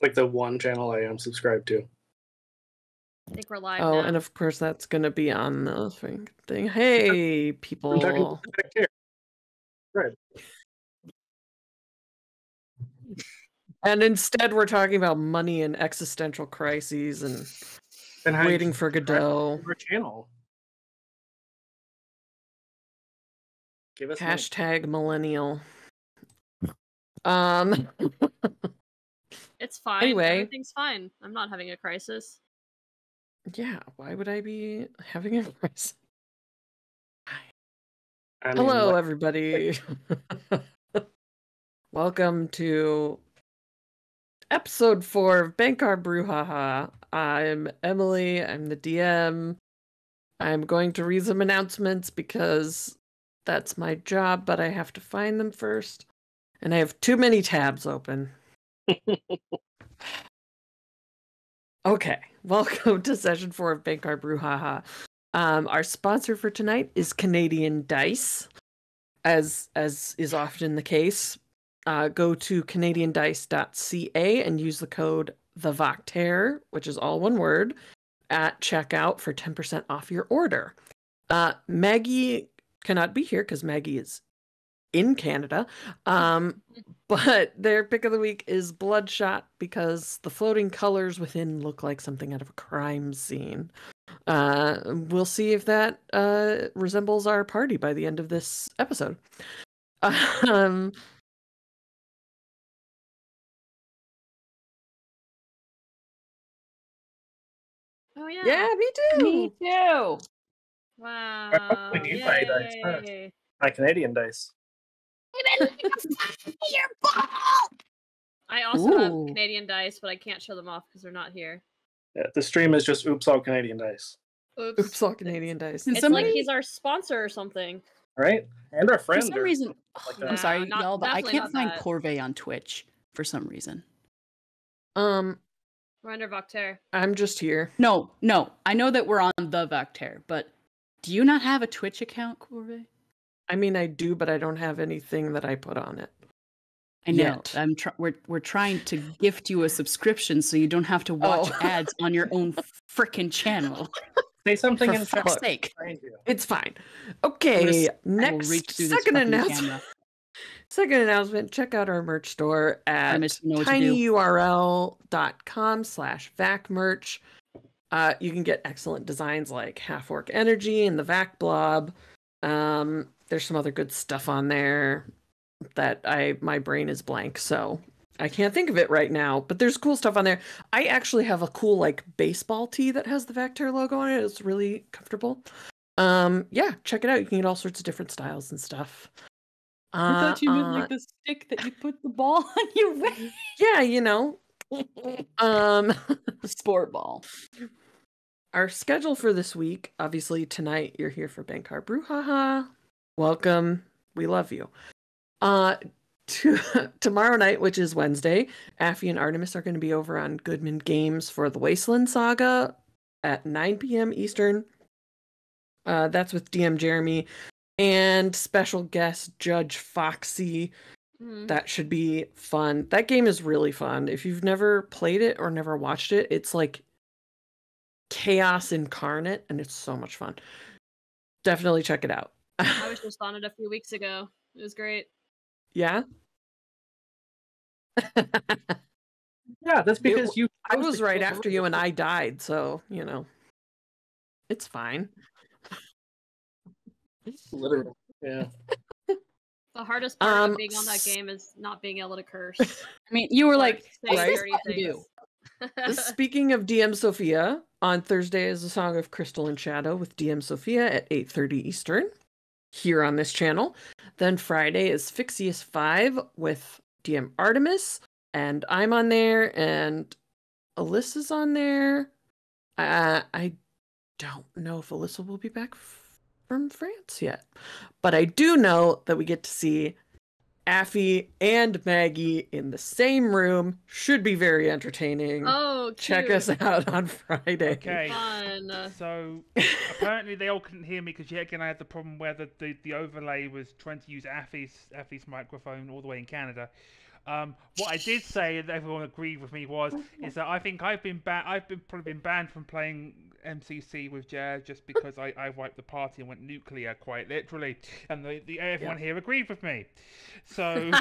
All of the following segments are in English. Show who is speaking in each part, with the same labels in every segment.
Speaker 1: Like the one channel I am subscribed to.
Speaker 2: I think we're live
Speaker 3: Oh,
Speaker 2: now.
Speaker 3: and of course that's gonna be on the thing. Hey,
Speaker 1: I'm talking
Speaker 3: people.
Speaker 1: back here. Right.
Speaker 3: And instead, we're talking about money and existential crises and
Speaker 1: how
Speaker 3: waiting
Speaker 1: you
Speaker 3: for Godot.
Speaker 1: Our channel. Give us
Speaker 3: Hashtag millennial.
Speaker 2: It's fine.
Speaker 3: Anyway.
Speaker 2: Everything's fine. I'm not having a crisis.
Speaker 3: Yeah, why would I be having a crisis?
Speaker 1: I mean,
Speaker 3: Hello,
Speaker 1: like,
Speaker 3: everybody. Welcome to episode 4 of Bhenkar Brouhaha. I'm Emily. I'm the DM. I'm going to read some announcements because that's my job, but I have to find them first. And I have too many tabs open. Okay, welcome to session 4 of Bhenkar Brouhaha. Our sponsor for tonight is Canadian Dice. As is often the case, go to canadiandice.ca and use the code TheVoctaire, which is all one word, at checkout for 10% off your order. Maggie cannot be here because Maggie is in Canada, but their pick of the week is Bloodshot because the floating colors within look like something out of a crime scene. We'll see if that resembles our party by the end of this episode. Oh
Speaker 2: yeah.
Speaker 3: Yeah, me too.
Speaker 4: Me too.
Speaker 2: Wow.
Speaker 1: we need my dice. Huh?
Speaker 2: Yay.
Speaker 1: My Canadian dice.
Speaker 4: Your ball.
Speaker 2: I also have
Speaker 4: Ooh.
Speaker 2: Canadian dice, but I can't show them off because they're not here.
Speaker 1: Yeah, the stream is just oops all Canadian dice.
Speaker 3: Oops, all Canadian dice.
Speaker 4: Can
Speaker 2: It's
Speaker 4: somebody-
Speaker 2: like he's our sponsor or something.
Speaker 1: Right? And our friend.
Speaker 4: For some reason,
Speaker 1: like
Speaker 2: Nah,
Speaker 4: I'm sorry,
Speaker 2: not-
Speaker 4: y'all, but I
Speaker 2: definitely
Speaker 4: can't
Speaker 2: not
Speaker 4: find
Speaker 2: that.
Speaker 4: Corvée on Twitch for some reason.
Speaker 2: We're under Voctaire.
Speaker 3: I'm just here.
Speaker 4: No, I know that we're on the Voctaire, but do you not have a Twitch account, Corvée?
Speaker 3: I mean, I do, but I don't have anything that I put on it.
Speaker 4: I know.
Speaker 3: Yet.
Speaker 4: We're trying to gift you a subscription so you don't have to watch ads on your own frickin' channel.
Speaker 1: Say something
Speaker 4: For
Speaker 1: in
Speaker 4: fuck's
Speaker 1: chat.
Speaker 4: sake.
Speaker 3: It's fine. Okay, next second announcement. Second announcement, check out our merch store at tinyurl.com/vacmerch. You can get excellent designs like Half Orc Energy and the Vac Blob. There's some other good stuff on there that my brain is blank, so I can't think of it right now, but there's cool stuff on there. I actually have a cool like baseball tee that has the Vactaire logo on it. It's really comfortable. Yeah, check it out. You can get all sorts of different styles and stuff.
Speaker 4: I thought you meant like the stick that you put the ball on your way.
Speaker 3: Yeah, you know.
Speaker 4: Sport ball.
Speaker 3: Our schedule for this week, obviously tonight you're here for Bhenkar Brouhaha. Welcome. We love you. Tomorrow night, which is Wednesday, Affy and Artemis are going to be over on Goodman Games for the Wasteland Saga at 9 p.m. Eastern. That's with DM Jeremy and special guest Judge Foxy. That should be fun. That game is really fun. If you've never played it or never watched it, it's like chaos incarnate, and it's so much fun. Definitely check it out.
Speaker 2: I was just on it a few weeks ago. It was great.
Speaker 3: Yeah?
Speaker 1: Yeah, that's because
Speaker 3: I was right after you and I died, so, you know. It's fine.
Speaker 1: Literally. Yeah.
Speaker 2: The hardest part of being on that game is not being able to curse.
Speaker 4: I mean, you were like,
Speaker 2: say
Speaker 4: what's this
Speaker 2: dirty
Speaker 4: button
Speaker 2: things.
Speaker 4: do?
Speaker 3: Speaking of DM Sophia, on Thursday is a Song of Crystal and Shadow with DM Sophia at 8:30 Eastern here on this channel. Then Friday is Fixius 5 with DM Artemis, and I'm on there, and Alyssa's on there. I don't know if Alyssa will be back from France yet, but I do know that we get to see Affy and Maggie in the same room. Should be very entertaining.
Speaker 2: Oh, cute.
Speaker 3: Check us out on Friday.
Speaker 5: Okay.
Speaker 2: Fun.
Speaker 5: So apparently they all couldn't hear me because yet again I had the problem where the overlay was trying to use Affy's microphone all the way in Canada. What I did say, and everyone agreed with me, is that I think I've probably been banned from playing MCC with Jazz just because I wiped the party and went nuclear quite literally, and everyone here agreed with me. So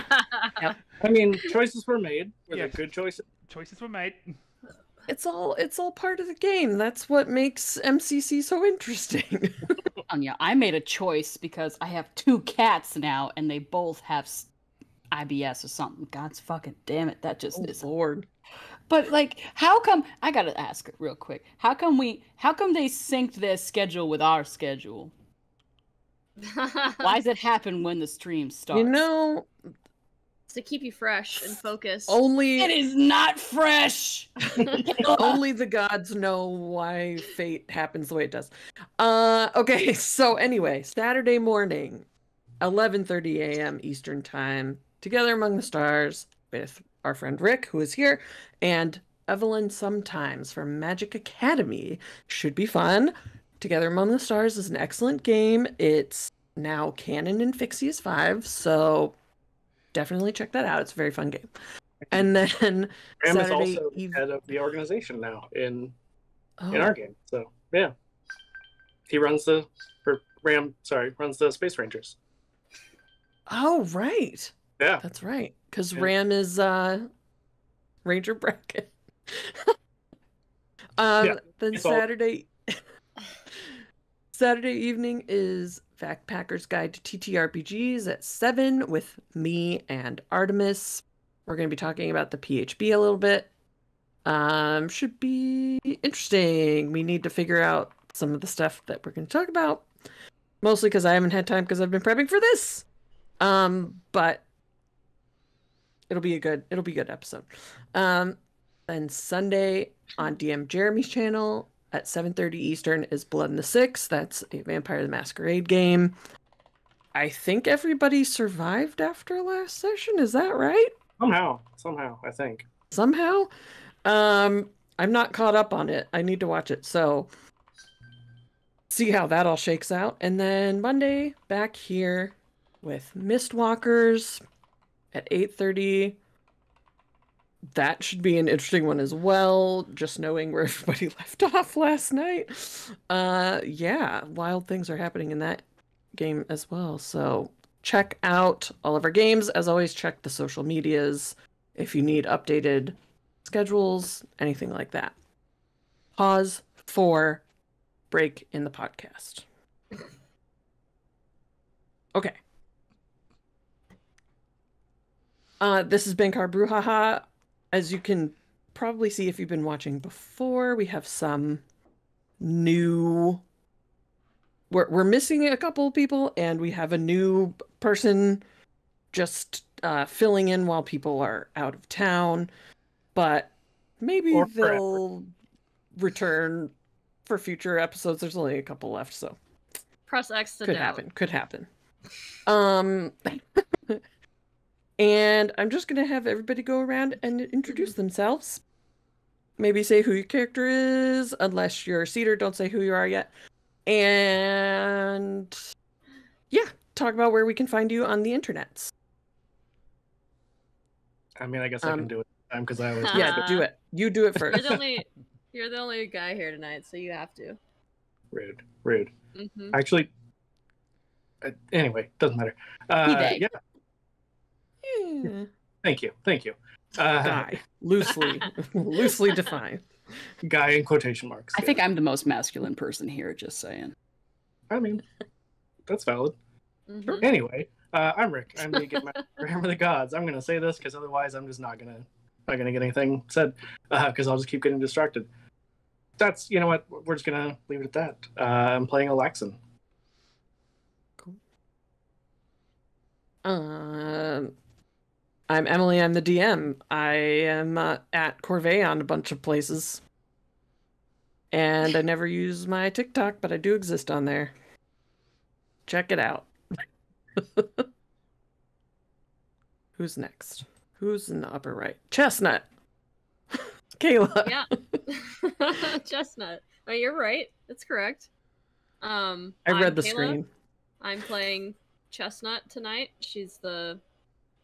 Speaker 1: I mean, choices were made. Were they
Speaker 5: Yes.
Speaker 1: good choices?
Speaker 5: choices were made.
Speaker 3: It's all part of the game. That's what makes MCC so interesting.
Speaker 4: Anya, I made a choice because I have 2 cats now, and they both have IBS or something. God's fucking damn it, that just is.
Speaker 3: Lord.
Speaker 4: But like, how come? I gotta ask it real quick. How come they synced their schedule with our schedule? Why does it happen when the stream starts?
Speaker 3: You know,
Speaker 2: It's to keep you fresh and focused.
Speaker 4: it
Speaker 3: only
Speaker 4: is not fresh.
Speaker 3: only the gods know why fate happens the way it does. Okay, so anyway, Saturday morning, 11:30 a.m. Eastern Time, Together Among the Stars with our friend Rick, who is here, and Evelyn sometimes from Magic Academy. Should be fun. Together Among the Stars is an excellent game. It's now canon in Fixius 5, so definitely check that out. It's a very fun game. And then
Speaker 1: Ram is
Speaker 3: Saturday
Speaker 1: also
Speaker 3: eve-
Speaker 1: head of the organization now in
Speaker 3: Oh,
Speaker 1: our game. So yeah, he runs the runs the Space Rangers.
Speaker 3: oh, right.
Speaker 1: Yeah,
Speaker 3: That's right. Because
Speaker 1: Yeah.
Speaker 3: Ram is Ranger Bracket.
Speaker 1: Yeah,
Speaker 3: Then
Speaker 1: it's all-
Speaker 3: Saturday evening is Backpacker's Guide to TTRPGs at 7 with me and Artemis. We're going to be talking about the PHB a little bit. Should be interesting. We need to figure out some of the stuff that we're going to talk about. Mostly because I haven't had time because I've been prepping for this. But it'll be a good episode. And Sunday on DM Jeremy's channel at 7:30 Eastern is Blood and the Six. That's a Vampire the Masquerade game. I think everybody survived after last session. Is that right?
Speaker 1: somehow, I think.
Speaker 3: Somehow? I'm not caught up on it. I need to watch it. So see how that all shakes out. And then Monday, back here with Mistwalkers at 8:30. That should be an interesting one as well, just knowing where everybody left off last night. Yeah, wild things are happening in that game as well. So check out all of our games. As always, check the social medias if you need updated schedules, anything like that. Pause for break in the podcast. Okay. This is Bhenkar Brouhaha. As you can probably see if you've been watching before, we have some new... We're missing a couple of people, and we have a new person just filling in while people are out of town. But maybe
Speaker 1: Or
Speaker 3: they'll return for future episodes. There's only a couple left, so
Speaker 2: Press X to
Speaker 3: could
Speaker 2: doubt.
Speaker 3: happen. Could happen. And I'm just gonna have everybody go around and introduce themselves. Maybe say who your character is, unless you're a Cedar, don't say who you are yet. And yeah, talk about where we can find you on the internets.
Speaker 1: I mean, I guess I can do it because I always
Speaker 3: Yeah, do it. You do it first.
Speaker 2: You're the only guy here tonight, so you have to.
Speaker 1: rude.
Speaker 2: Mm-hmm.
Speaker 1: Actually, anyway, doesn't matter.
Speaker 4: He-they.
Speaker 1: Yeah,
Speaker 3: Yeah.
Speaker 1: thank you.
Speaker 3: Guy, loosely defined.
Speaker 1: Guy in quotation marks.
Speaker 4: I think I'm the most masculine person here, just saying.
Speaker 1: I mean, that's valid.
Speaker 2: Mm-hmm.
Speaker 1: Anyway, I'm Rick. I'm the Get Master for Hammer of the Gods. I'm gonna say this because otherwise I'm just not gonna get anything said because I'll just keep getting distracted. That's, you know what, we're just gonna leave it at that. I'm playing Alaxon.
Speaker 3: Cool. I'm Emily. I'm the DM. I am at Corvée on a bunch of places. And I never use my TikTok, but I do exist on there. Check it out. Who's next? Who's in the upper right? Chestnut. Kayla.
Speaker 2: Yeah. Chestnut. Oh, you're right. That's correct.
Speaker 3: I read the
Speaker 2: Kayla.
Speaker 3: screen.
Speaker 2: I'm playing Chestnut tonight. She's the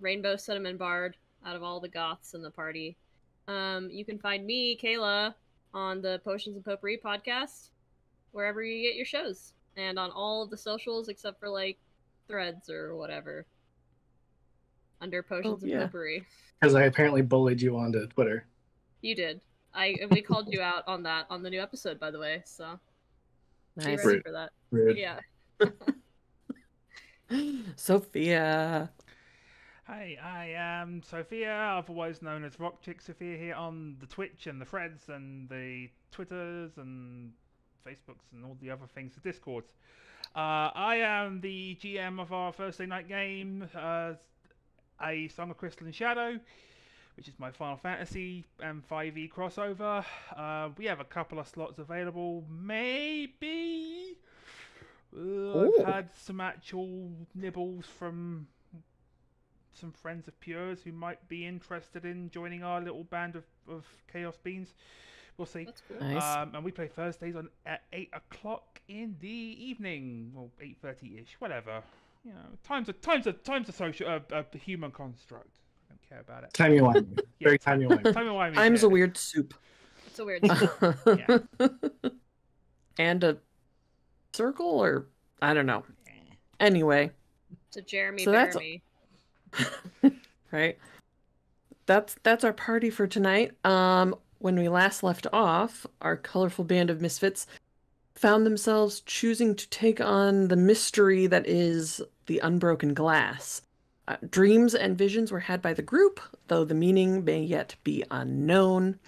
Speaker 2: Rainbow Cinnamon Bard out of all the goths in the party. You can find me, Kayla, on the Potions and Potpourri podcast, wherever you get your shows, and on all of the socials except for like Threads or whatever, under Potions and Potpourri.
Speaker 1: Because I apparently bullied you onto Twitter.
Speaker 2: You did. We called you out on that on the new episode, by the way. So be
Speaker 3: Nice.
Speaker 2: ready for that.
Speaker 1: Rude.
Speaker 2: Yeah.
Speaker 3: Sophia.
Speaker 5: Hi, I am Sophia, otherwise known as Rock Chick Sophia, here on the Twitch and the Threads and the Twitters and Facebooks and all the other things, the Discords. I am the GM of our Thursday night game, A Song of Crystal and Shadow, which is my Final Fantasy and 5e crossover. We have a couple of slots available, maybe. I've had some actual nibbles from some friends of Pure's who might be interested in joining our little band of Chaos Beans. We'll see.
Speaker 2: That's cool.
Speaker 3: Nice.
Speaker 5: And we play Thursdays at 8 o'clock in the evening, well 8:30ish, whatever. You know, time's a social a human construct. I don't care about it.
Speaker 1: Timey-wimey. Very timey-wimey.
Speaker 5: Timey-wimey.
Speaker 3: Time's a weird soup.
Speaker 2: It's a weird.
Speaker 5: Yeah.
Speaker 3: And a circle, or I don't know. Anyway,
Speaker 2: It's a Jeremy
Speaker 3: So that's-
Speaker 2: Bearimy.
Speaker 3: right? That's our party for tonight. When we last left off, our colorful band of misfits found themselves choosing to take on the mystery that is the unbroken glass. Dreams and visions were had by the group, though the meaning may yet be unknown.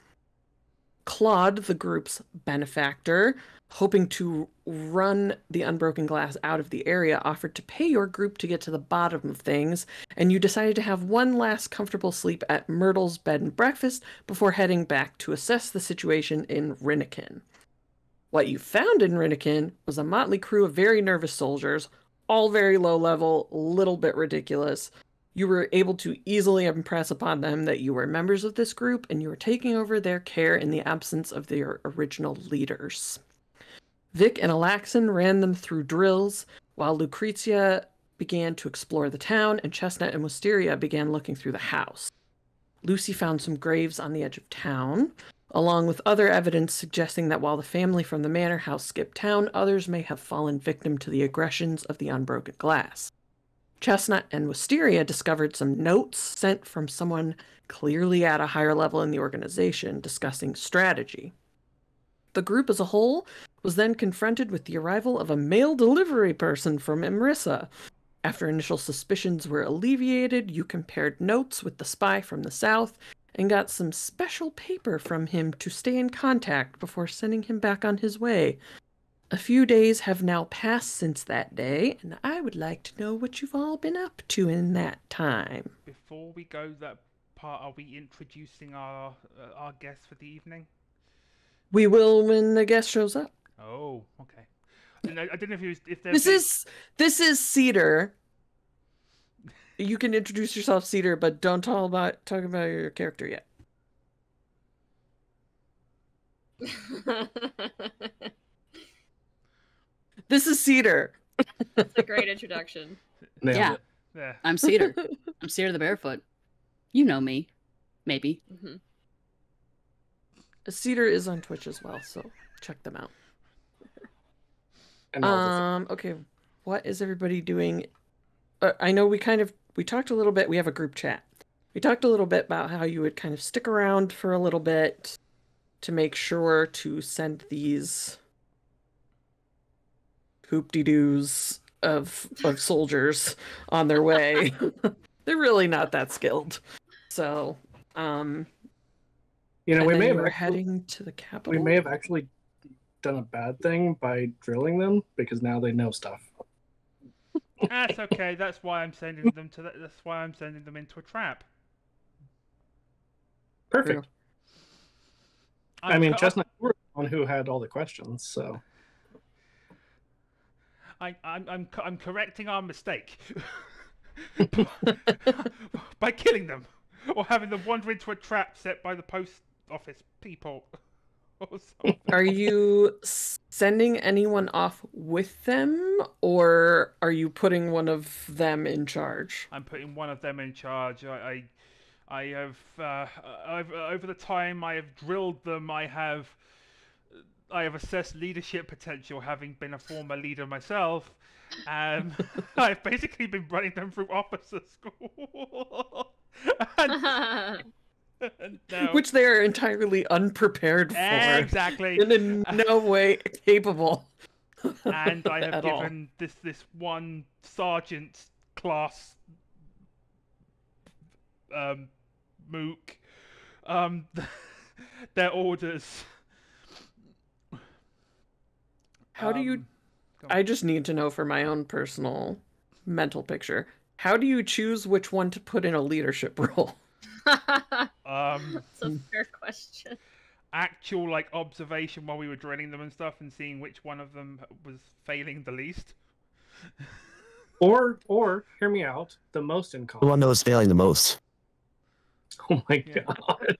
Speaker 3: Claude, the group's benefactor, hoping to run the unbroken glass out of the area, offered to pay your group to get to the bottom of things, and you decided to have one last comfortable sleep at Myrtle's bed and breakfast before heading back to assess the situation in Rinnekin. What you found in Rinnekin was a motley crew of very nervous soldiers, all very low level, a little bit ridiculous. You were able to easily impress upon them that you were members of this group and you were taking over their care in the absence of their original leaders. Vic and Alaxon ran them through drills, while Lucrezia began to explore the town and Chestnut and Wisteria began looking through the house. Lucy found some graves on the edge of town, along with other evidence suggesting that while the family from the manor house skipped town, others may have fallen victim to the aggressions of the unbroken glass. Chestnut and Wisteria discovered some notes sent from someone clearly at a higher level in the organization discussing strategy. The group as a whole was then confronted with the arrival of a mail delivery person from Imrissa. After initial suspicions were alleviated, you compared notes with the spy from the south and got some special paper from him to stay in contact before sending him back on his way. A few days have now passed since that day, and I would like to know what you've all been up to in that time.
Speaker 5: Before we go that part, are we introducing our guest for the evening?
Speaker 3: We will when the guest shows up.
Speaker 5: Oh, okay. I didn't know if there's
Speaker 3: This is Cedar. You can introduce yourself, Cedar, but don't talk about your character yet. This is Cedar.
Speaker 2: That's a great introduction.
Speaker 1: Nailed
Speaker 4: Yeah.
Speaker 1: it.
Speaker 5: Yeah.
Speaker 4: I'm Cedar. I'm Cedar the Barefoot. You know me. Maybe.
Speaker 2: Mm-hmm.
Speaker 3: Cedar is on Twitch as well, so check them out.
Speaker 1: And all the
Speaker 3: Okay, what is everybody doing? I know we talked a little bit. We have a group chat. We talked a little bit about how you would kind of stick around for a little bit to make sure to send these hoop-de-doos of soldiers on their way. They're really not that skilled. So,
Speaker 1: You know,
Speaker 3: and
Speaker 1: we
Speaker 3: then
Speaker 1: may
Speaker 3: you
Speaker 1: have
Speaker 3: were
Speaker 1: actually,
Speaker 3: heading to the capital.
Speaker 1: we may have actually done a bad thing by drilling them because now they know stuff.
Speaker 5: That's okay. That's why I'm sending them to that's why I'm sending them into a trap.
Speaker 1: Perfect. I
Speaker 5: I'm
Speaker 1: mean,
Speaker 5: co-
Speaker 1: Chestnut, you were the one who had all the questions, so
Speaker 5: I'm correcting our mistake by killing them or having them wander into a trap set by the post office people. Or something.
Speaker 3: Are you sending anyone off with them, or are you putting one of them in charge?
Speaker 5: I'm putting one of them in charge. I I have over the time I have drilled them. I have assessed leadership potential, having been a former leader myself. I've basically been running them through officer school. and now,
Speaker 3: Which they are entirely unprepared for.
Speaker 5: exactly.
Speaker 3: And in no way capable.
Speaker 5: And I have
Speaker 3: at all.
Speaker 5: given this one sergeant class mook their orders.
Speaker 3: How do you... I just need to know for my own personal mental picture. How do you choose which one to put in a leadership role?
Speaker 2: That's a fair question.
Speaker 5: Actual like observation while we were drilling them and stuff, and seeing which one of them was failing the least.
Speaker 1: Or hear me out, the most
Speaker 6: The
Speaker 1: incompetent.
Speaker 6: one that was failing the most.
Speaker 1: Oh my
Speaker 5: Yeah.
Speaker 1: god.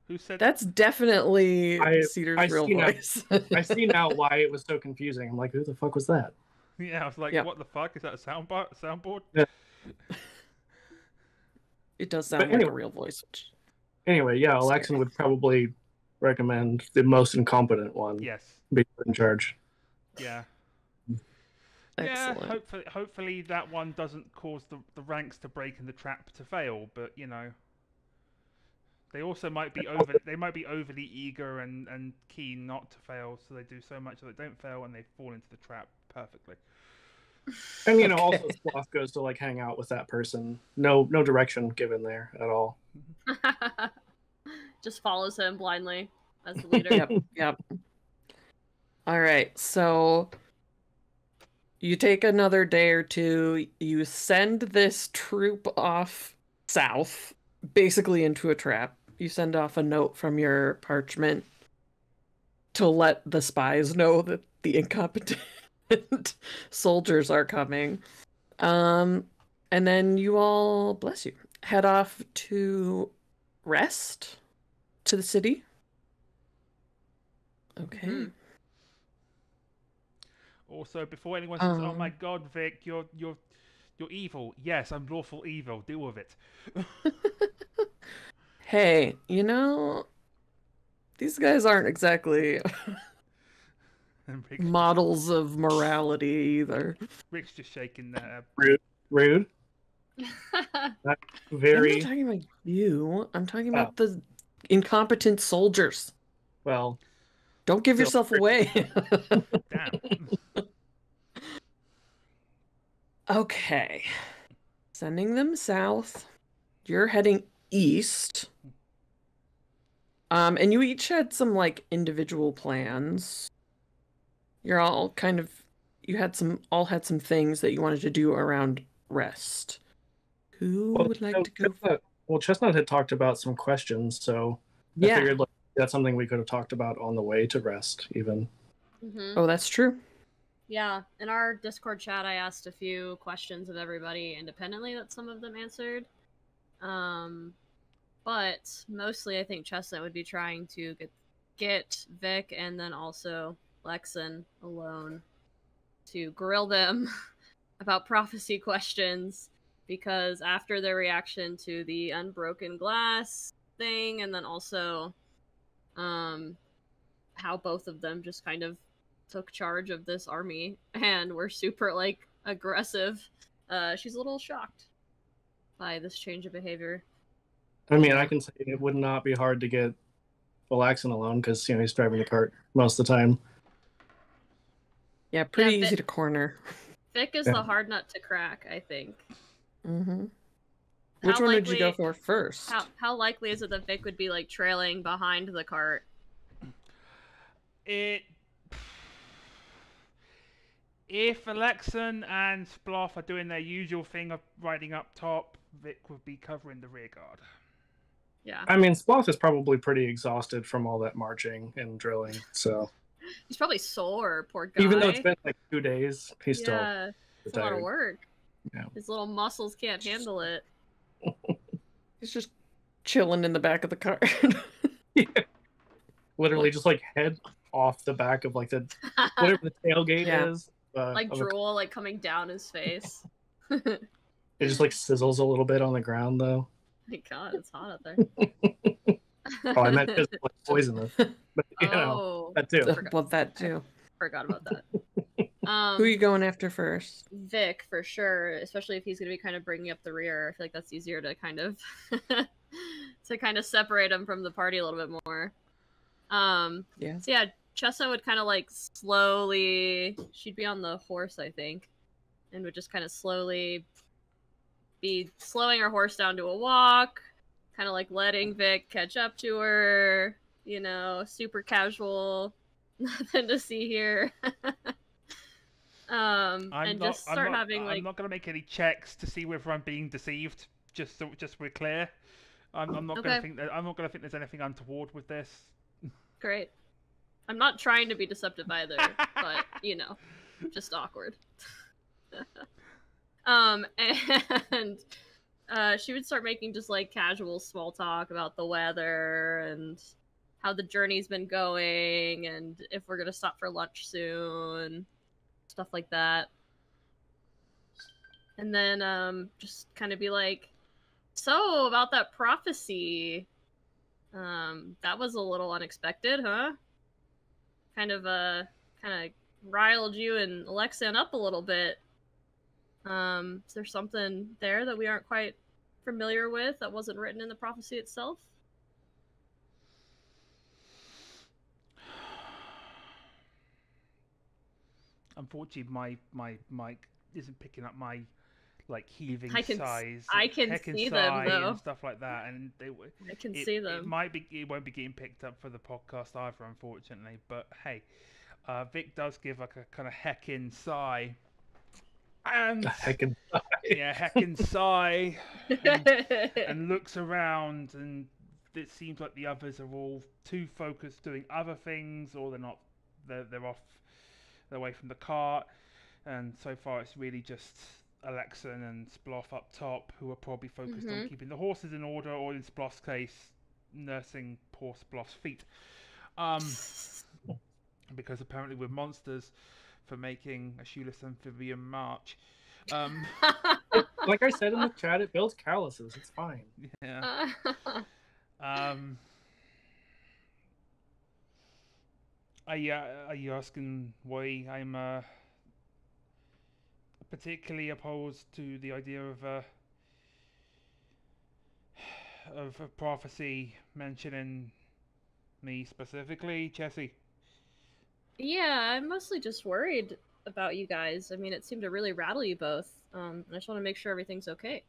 Speaker 5: Who said
Speaker 3: That's definitely
Speaker 1: I
Speaker 3: Cedar's real
Speaker 1: see now.
Speaker 3: voice.
Speaker 1: I see now why it was so confusing. I'm like, who the fuck was that?
Speaker 5: Yeah, I was like,
Speaker 3: Yeah.
Speaker 5: what the fuck? Is that a soundboard?
Speaker 3: It does sound
Speaker 1: But
Speaker 3: like
Speaker 1: anyway.
Speaker 3: a real voice.
Speaker 1: Anyway, yeah, Alexan would probably recommend the most incompetent one
Speaker 5: Yes.
Speaker 1: be put in charge.
Speaker 5: Yeah.
Speaker 3: Excellent.
Speaker 5: Yeah, hopefully that one doesn't cause the ranks to break and the trap to fail, but you know. They also might be overly eager and keen not to fail, so they do so much that they don't fail and they fall into the trap perfectly.
Speaker 1: And you know, also Sloth goes to like hang out with that person. No direction given there at all.
Speaker 2: Just follows him blindly as the leader.
Speaker 3: Yep. All right, so you take another day or two, you send this troop off south, basically into a trap. You send off a note from your parchment to let the spies know that the incompetent soldiers are coming. And then you all, bless you, head off to rest to the city. Okay.
Speaker 2: Mhm.
Speaker 5: Also, before anyone says, "Oh my God, Vic, you're evil," yes, I'm lawful evil. Deal with it.
Speaker 3: Hey, you know, these guys aren't exactly
Speaker 5: And Rick's,
Speaker 3: models of morality either.
Speaker 5: Rick's just shaking their.
Speaker 1: Rude.
Speaker 3: I'm
Speaker 1: Very
Speaker 3: not talking about you. I'm talking about the incompetent soldiers.
Speaker 1: well.
Speaker 3: Don't give
Speaker 1: Still
Speaker 3: yourself away.
Speaker 5: Damn.
Speaker 3: Okay. Sending them south. You're heading east. And you each had some like individual plans. You're all kind of had some things that you wanted to do around rest. Who would like to go?
Speaker 1: Well, Chestnut had talked about some questions, so I
Speaker 3: Yeah.
Speaker 1: figured like, that's something we could have talked about on the way to rest, even.
Speaker 2: Mhm.
Speaker 3: Oh, that's true.
Speaker 2: Yeah, in our Discord chat, I asked a few questions of everybody independently that some of them answered. But mostly I think Chestnut would be trying to get Vic and then also Lexan alone to grill them about prophecy questions, because after their reaction to the unbroken glass thing, and then also how both of them just kind of took charge of this army and were super like aggressive, she's a little shocked by this change of behavior.
Speaker 1: I mean, I can say it would not be hard to get Alaxan alone because he's driving the cart most of the time.
Speaker 3: Yeah, pretty
Speaker 2: Yeah,
Speaker 3: easy to corner.
Speaker 2: Vic is
Speaker 1: Yeah.
Speaker 2: the hard nut to crack, I think.
Speaker 3: Mm-hmm. Which one would you go for first?
Speaker 2: How likely is it that Vic would be like trailing behind the cart?
Speaker 5: If Alexan and Sploth are doing their usual thing of riding up top, Vic would be covering the rear guard.
Speaker 2: Yeah.
Speaker 1: I mean, Sploth is probably pretty exhausted from all that marching and drilling, so
Speaker 2: He's probably sore, poor guy.
Speaker 1: even though it's been like 2 days, he's still
Speaker 2: yeah, it's a lot of
Speaker 1: tired.
Speaker 2: work.
Speaker 1: Yeah.
Speaker 2: His little muscles can't handle it.
Speaker 3: He's just chilling in the back of the car.
Speaker 1: Literally just like head off the back of like the whatever the tailgate
Speaker 3: Yeah.
Speaker 1: is.
Speaker 2: Like
Speaker 1: of a-
Speaker 2: drool like coming down his face.
Speaker 1: it just like sizzles a little bit on the ground though.
Speaker 2: My God, it's hot out there.
Speaker 1: Oh, I meant just like poisonous, but you know
Speaker 2: Oh,
Speaker 1: that too.
Speaker 3: Well, that too.
Speaker 2: forgot about that.
Speaker 3: Who are you going after first?
Speaker 2: Vic for sure, especially if he's going to be kind of bringing up the rear. I feel like that's easier to kind of separate him from the party a little bit more.
Speaker 3: Yeah.
Speaker 2: So yeah, Chessa would kind of like slowly. She'd be on the horse, I think, and would just kind of slowly be slowing her horse down to a walk, kind of like letting Vic catch up to her. You know, super casual, nothing to see here. And just start having like.
Speaker 5: I'm not gonna make any checks to see whether I'm being deceived. Just we're clear. I'm not
Speaker 2: Okay.
Speaker 5: gonna think that. I'm not gonna think there's anything untoward with this.
Speaker 2: Great. I'm not trying to be deceptive either, but you know, just awkward. And she would start making just like casual small talk about the weather and how the journey's been going and if we're gonna stop for lunch soon, stuff like that. And then just kind of be like, so about that prophecy, that was a little unexpected, huh? Kind of riled you and Alexian up a little bit. Is there something there that we aren't quite familiar with that wasn't written in the prophecy itself?
Speaker 5: Unfortunately, my mic isn't picking up my like heaving
Speaker 2: I can
Speaker 5: sighs,
Speaker 2: I can
Speaker 5: heckin'
Speaker 2: see them,
Speaker 5: sigh
Speaker 2: though.
Speaker 5: and stuff like that, and
Speaker 2: I can see them.
Speaker 5: It won't be getting picked up for the podcast either, unfortunately. But hey, Vic does give like a kind of heckin' sigh, and
Speaker 1: Heckin'
Speaker 5: yeah, heckin' sigh, and looks around, and it seems like the others are all too focused doing other things, or they're off, they're away from the cart, and so far it's really just Alexan and Sploff up top, who are probably focused on keeping the horses in order, or in Sploff's case, nursing poor Sploff's feet. Because apparently we're monsters for making a shoeless amphibian march.
Speaker 1: Like I said in the chat, it builds calluses. It's fine.
Speaker 5: Yeah. Are you asking why I'm particularly opposed to the idea of a prophecy mentioning me specifically, Chessie?
Speaker 2: Yeah, I'm mostly just worried about you guys. I mean, it seemed to really rattle you both. I just want to make sure everything's okay.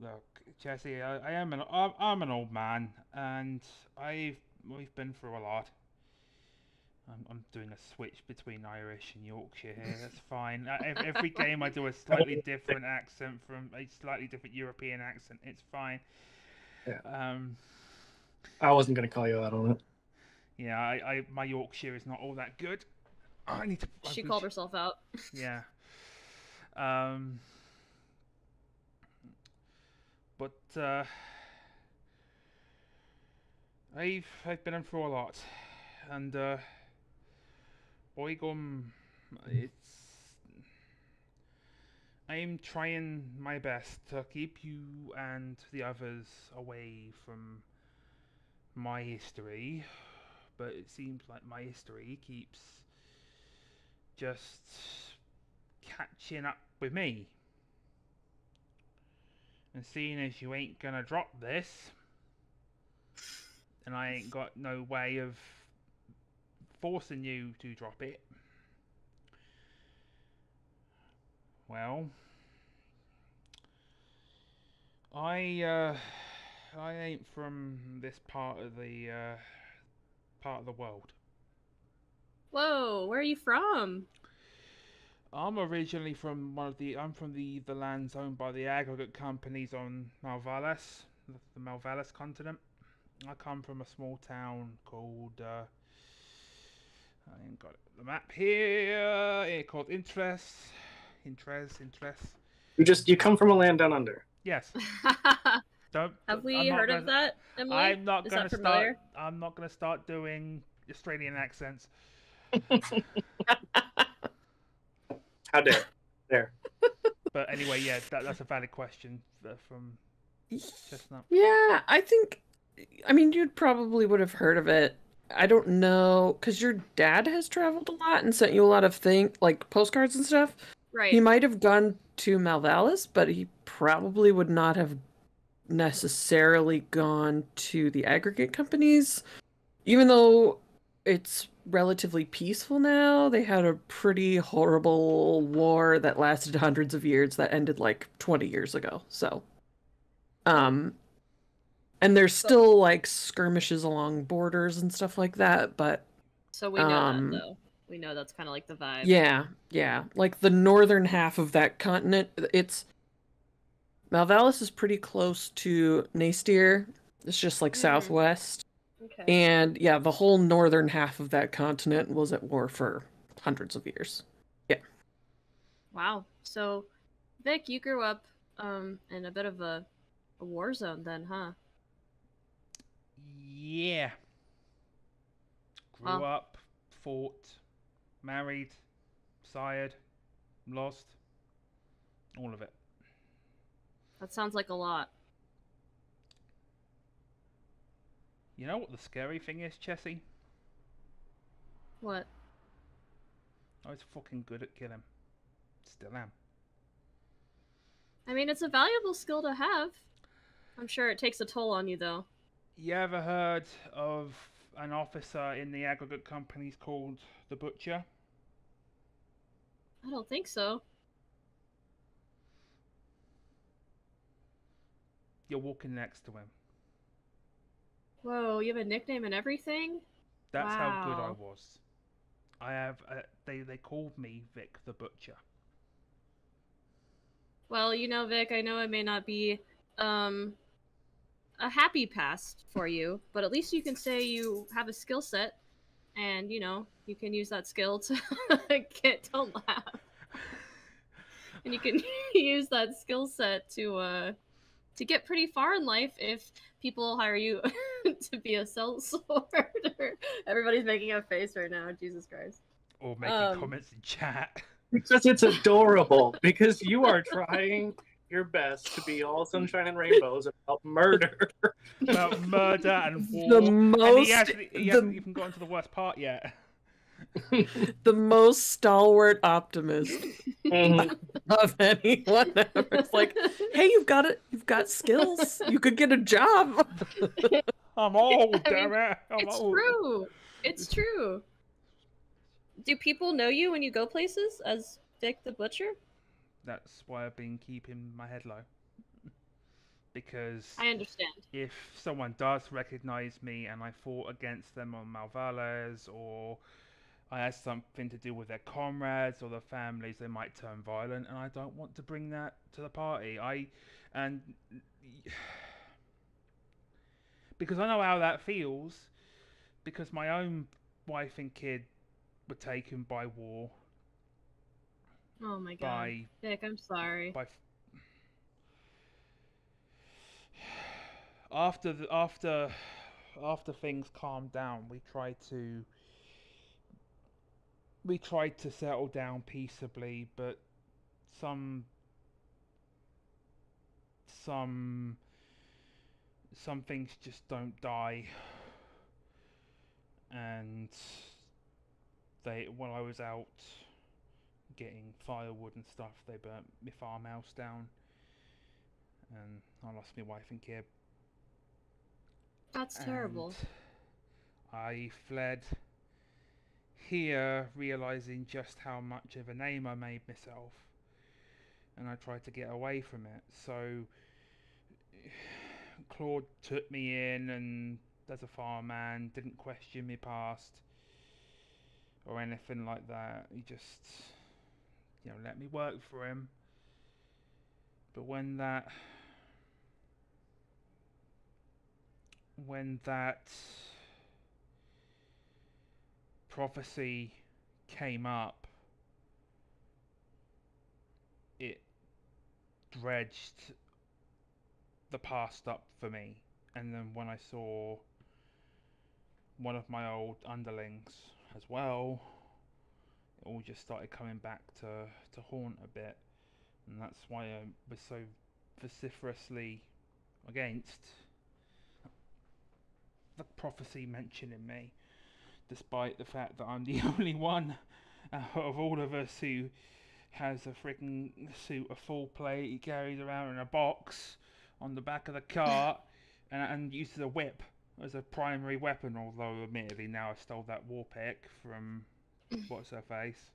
Speaker 5: Look, Jesse, I'm an old man, and we've been through a lot. I'm doing a switch between Irish and Yorkshire here. That's fine. Every game I do a slightly different accent from a slightly different European accent. It's fine.
Speaker 1: Yeah. I wasn't gonna call you out on it.
Speaker 5: Yeah, my Yorkshire is not all that good.
Speaker 2: She called herself out.
Speaker 5: Yeah. But I've been in through a lot, and Oigum, I'm trying my best to keep you and the others away from my history, but it seems like my history keeps just catching up with me. And seeing as you ain't gonna drop this, and I ain't got no way of forcing you to drop it, well, I ain't from this part of the world.
Speaker 2: Whoa, where are you from?
Speaker 5: I'm originally from I'm from the lands owned by the aggregate companies on Malvalis, the Malvalis continent. I come from a small town called I ain't got the map here. Called Intres.
Speaker 1: You come from a land down under.
Speaker 5: Yes. Don't.
Speaker 2: Have we
Speaker 5: I'm not
Speaker 2: heard
Speaker 5: gonna,
Speaker 2: of that, Emily?
Speaker 5: I'm not
Speaker 2: Is
Speaker 5: gonna
Speaker 2: that familiar?
Speaker 5: start. I'm not gonna start doing Australian accents.
Speaker 1: How dare? There.
Speaker 5: But anyway, yeah, that's a valid question from Chestnut.
Speaker 3: Yeah, I mean, you probably would have heard of it. I don't know, because your dad has traveled a lot and sent you a lot of like postcards and stuff.
Speaker 2: Right.
Speaker 3: He might have gone to Malvalis, but he probably would not have necessarily gone to the aggregate companies. Even though it's relatively peaceful now, they had a pretty horrible war that lasted hundreds of years that ended like 20 years ago. So, and there's still like skirmishes along borders and stuff like that, but
Speaker 2: So we know that though. We know that's kind of like the vibe.
Speaker 3: yeah. Like the northern half of that continent, Malvalis is pretty close to Naystir. It's just like southwest.
Speaker 2: Okay.
Speaker 3: And yeah, the whole northern half of that continent was at war for hundreds of years. Yeah.
Speaker 2: Wow. So, Vic, you grew up in a bit of a war zone then, huh?
Speaker 5: Yeah. Grew up, fought, married, sired, lost, all of it.
Speaker 2: That sounds like a lot.
Speaker 5: You know what the scary thing is, Chessie?
Speaker 2: What?
Speaker 5: I was fucking good at killing. Still am.
Speaker 2: I mean, it's a valuable skill to have. I'm sure it takes a toll on you, though.
Speaker 5: You ever heard of an officer in the aggregate companies called the Butcher?
Speaker 2: I don't think so.
Speaker 5: You're walking next to him.
Speaker 2: Whoa, you have a nickname and everything?
Speaker 5: That's how good I
Speaker 2: Wow.
Speaker 5: was. I have. They called me Vic the Butcher.
Speaker 2: Well, Vic, I know it may not be a happy past for you, but at least you can say you have a skill set, and you can use that skill to don't laugh, and you can use that skill set to get pretty far in life if people hire you to be a sellsword. Everybody's making a face right now. Jesus Christ.
Speaker 5: Or making comments in chat.
Speaker 1: Because it's adorable. Because you are trying your best to be all sunshine and rainbows about murder.
Speaker 5: About murder and war.
Speaker 3: The
Speaker 5: And
Speaker 3: most,
Speaker 5: he hasn't even gotten to the worst part yet.
Speaker 3: the most stalwart optimist of anyone ever. It's like, hey, you've got skills. You could get a job.
Speaker 5: I'm old,
Speaker 2: I
Speaker 5: damn
Speaker 2: mean,
Speaker 5: it. I'm
Speaker 2: it's
Speaker 5: old.
Speaker 2: true. It's true. Do people know you when you go places as Dick the Butcher?
Speaker 5: That's why I've been keeping my head low. Because
Speaker 2: I understand.
Speaker 5: if someone does recognize me and I fought against them on Malvalas, or I had something to do with their comrades or their families, they might turn violent, and I don't want to bring that to the party. Because I know how that feels, because my own wife and kid were taken by war.
Speaker 2: Oh my god. Dick, I'm sorry.
Speaker 5: After things calmed down, we tried to settle down peaceably, but some things just don't die. And while I was out getting firewood and stuff, they burnt my farmhouse down, and I lost my wife and kid.
Speaker 2: That's terrible.
Speaker 5: I fled here, realizing just how much of a name I made myself, and I tried to get away from it. So Claude took me in, and as a farmman, didn't question me past or anything like that. He just, let me work for him. But when that prophecy came up, it dredged the past up for me, and then when I saw one of my old underlings as well, it all just started coming back to haunt a bit, and that's why I was so vociferously against the prophecy mentioning me, despite the fact that I'm the only one of all of us who has a freaking suit of full plate he carries around in a box on the back of the cart and uses a whip as a primary weapon, although admittedly now I stole that war pick from what's her face.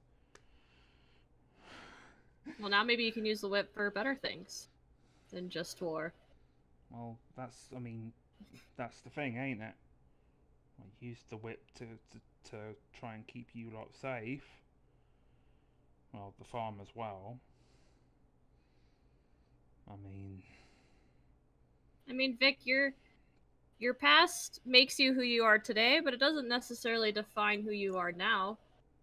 Speaker 2: Well, now maybe you can use the whip for better things than just war.
Speaker 5: Well, that's the thing, ain't it? I used the whip to try and keep you lot safe. Well, the farm as well. I mean,
Speaker 2: Vic, your past makes you who you are today, but it doesn't necessarily define who you are now.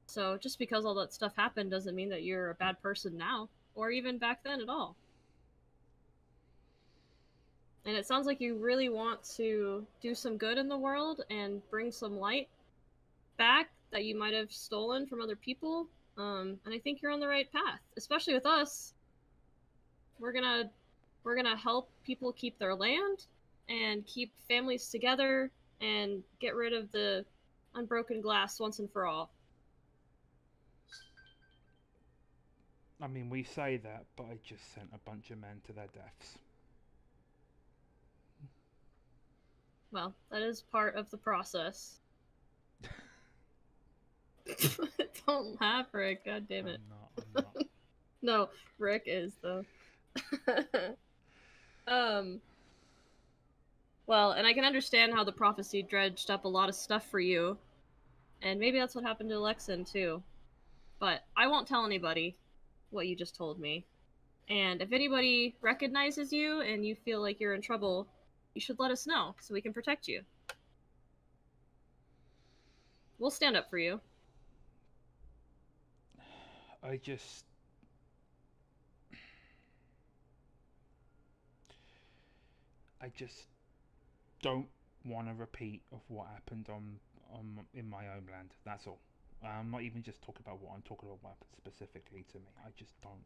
Speaker 2: So just because all that stuff happened doesn't mean that you're a bad person now, or even back then at all. And it sounds like you really want to do some good in the world and bring some light back that you might have stolen from other people. And I think you're on the right path, especially with us. We're gonna help people keep their land and keep families together and get rid of the unbroken glass once and for all.
Speaker 5: I mean, we say that, but I just sent a bunch of men to their deaths.
Speaker 2: Well, that is part of the process. Don't laugh, Rick. God damn it.
Speaker 5: I'm not.
Speaker 2: No, Rick is though. Well, and I can understand how the prophecy dredged up a lot of stuff for you. And maybe that's what happened to Alexin too. But I won't tell anybody what you just told me. And if anybody recognizes you and you feel like you're in trouble, you should let us know so we can protect you. We'll stand up for you.
Speaker 5: I just don't want a repeat of what happened in my own land. That's all. I'm not even just talking about what I'm talking about, what happened specifically to me. I just don't.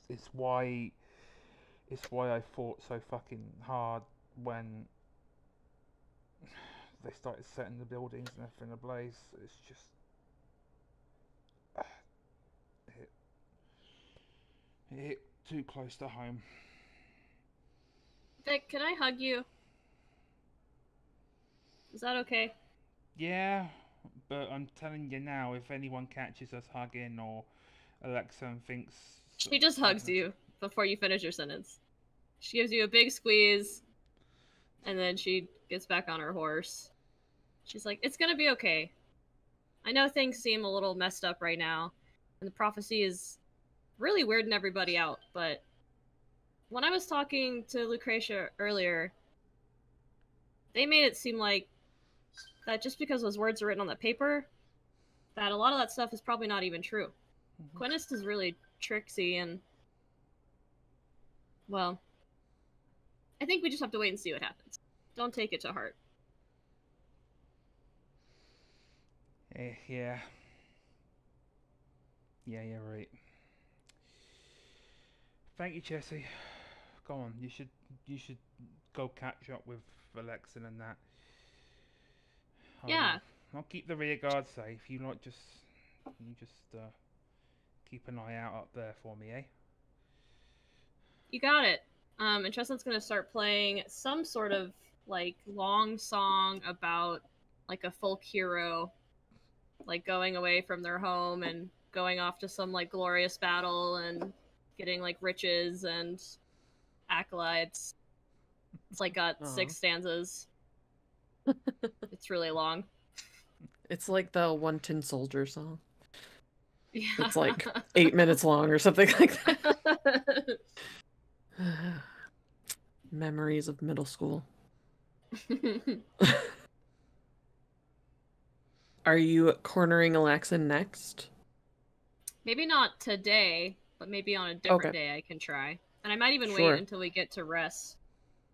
Speaker 5: It's why I fought so fucking hard when they started setting the buildings and everything ablaze. It's just it hit too close to home.
Speaker 2: Vic, can I hug you? Is that okay?
Speaker 5: Yeah, but I'm telling you now, if anyone catches us hugging or Alexa thinks...
Speaker 2: She just hugs you before you finish your sentence. She gives you a big squeeze, and then she gets back on her horse. She's like, it's gonna be okay. I know things seem a little messed up right now, and the prophecy is really weirding everybody out, but when I was talking to Lucretia earlier, they made it seem like that just because those words are written on the paper, that a lot of that stuff is probably not even true. Quenist is really tricksy, and well, I think we just have to wait and see what happens. Don't take it to heart.
Speaker 5: Yeah, you're right. Thank you, Jesse. Go on, you should go catch up with Alexin and that.
Speaker 2: Yeah.
Speaker 5: I'll keep the rear guard safe. You just keep an eye out up there for me, eh?
Speaker 2: You got it. And Chestnut's gonna start playing some sort of like long song about like a folk hero, like going away from their home and going off to some like glorious battle and getting like riches and acolytes. It's like got 6 stanzas. It's really long.
Speaker 3: It's like the One Tin Soldier song.
Speaker 2: Yeah.
Speaker 3: It's like 8 minutes long or something like that. Memories of middle school. Are you cornering Alexin next?
Speaker 2: Maybe not today, but maybe on a different day I can try. And I might even
Speaker 3: Sure.
Speaker 2: wait until we get to rest,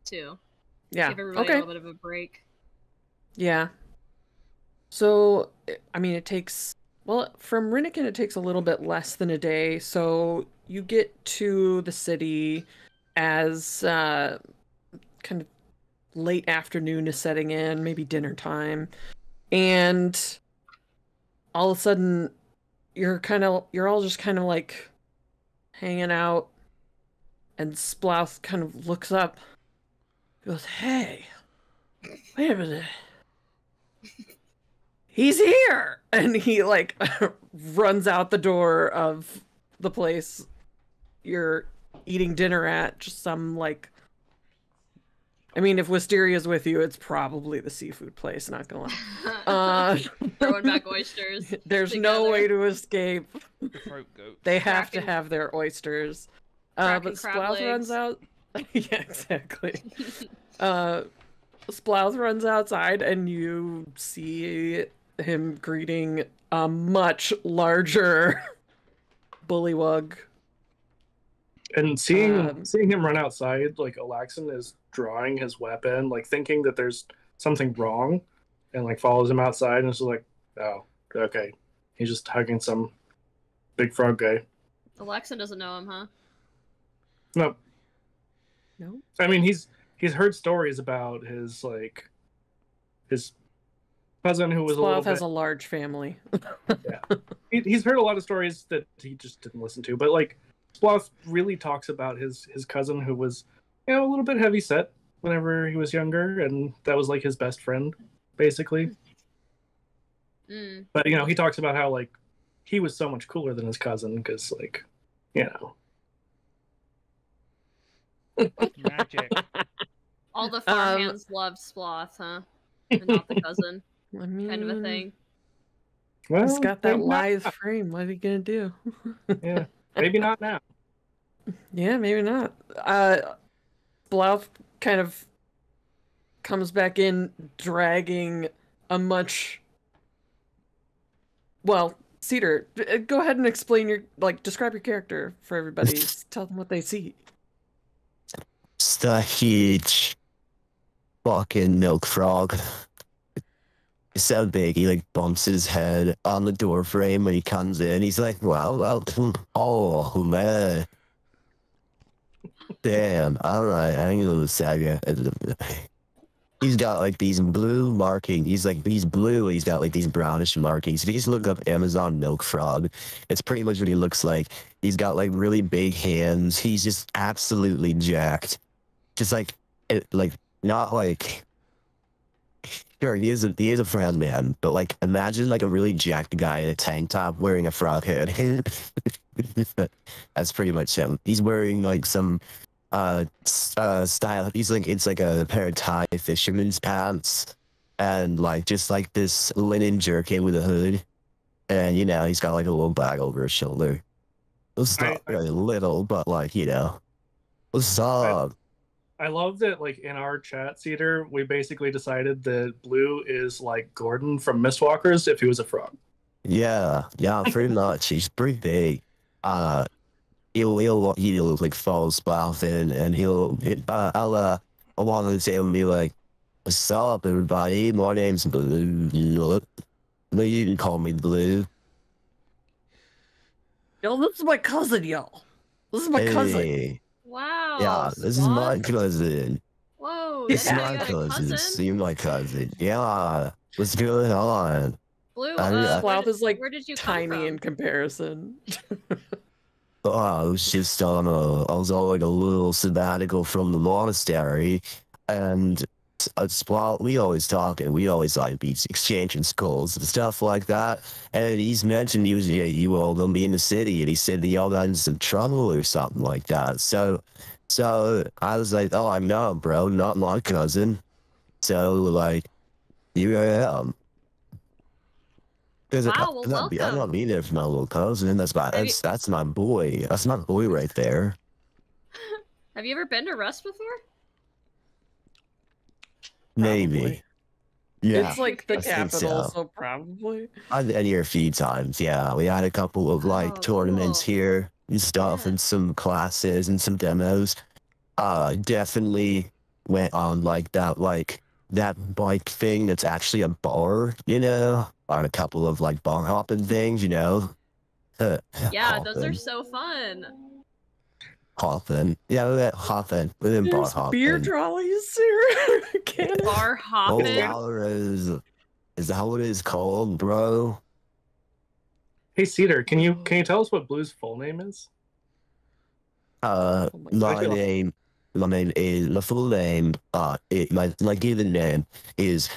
Speaker 2: too.
Speaker 3: Yeah.
Speaker 2: Give everybody a
Speaker 3: Okay.
Speaker 2: little bit of a break.
Speaker 3: Yeah. So, I mean, it takes, well, from Rinnikin, it takes a little bit less than a day. So you get to the city as kind of late afternoon is setting in, maybe dinner time. And all of a sudden, you're all just kind of like hanging out. And Splouth kind of looks up, goes, "Hey, wait a minute. He's here!" And he, like, runs out the door of the place you're eating dinner at. Just some, like... I mean, if Wisteria's with you, it's probably the seafood place, not gonna lie.
Speaker 2: Throwing back oysters.
Speaker 3: There's no way to escape.
Speaker 5: Throat goat.
Speaker 3: They have to
Speaker 2: Cracking-
Speaker 3: have their oysters.
Speaker 2: cracking
Speaker 3: But
Speaker 2: crab
Speaker 3: Splouth
Speaker 2: legs.
Speaker 3: runs out... Yeah, exactly. Splouth runs outside, and you see him greeting a much larger bullywug.
Speaker 1: And seeing him run outside, like Alaxon is drawing his weapon, like thinking that there's something wrong, and like follows him outside, and is like, "Oh, okay." He's just hugging some big frog guy.
Speaker 2: Alexa doesn't know him, huh?
Speaker 1: No,
Speaker 3: No?
Speaker 1: I mean he's heard stories about his cousin who was a little
Speaker 3: Splouth has
Speaker 1: bit.
Speaker 3: a large family.
Speaker 1: He's heard a lot of stories that he just didn't listen to, but like Splouth really talks about his cousin who was, you know, a little bit heavy set whenever he was younger, and that was like his best friend, basically.
Speaker 2: Mm.
Speaker 1: But you know, he talks about how like he was so much cooler than his cousin because, like, you know,
Speaker 5: Magic.
Speaker 2: All the farmhands loved Sploth, huh? And not the cousin,
Speaker 3: I mean,
Speaker 2: kind of a thing.
Speaker 1: well,
Speaker 3: he's got that
Speaker 1: maybe not
Speaker 3: lithe
Speaker 1: now.
Speaker 3: frame. What are you gonna do?
Speaker 1: Yeah, maybe not now.
Speaker 3: Yeah, maybe not. Splouth kind of comes back in dragging a much... Well, Cedar, go ahead and explain describe your character for everybody. Just tell them what they see.
Speaker 6: Just a huge fucking milk frog. He's so big, he like bumps his head on the door frame when he comes in. He's like, well, oh man. Damn, alright, I'm gonna say you. He's got like these blue markings. He's blue, he's got like these brownish markings. If you just look up Amazon milk frog, it's pretty much what he looks like. He's got like really big hands. He's just absolutely jacked. Just like not like, sure, he is a friend man, but like imagine like a really jacked guy in a tank top wearing a frog head. That's pretty much him. He's wearing like some style. He's like, it's like a pair of tie fisherman's pants and like just like this linen jerkin with a hood, and you know he's got like a little bag over his shoulder. It's not really little, but like, you know, what's up?
Speaker 1: I love that, like, in our chat, Cedar, we basically decided that Blue is like Gordon from Mistwalkers if he was a frog.
Speaker 6: Yeah, pretty much. He's pretty big. He'll like follow Splouth in, and I want to say him be like, "What's up, everybody? My name's Blue. You can call me Blue."
Speaker 3: Yo, this is my cousin, y'all. This is my cousin.
Speaker 6: Hey,
Speaker 2: Wow.
Speaker 6: yeah, this is my
Speaker 2: Sploth?
Speaker 6: cousin.
Speaker 2: Whoa,
Speaker 6: This is
Speaker 2: didn't know
Speaker 6: my
Speaker 2: you had a
Speaker 6: cousin.
Speaker 2: cousin?
Speaker 6: See my cousin. Yeah, what's going on?
Speaker 2: Blue,
Speaker 3: Splouth is like
Speaker 2: where did you come
Speaker 3: tiny
Speaker 2: from?
Speaker 3: in comparison.
Speaker 6: Oh, I was just I was on like a little sabbatical from the monastery, and we always talk, and we always like be exchanging skulls and stuff like that. And he's mentioned you all gonna be in the city, and he said that y'all got in some trouble or something like that. So I was like, oh, I know, bro, not my cousin. So like, here I am.
Speaker 2: Wow, well,
Speaker 6: I'm not
Speaker 2: welcome.
Speaker 6: being there for my little cousin. That's my boy. That's my boy right there.
Speaker 2: Have you ever been to Rust before?
Speaker 6: Maybe.
Speaker 3: Probably.
Speaker 6: Yeah.
Speaker 3: It's like the
Speaker 6: I think
Speaker 3: capital,
Speaker 6: so.
Speaker 3: so probably.
Speaker 6: I've been here a few times. Yeah, we had a couple of like
Speaker 2: Oh,
Speaker 6: tournaments
Speaker 2: cool.
Speaker 6: here. and stuff,
Speaker 2: Yeah.
Speaker 6: and some classes and some demos. Definitely went on that bike thing that's actually a bar, on a couple of like bar hopping things,
Speaker 2: Yeah, those are
Speaker 6: hopping,
Speaker 2: so fun.
Speaker 6: hopping, that hopping, within bar
Speaker 3: There's beer
Speaker 6: hopping.
Speaker 3: trolleys here. Cannon.
Speaker 2: Bar
Speaker 6: Oh,
Speaker 2: hopping.
Speaker 6: wow, is that what it is called, bro?
Speaker 1: Hey Cedar, can you tell us what Blue's full name is?
Speaker 3: my
Speaker 6: My name is my full name. My given name is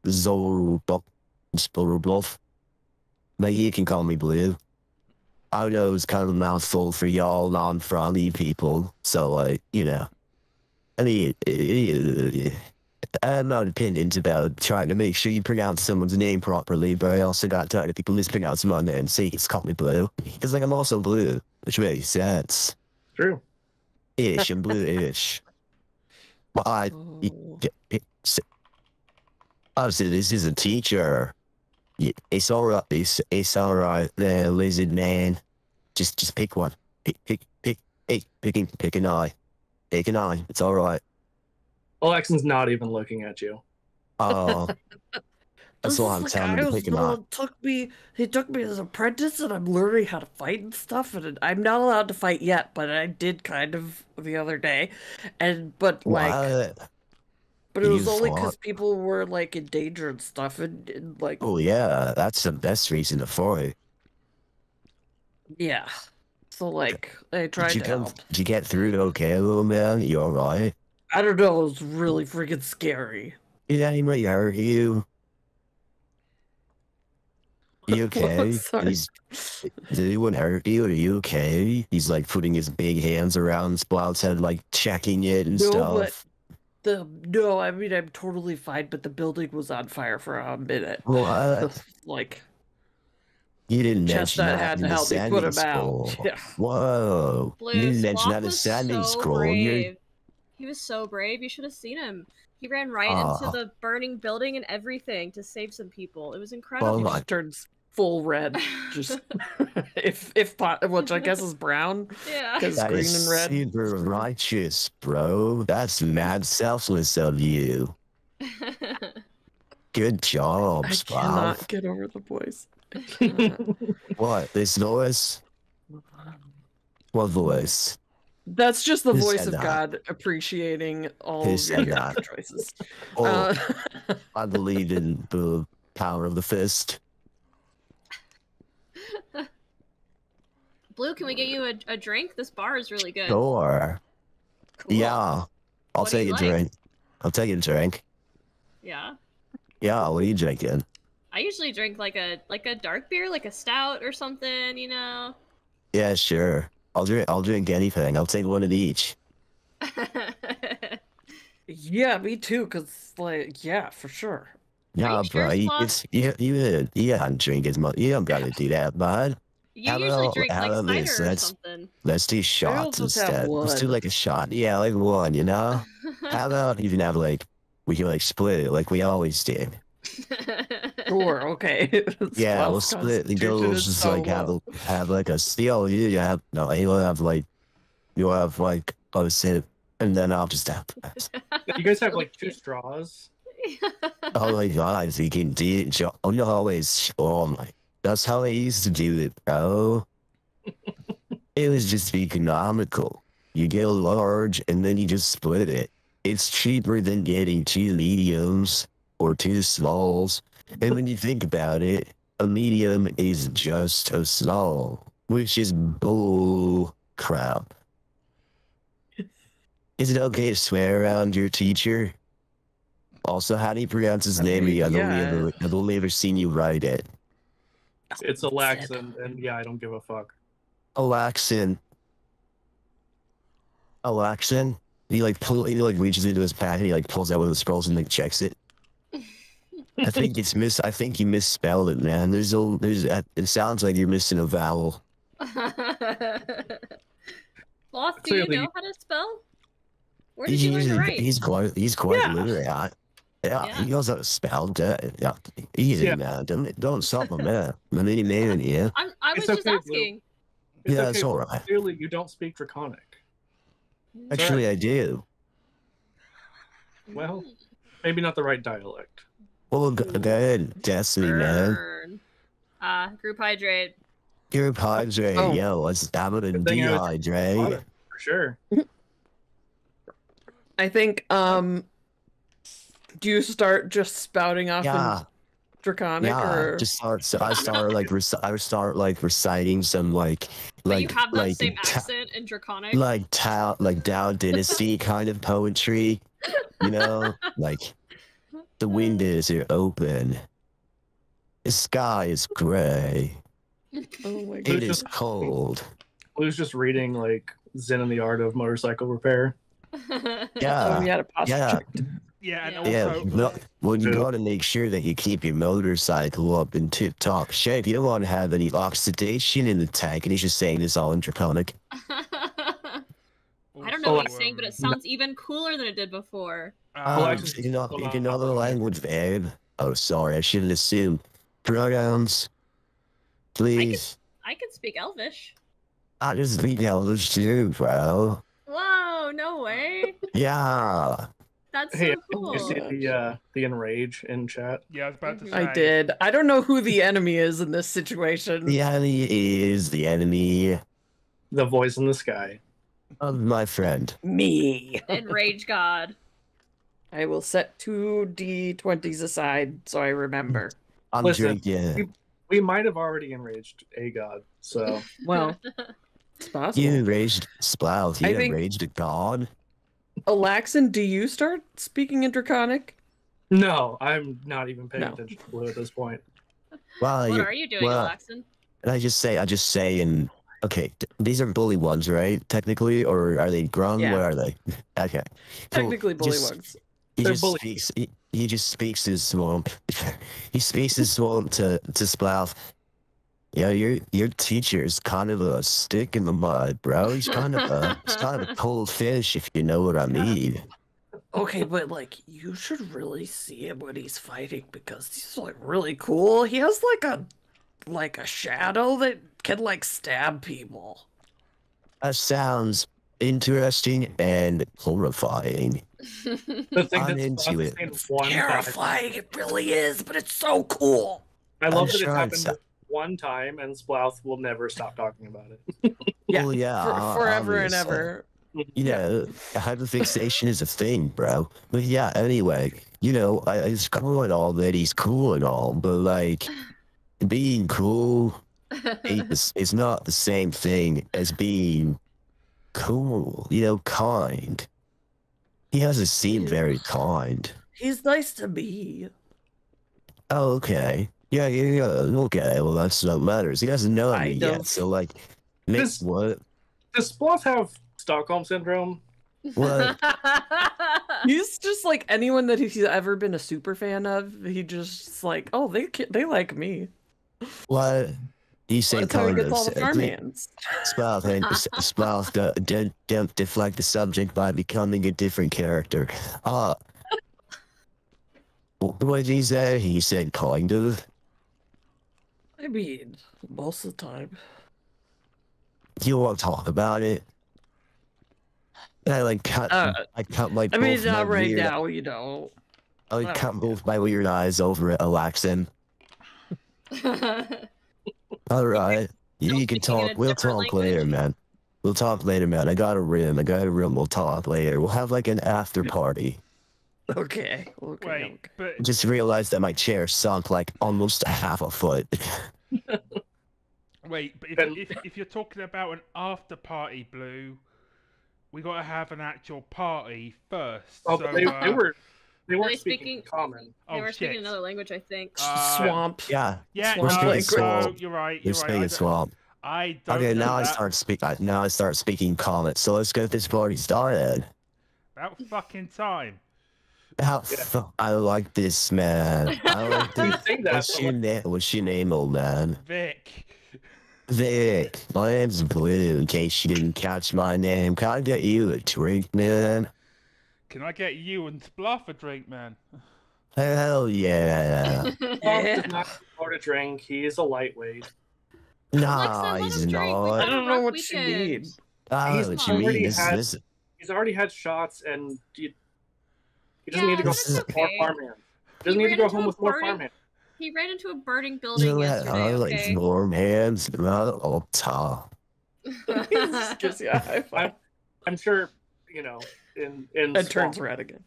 Speaker 6: Zorobov. But you can call me Blue. I know it's kind of a mouthful for y'all non-froggy people, so I mean, I'm not opinions about trying to make sure you pronounce someone's name properly, but I also got tired of people mispronouncing my name, so you just call me Blue. Because I'm also blue, which makes sense.
Speaker 1: True.
Speaker 6: I'm blue-ish. But
Speaker 3: Oh.
Speaker 6: obviously, this is a teacher. It's alright. It's alright. There, lizard man. Just pick one. Pick an eye. Pick an eye. It's alright.
Speaker 1: Alexon's not even looking at you.
Speaker 6: Oh, that's
Speaker 3: This
Speaker 6: why
Speaker 3: is
Speaker 6: I'm
Speaker 3: the
Speaker 6: telling
Speaker 3: guy
Speaker 6: him to
Speaker 3: who's
Speaker 6: pick an eye.
Speaker 3: He took me as an apprentice, and I'm learning how to fight and stuff. And I'm not allowed to fight yet, but I did kind of the other day. But
Speaker 6: What?
Speaker 3: it was
Speaker 6: You
Speaker 3: only
Speaker 6: fought?
Speaker 3: because people were like in danger and stuff, and like
Speaker 6: Oh yeah, that's the best reason to fight.
Speaker 3: yeah. So like I tried to help.
Speaker 6: Did you get through it okay, little man? You alright?
Speaker 3: I don't know. It was really freaking scary.
Speaker 6: Did anybody hurt you? You okay?
Speaker 3: Sorry.
Speaker 6: Did anyone hurt you? Are you okay? He's like putting his big hands around Splout's head, like checking it and stuff.
Speaker 3: No, I mean I'm totally fine, but the building was on fire for a minute.
Speaker 6: What?
Speaker 3: Like
Speaker 6: You didn't mention
Speaker 3: Chestnut
Speaker 6: that
Speaker 3: had
Speaker 6: in
Speaker 3: to
Speaker 6: the
Speaker 3: help me put
Speaker 6: Sandy
Speaker 3: him
Speaker 6: school.
Speaker 3: out. Yeah.
Speaker 6: Whoa.
Speaker 2: Blue,
Speaker 6: You didn't mention
Speaker 2: Sloth
Speaker 6: that in
Speaker 2: was
Speaker 6: Sandy
Speaker 2: so
Speaker 6: school. You're
Speaker 2: brave. He was so brave. You should have seen him. He ran right into
Speaker 6: Aw.
Speaker 2: the burning building and everything to save some people. It was
Speaker 6: Oh
Speaker 2: incredible.
Speaker 3: He
Speaker 6: my-
Speaker 3: just turns full red. Just which I guess is brown.
Speaker 2: Yeah.
Speaker 3: Because
Speaker 6: that
Speaker 3: green
Speaker 6: is
Speaker 3: and red.
Speaker 6: super righteous, bro. That's mad selfless of you. Good job,
Speaker 3: I
Speaker 6: Splout.
Speaker 3: cannot get over the voice. I cannot.
Speaker 6: What? This voice? What voice?
Speaker 3: That's just the
Speaker 6: Who
Speaker 3: voice
Speaker 6: said
Speaker 3: of
Speaker 6: that?
Speaker 3: God appreciating all
Speaker 6: Who
Speaker 3: of
Speaker 6: said
Speaker 3: your
Speaker 6: that?
Speaker 3: choices.
Speaker 6: Oh, I believe in the power of the fist.
Speaker 2: Blue, can we get you a drink? This bar is really good.
Speaker 6: Sure.
Speaker 2: Cool.
Speaker 6: Yeah. I'll
Speaker 2: What do
Speaker 6: take
Speaker 2: you
Speaker 6: a
Speaker 2: like?
Speaker 6: drink. I'll take a drink.
Speaker 2: Yeah.
Speaker 6: Yeah, what are you drinking?
Speaker 2: I usually drink like a dark beer, like a stout or something,
Speaker 6: Yeah, sure. I'll drink anything. I'll take one of each.
Speaker 3: Yeah, me too. Cause yeah, for sure.
Speaker 6: Yeah,
Speaker 2: you
Speaker 6: bro.
Speaker 2: sure,
Speaker 6: You,
Speaker 2: Sloth?
Speaker 6: it's, you don't drink as much. You don't gotta do that, bud.
Speaker 2: You
Speaker 6: How
Speaker 2: usually
Speaker 6: about-
Speaker 2: drink
Speaker 6: how
Speaker 2: like
Speaker 6: about
Speaker 2: cider
Speaker 6: this?
Speaker 2: or
Speaker 6: Let's-
Speaker 2: something.
Speaker 6: Let's do shots
Speaker 3: just have
Speaker 6: instead. Let's do
Speaker 3: one.
Speaker 6: like a shot. Yeah, like one, How about even have we can split it like we always did.
Speaker 3: Sure, okay.
Speaker 6: Yeah, we'll
Speaker 3: Spell's
Speaker 6: split the
Speaker 3: constitution
Speaker 6: goals.
Speaker 3: is
Speaker 6: Just
Speaker 3: so
Speaker 6: like
Speaker 3: low.
Speaker 6: have like a steal. You'll have a sip, and then I'll just have.
Speaker 1: You guys have like 2 straws.
Speaker 6: Oh my god, you can do it. You always. Oh my. That's how I used to do it, bro. It was just economical. You get a large, and then you just split it. It's cheaper than getting 2 mediums or 2 smalls. And when you think about it, a medium is just a small, which is bull crap. Is it okay to swear around your teacher? Also, how do you pronounce his name again?
Speaker 3: yeah.
Speaker 6: I've only ever seen you write it.
Speaker 1: It's Alexon, and yeah, I don't give a fuck.
Speaker 6: Alaxin. He reaches into his pack and he pulls out one of the scrolls and checks it. I think you misspelled it, man. It sounds like you're missing a vowel.
Speaker 2: Sloth, do you
Speaker 1: Clearly-
Speaker 2: know how to spell? Where did you learn to write?
Speaker 6: He's quite
Speaker 3: Yeah.
Speaker 6: literate. Yeah,
Speaker 2: Yeah.
Speaker 6: he knows how to spell. Yeah, easy,
Speaker 1: Yeah.
Speaker 6: man. Don't stop him, man. I mean, yeah.
Speaker 2: I was
Speaker 1: It's
Speaker 2: just
Speaker 1: okay, Blue.
Speaker 2: asking.
Speaker 1: It's
Speaker 6: Yeah,
Speaker 1: okay,
Speaker 6: it's alright.
Speaker 1: Clearly, you don't speak Draconic.
Speaker 6: Actually, I do.
Speaker 1: Well, maybe not the right dialect.
Speaker 6: Well, go ahead, test me, man.
Speaker 2: Burn. Group hydrate.
Speaker 6: You're hydrate,
Speaker 3: Oh.
Speaker 6: yo. Let's stab it and
Speaker 1: Good thing I was
Speaker 6: dehydrate.
Speaker 1: water, for sure.
Speaker 3: I think do you start just spouting off
Speaker 6: Yeah.
Speaker 3: in Draconic
Speaker 6: Yeah,
Speaker 3: or
Speaker 6: just start. So I start like reciting some like
Speaker 2: But you have that
Speaker 6: like
Speaker 2: same accent in Draconic.
Speaker 6: like Tao Dynasty kind of poetry, you know, like the windows are open, the sky is gray,
Speaker 3: Oh my
Speaker 6: it
Speaker 3: god.
Speaker 6: is cold.
Speaker 1: Blue's just reading like Zen and the Art of Motorcycle Repair.
Speaker 3: Oh,
Speaker 6: Yeah,
Speaker 3: we had a posture
Speaker 6: yeah.
Speaker 3: check.
Speaker 5: Yeah, and
Speaker 2: Yeah.
Speaker 5: also,
Speaker 6: Well, you
Speaker 1: Yeah.
Speaker 6: gotta make sure that you keep your motorcycle up in tip-top shape. You don't want to have any oxidation in the tank, and he's just saying this all in Draconic.
Speaker 2: I don't know what he's saying, but it sounds even cooler than it did before.
Speaker 6: Oh,
Speaker 1: actually,
Speaker 6: you speak another language, babe. Oh, sorry, I shouldn't assume. Pronouns, please.
Speaker 2: I can speak Elvish.
Speaker 6: I just speak English too, bro.
Speaker 2: Whoa, no way.
Speaker 6: Yeah.
Speaker 2: That's
Speaker 1: Hey,
Speaker 2: so cool.
Speaker 1: you see the enrage in chat?
Speaker 5: Yeah, I was about to say.
Speaker 3: I did. I don't know who the enemy is in this situation.
Speaker 6: The enemy is the enemy
Speaker 1: The voice in the sky.
Speaker 6: of my friend.
Speaker 3: Me.
Speaker 2: Enrage God.
Speaker 3: I will set 2d20s aside so I remember.
Speaker 6: I'm
Speaker 1: Listen,
Speaker 6: drinking.
Speaker 1: We might have already enraged a god, so
Speaker 3: Well, it's possible.
Speaker 6: You enraged Splout. You
Speaker 3: I think-
Speaker 6: enraged a god.
Speaker 3: Alaxin, do you start speaking in Draconic?
Speaker 1: no, I'm not even paying
Speaker 3: No.
Speaker 1: attention to Blue at this point.
Speaker 6: Well,
Speaker 2: What
Speaker 6: you
Speaker 2: are you doing,
Speaker 6: well,
Speaker 2: Alaxin?
Speaker 6: and I just say, and okay, these are bully ones, right? Technically, or are they grung?
Speaker 3: Yeah.
Speaker 6: What are they? Okay. Cool.
Speaker 3: Technically bully
Speaker 6: Just-
Speaker 3: ones.
Speaker 6: He
Speaker 1: They're
Speaker 6: just
Speaker 1: bullies.
Speaker 6: speaks. He just speaks his swamp. He speaks his swamp to Splout. Yeah, your teacher's kind of a stick in the mud, bro. He's kind of a cold fish, if you know what I mean.
Speaker 3: Okay, but like you should really see him when he's fighting because he's like really cool. He has like a shadow that can like stab people.
Speaker 6: That sounds interesting and horrifying.
Speaker 1: The thing
Speaker 6: I'm
Speaker 1: that's
Speaker 6: into it.
Speaker 1: one time,
Speaker 3: Terrifying, it really is, but it's so cool.
Speaker 1: I
Speaker 6: I'm
Speaker 1: love that
Speaker 6: sure
Speaker 1: it happened
Speaker 6: it's-
Speaker 1: one time, and Splouth will never stop talking about it.
Speaker 3: Yeah,
Speaker 6: Well, yeah,
Speaker 3: forever and
Speaker 6: obviously.
Speaker 3: ever.
Speaker 6: You know, hyperfixation is a thing, bro. But yeah, anyway, you know, it's cool and all that he's cool and all, but like, being cool is not the same thing as being cool, you know, kind. He doesn't seem very kind.
Speaker 3: He's nice to me.
Speaker 6: Oh, okay. Yeah, okay, well, that's what matters. He doesn't know me
Speaker 3: Kind of.
Speaker 6: yet, so like, Nick,
Speaker 1: This-
Speaker 6: what?
Speaker 1: Does Splouth have Stockholm syndrome?
Speaker 6: What?
Speaker 3: He's just like anyone that he's ever been a super fan of. He just like, oh, they like me.
Speaker 6: What? You say
Speaker 3: That's how he
Speaker 6: kind
Speaker 3: gets
Speaker 6: of.
Speaker 3: all the farmhands.
Speaker 6: Splout, don't deflect the subject by becoming a different character. What did he say? He said kind of.
Speaker 3: I mean, most of the time.
Speaker 6: You want to talk about it? And I like cut. I cut like.
Speaker 3: I mean,
Speaker 6: both my
Speaker 3: not right
Speaker 6: weird-
Speaker 3: now, you know.
Speaker 6: I like cut both my weird eyes over at Alaxin. All right, you
Speaker 2: Still
Speaker 6: can
Speaker 2: speaking in
Speaker 6: talk.
Speaker 2: a
Speaker 6: We'll
Speaker 2: different
Speaker 6: talk later,
Speaker 2: language?
Speaker 6: man. We'll talk later, man. I got a room. We'll talk later. We'll have like an after party.
Speaker 3: Okay. Okay.
Speaker 5: Wait, but
Speaker 6: Just realized that my chair sunk like almost a half a foot.
Speaker 5: wait, but if you're talking about an after party, Blue, we got to have an actual party first.
Speaker 1: Oh,
Speaker 5: so,
Speaker 1: but they weren't
Speaker 2: they
Speaker 1: speaking
Speaker 2: speaking-
Speaker 1: common.
Speaker 2: They were speaking
Speaker 5: shit.
Speaker 2: another language, I think.
Speaker 3: Swamp.
Speaker 6: Yeah.
Speaker 5: Yeah,
Speaker 3: Swamp
Speaker 5: no,
Speaker 3: language.
Speaker 5: no, you're right.
Speaker 6: You're
Speaker 5: You're right.
Speaker 6: speaking swamp.
Speaker 5: I don't
Speaker 6: Okay,
Speaker 5: know
Speaker 6: now I
Speaker 5: that.
Speaker 6: start speaking common. So let's get this party started.
Speaker 5: About fucking time.
Speaker 6: I like this, man. I like
Speaker 1: You
Speaker 6: this.
Speaker 1: think that,
Speaker 6: What's your name, old man?
Speaker 5: Vic.
Speaker 6: Vic. My name's Blue, in case you didn't catch my name. Can I get you a drink, man?
Speaker 5: Can I get you and Spluff a drink, man?
Speaker 6: Hell yeah.
Speaker 1: Splouth does not afford a drink. He is a lightweight.
Speaker 6: Nah,
Speaker 2: let
Speaker 6: he's
Speaker 2: him drink. We've
Speaker 6: not.
Speaker 2: had
Speaker 3: I
Speaker 2: a
Speaker 3: don't know
Speaker 2: rough
Speaker 3: what you
Speaker 2: weekend.
Speaker 3: need.
Speaker 6: I
Speaker 1: He's
Speaker 6: know what you
Speaker 1: already
Speaker 6: mean.
Speaker 1: had-
Speaker 6: This,
Speaker 1: He's already had shots, and he doesn't
Speaker 2: Yeah,
Speaker 1: need to go
Speaker 6: This
Speaker 1: home
Speaker 6: is-
Speaker 1: with more
Speaker 2: okay.
Speaker 1: farmhands. He doesn't
Speaker 2: He
Speaker 1: need to
Speaker 2: ran
Speaker 1: go
Speaker 2: into
Speaker 1: home
Speaker 2: a
Speaker 1: with more
Speaker 2: burning-
Speaker 1: farmhands.
Speaker 2: He ran into a burning building
Speaker 6: I
Speaker 2: yesterday,
Speaker 6: like
Speaker 2: okay?
Speaker 6: warm hands, not all top.
Speaker 3: He just gives you a high five
Speaker 1: I'm sure, you know, in
Speaker 3: and turns
Speaker 1: Swamp,
Speaker 3: red again.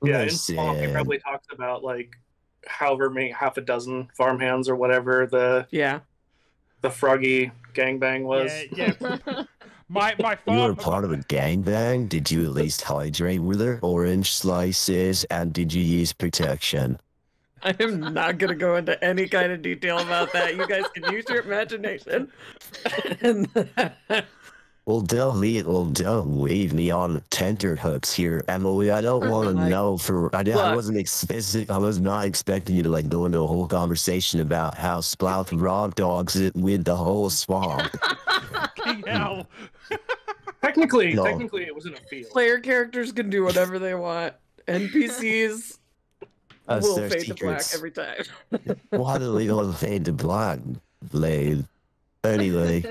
Speaker 1: yeah, in Swamp, he
Speaker 6: Listen,
Speaker 1: probably talks about like however many half a dozen farmhands or whatever the
Speaker 3: Yeah.
Speaker 1: Froggy gangbang was.
Speaker 5: Yeah, yeah. My
Speaker 6: you were
Speaker 5: farm.
Speaker 6: part of a gangbang? Did you at least hydrate with her? Orange slices, and did you use protection?
Speaker 3: I am not going to go into any kind of detail about that. You guys can use your imagination. And
Speaker 6: Well, don't leave me on tenterhooks here, Emily. I don't want to
Speaker 3: Like,
Speaker 6: know for. I
Speaker 3: look.
Speaker 6: wasn't expecting. I was not expecting you to like go into a whole conversation about how Splout raw dogs it with the whole swamp.
Speaker 5: Fucking hell.
Speaker 1: Technically,
Speaker 6: No.
Speaker 1: it was in a field.
Speaker 3: player characters can do whatever they want. NPCs
Speaker 6: That's
Speaker 3: will
Speaker 6: their
Speaker 3: fade to black
Speaker 6: secrets.
Speaker 3: every time.
Speaker 6: Why do they all fade to black, Blade? Anyway,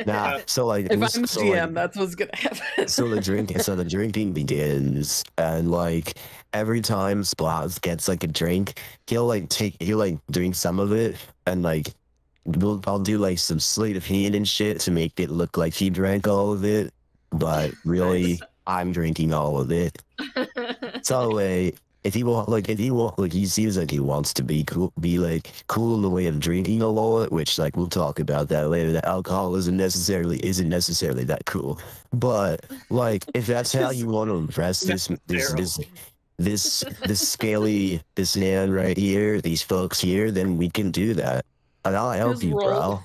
Speaker 6: nah. So like,
Speaker 3: If I'm the
Speaker 6: so,
Speaker 3: GM,
Speaker 6: like,
Speaker 3: that's what's going to happen.
Speaker 6: so the drinking begins, and like every time Splout gets like a drink, he'll drink some of it, and like I'll do like some sleight of hand and shit to make it look like he drank all of it, but really
Speaker 3: Nice.
Speaker 6: I'm drinking all of it. So if he seems like he wants to be cool in the way of drinking a lot, which like we'll talk about that later. That alcohol isn't necessarily that cool, but like if that's how you want to impress this man right here, these folks here, then we can do that, and I'll help
Speaker 3: His
Speaker 6: you, bro.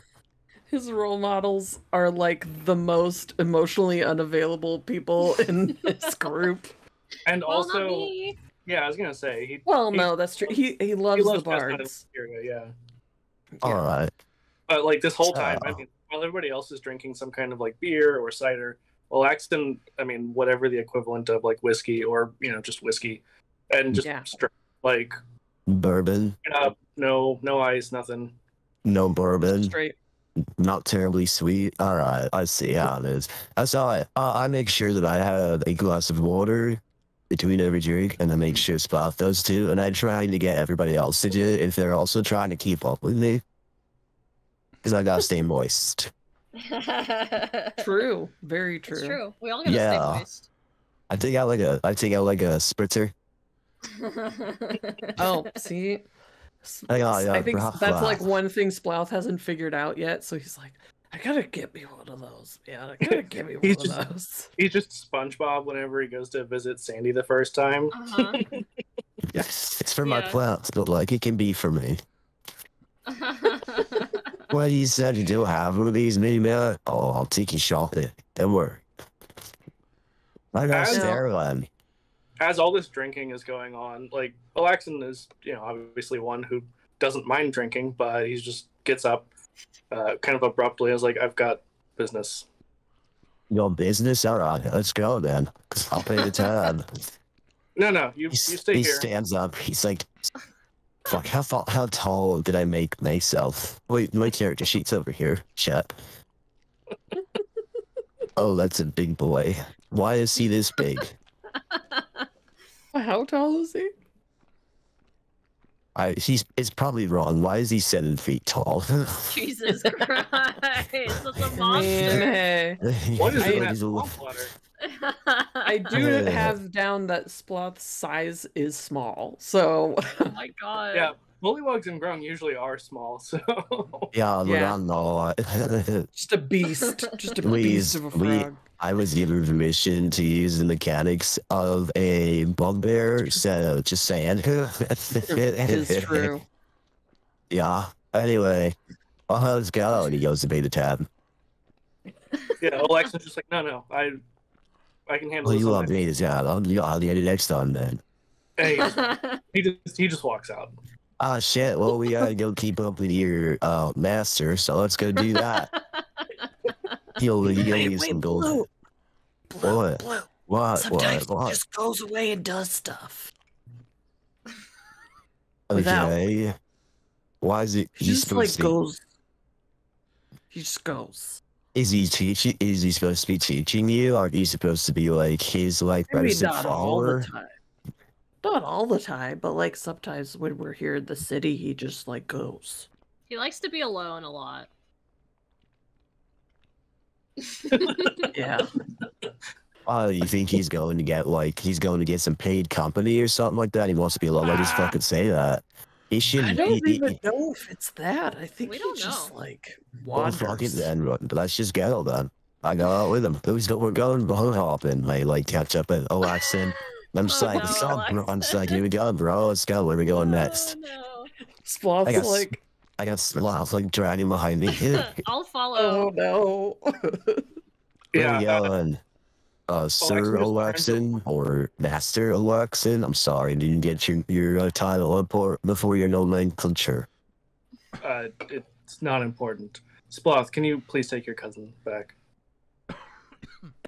Speaker 3: His role models are like the most emotionally unavailable people in this group.
Speaker 1: And
Speaker 2: Well, not
Speaker 1: also,
Speaker 2: me.
Speaker 1: yeah, I was gonna say
Speaker 3: Well, no, that's true. He loves the
Speaker 1: Chestnut and
Speaker 3: bards.
Speaker 1: Wisteria, yeah.
Speaker 6: All right.
Speaker 1: But like this whole time, I
Speaker 6: So-
Speaker 1: mean, while everybody else is drinking some kind of like beer or cider, well, Axton, I mean, whatever the equivalent of like whiskey or just whiskey, and just
Speaker 3: Yeah.
Speaker 1: straight like
Speaker 6: Bourbon,
Speaker 1: no ice, nothing.
Speaker 6: no bourbon.
Speaker 3: Straight.
Speaker 6: Not terribly sweet. All right, I see how it is. That's all right. I make sure that I have a glass of water between every drink, and I make sure Spot does too. And I try to get everybody else to do it if they're also trying to keep up with me, because I gotta stay moist.
Speaker 3: True. Very true.
Speaker 2: It's true. We all gotta
Speaker 6: Yeah.
Speaker 2: stay moist.
Speaker 6: I think I like a spritzer.
Speaker 3: Oh, see?
Speaker 6: I
Speaker 3: think
Speaker 6: Brouhaha.
Speaker 3: that's like one thing Splouth hasn't figured out yet. So he's like, I gotta get me one of those. Yeah, I gotta get me one
Speaker 1: He's
Speaker 3: of
Speaker 1: just-
Speaker 3: those.
Speaker 1: He's just SpongeBob whenever he goes to visit Sandy the first time.
Speaker 2: Uh-huh.
Speaker 6: Yes, it's for my
Speaker 2: Yeah.
Speaker 6: plants, but like it can be for me. What you said you do have one of these, maybe, man? Oh, I'll take you shopping. Don't worry. I got
Speaker 1: I know.
Speaker 6: Starland.
Speaker 1: As all this drinking is going on, like Alaxon is, obviously one who doesn't mind drinking, but he just gets up, kind of abruptly. Is like, I've got business.
Speaker 6: Your business? All right, let's go then. 'Cause I'll pay the tab.
Speaker 1: No, you stay
Speaker 6: He
Speaker 1: here.
Speaker 6: stands up. He's like, fuck, how tall did I make myself? Wait, my character sheet's over here. Chat. Oh, that's a big boy. Why is he this big?
Speaker 3: How tall is he?
Speaker 6: It's probably wrong. Why is he 7 feet tall?
Speaker 2: Jesus Christ. That's a
Speaker 3: I
Speaker 2: monster.
Speaker 3: mean, hey.
Speaker 1: What is
Speaker 3: I-
Speaker 1: in that
Speaker 6: He's a little-
Speaker 1: swamp water?
Speaker 3: I do have down that Sploth's size is small. So
Speaker 2: Oh my god.
Speaker 1: Yeah, bullywugs and grung usually are small, so
Speaker 6: Yeah, but
Speaker 3: Yeah.
Speaker 6: I'm not.
Speaker 3: just a beast. Just a
Speaker 6: Please,
Speaker 3: beast of a
Speaker 6: we-
Speaker 3: frog.
Speaker 6: I was given permission to use the mechanics of a bugbear, so just saying.
Speaker 3: It is true.
Speaker 6: Yeah. Anyway, let's go. And he goes to pay the tab.
Speaker 1: yeah. Alexa's just like, no, I can handle
Speaker 6: Well,
Speaker 1: this.
Speaker 6: you
Speaker 1: on
Speaker 6: want
Speaker 1: my-"
Speaker 6: me to tab? I'll get it next time then.
Speaker 1: And he just walks out.
Speaker 6: Ah, shit. Well, we gotta go keep up with your master, so let's go do that. He'll use some gold. What?
Speaker 3: Blue.
Speaker 6: What?
Speaker 3: Sometimes
Speaker 6: What?
Speaker 3: he just goes away and does stuff. without-
Speaker 6: Okay. Why is it?
Speaker 3: He
Speaker 6: he's
Speaker 3: just like
Speaker 6: supposed to-
Speaker 3: goes. He just goes.
Speaker 6: Is he teaching? Is he supposed to be teaching you? Or are you supposed to be like his like
Speaker 3: Maybe
Speaker 6: resident
Speaker 3: not all the
Speaker 6: follower?
Speaker 3: time. Not all the time, but like sometimes when we're here in the city, he just like goes.
Speaker 2: He likes to be alone a lot.
Speaker 3: Yeah.
Speaker 6: You think he's going to get some paid company or something like that? He wants to be alone. I just fucking say that. He
Speaker 3: I
Speaker 6: shouldn't.
Speaker 3: don't even know if it's that. I think
Speaker 2: We
Speaker 3: he
Speaker 2: don't
Speaker 3: just
Speaker 2: know.
Speaker 3: like
Speaker 6: Well, fuck it
Speaker 3: wanders.
Speaker 6: then. But let's just go then. I go out with him. We're going bone hopping. I like catch up at Alaxin. I'm just
Speaker 2: Oh,
Speaker 6: like,
Speaker 2: no,
Speaker 6: what's up, bro? I'm just
Speaker 2: Alaxin.
Speaker 6: like, here we go, bro. Let's go. Where are we going next?
Speaker 2: Oh,
Speaker 3: Sloth's
Speaker 6: got
Speaker 3: like,
Speaker 6: I got Sloth like dragging behind me.
Speaker 2: no. I'll follow.
Speaker 3: oh no.
Speaker 6: Where are
Speaker 1: Yeah,
Speaker 6: we going? Sir
Speaker 1: Alaxin
Speaker 6: Alaxin or Master Alaxin? I'm sorry, didn't get your title before your nomenclature.
Speaker 1: it's not important. Sploth, can you please take your cousin back?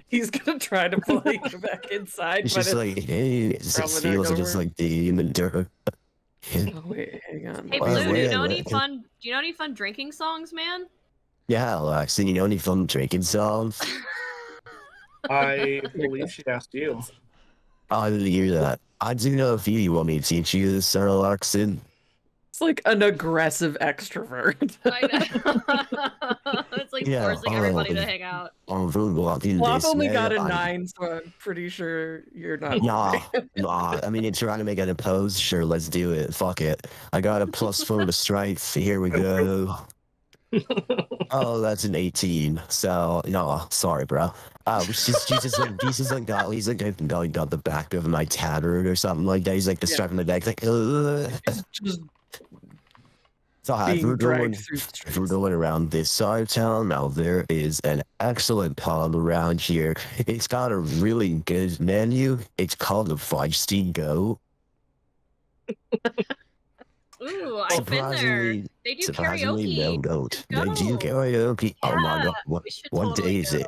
Speaker 3: He's gonna try to pull you back inside,
Speaker 6: It's
Speaker 3: but
Speaker 6: just like, hey, it
Speaker 3: probably not
Speaker 6: feels
Speaker 3: gonna
Speaker 6: just
Speaker 3: work.
Speaker 6: like the in the dirt.
Speaker 3: Oh wait, hang on.
Speaker 2: Hey,
Speaker 6: Well,
Speaker 2: Blue, do you
Speaker 6: wait,
Speaker 2: know any
Speaker 6: wait.
Speaker 2: fun? Do you know any fun drinking songs, man?
Speaker 6: Yeah, Alaxin, you know any fun drinking songs?
Speaker 1: I believe she asked you.
Speaker 6: I didn't hear that. I do know if you want me to teach you this, Sir Alaxin.
Speaker 3: It's like an aggressive extrovert.
Speaker 2: I know. It's like
Speaker 6: Yeah,
Speaker 2: forcing everybody to hang out.
Speaker 6: Sloth
Speaker 3: Sloth only got a 9, so I'm pretty sure you're not.
Speaker 6: Nah, I mean, you're trying to make it a pose. Sure, let's do it. Fuck it. I got a +4 to strength. Here we go. Oh, that's an 18. So, no, sorry, bro. He's got the back of my tabard or something like that. He's like distracting the back, like,
Speaker 3: Just
Speaker 6: So if
Speaker 3: being
Speaker 6: we're going,
Speaker 3: dragged through the
Speaker 6: if we're
Speaker 3: streets.
Speaker 6: going around this side of town, now there is an excellent pub around here. It's got a really good menu. It's called the Feisty Goat.
Speaker 2: Ooh, I've been there. They do
Speaker 6: Surprisingly, no
Speaker 2: karaoke.
Speaker 6: goat.
Speaker 2: Go.
Speaker 6: They do karaoke. Oh my
Speaker 2: Yeah,
Speaker 6: god,
Speaker 2: we should
Speaker 6: what
Speaker 2: totally
Speaker 6: day is
Speaker 2: go.
Speaker 6: it?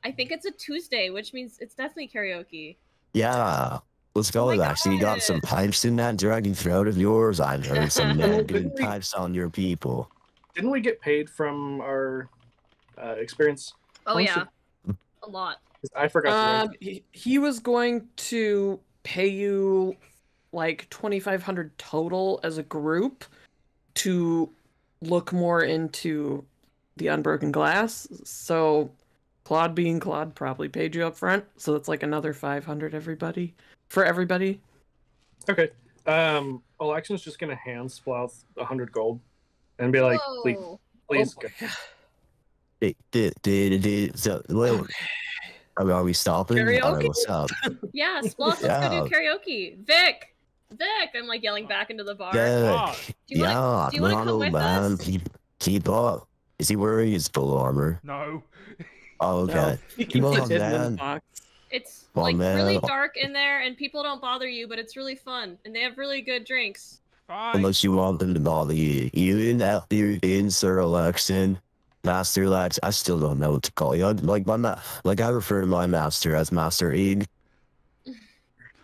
Speaker 2: I think it's a Tuesday, which means it's definitely karaoke.
Speaker 6: Yeah, let's go
Speaker 2: Oh
Speaker 6: with
Speaker 2: my
Speaker 6: that. So you got
Speaker 2: God.
Speaker 6: some pipes in that dragon throat of yours? I've heard some good
Speaker 1: Didn't we-
Speaker 6: pipes on your people.
Speaker 1: Didn't we get paid from our experience?
Speaker 2: Oh
Speaker 1: How much
Speaker 2: yeah, a lot.
Speaker 1: I forgot to
Speaker 3: He was going to pay you like 2,500 total as a group to look more into the unbroken glass. So Claude being Claude probably paid you up front, so it's like another 500 for everybody.
Speaker 1: Okay. Alexion's just gonna hand Splouth 100 gold and be like, please,
Speaker 2: Whoa.
Speaker 1: please
Speaker 3: Oh
Speaker 1: go.
Speaker 6: So, well, are we stopping?
Speaker 3: Karaoke?
Speaker 6: What's up?
Speaker 2: Yeah, Sploth, let's go do karaoke. Vic, I'm like yelling back into the bar.
Speaker 5: Ah,
Speaker 2: Do you wanna
Speaker 6: come on,
Speaker 2: come
Speaker 6: old
Speaker 2: with
Speaker 6: man.
Speaker 2: us?
Speaker 6: Keep up. Is he wearing his full armor?
Speaker 5: no.
Speaker 6: Oh, okay.
Speaker 3: He
Speaker 6: Come
Speaker 3: keeps it
Speaker 6: on,
Speaker 3: hidden in the
Speaker 6: man.
Speaker 3: box.
Speaker 2: It's
Speaker 6: Well,
Speaker 2: like
Speaker 6: man.
Speaker 2: really dark in there, and people don't bother you, but it's really fun, and they have really good drinks.
Speaker 5: Fine.
Speaker 6: Unless you want them to bother you. You in Sir Alexin, Master Lex. I still don't know what to call you. Like I refer to my master as Master Eid.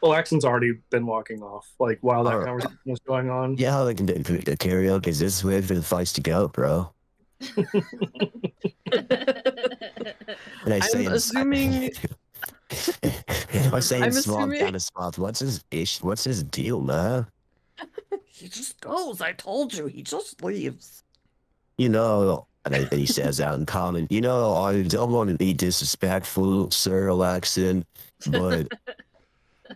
Speaker 1: Alexion's already been walking off, like while that
Speaker 6: Alright.
Speaker 1: conversation was going on.
Speaker 6: Yeah, they can do the karaoke. Is this way for the fights to go, bro? And I say
Speaker 3: I'm assuming.
Speaker 6: I say
Speaker 3: I'm
Speaker 6: in small
Speaker 3: assuming-
Speaker 6: kind of spot. What's his deal, man?
Speaker 3: He just goes. I told you. He just leaves.
Speaker 6: You know, and he says out in common, you know, I don't want to be disrespectful, Sir Alexin, but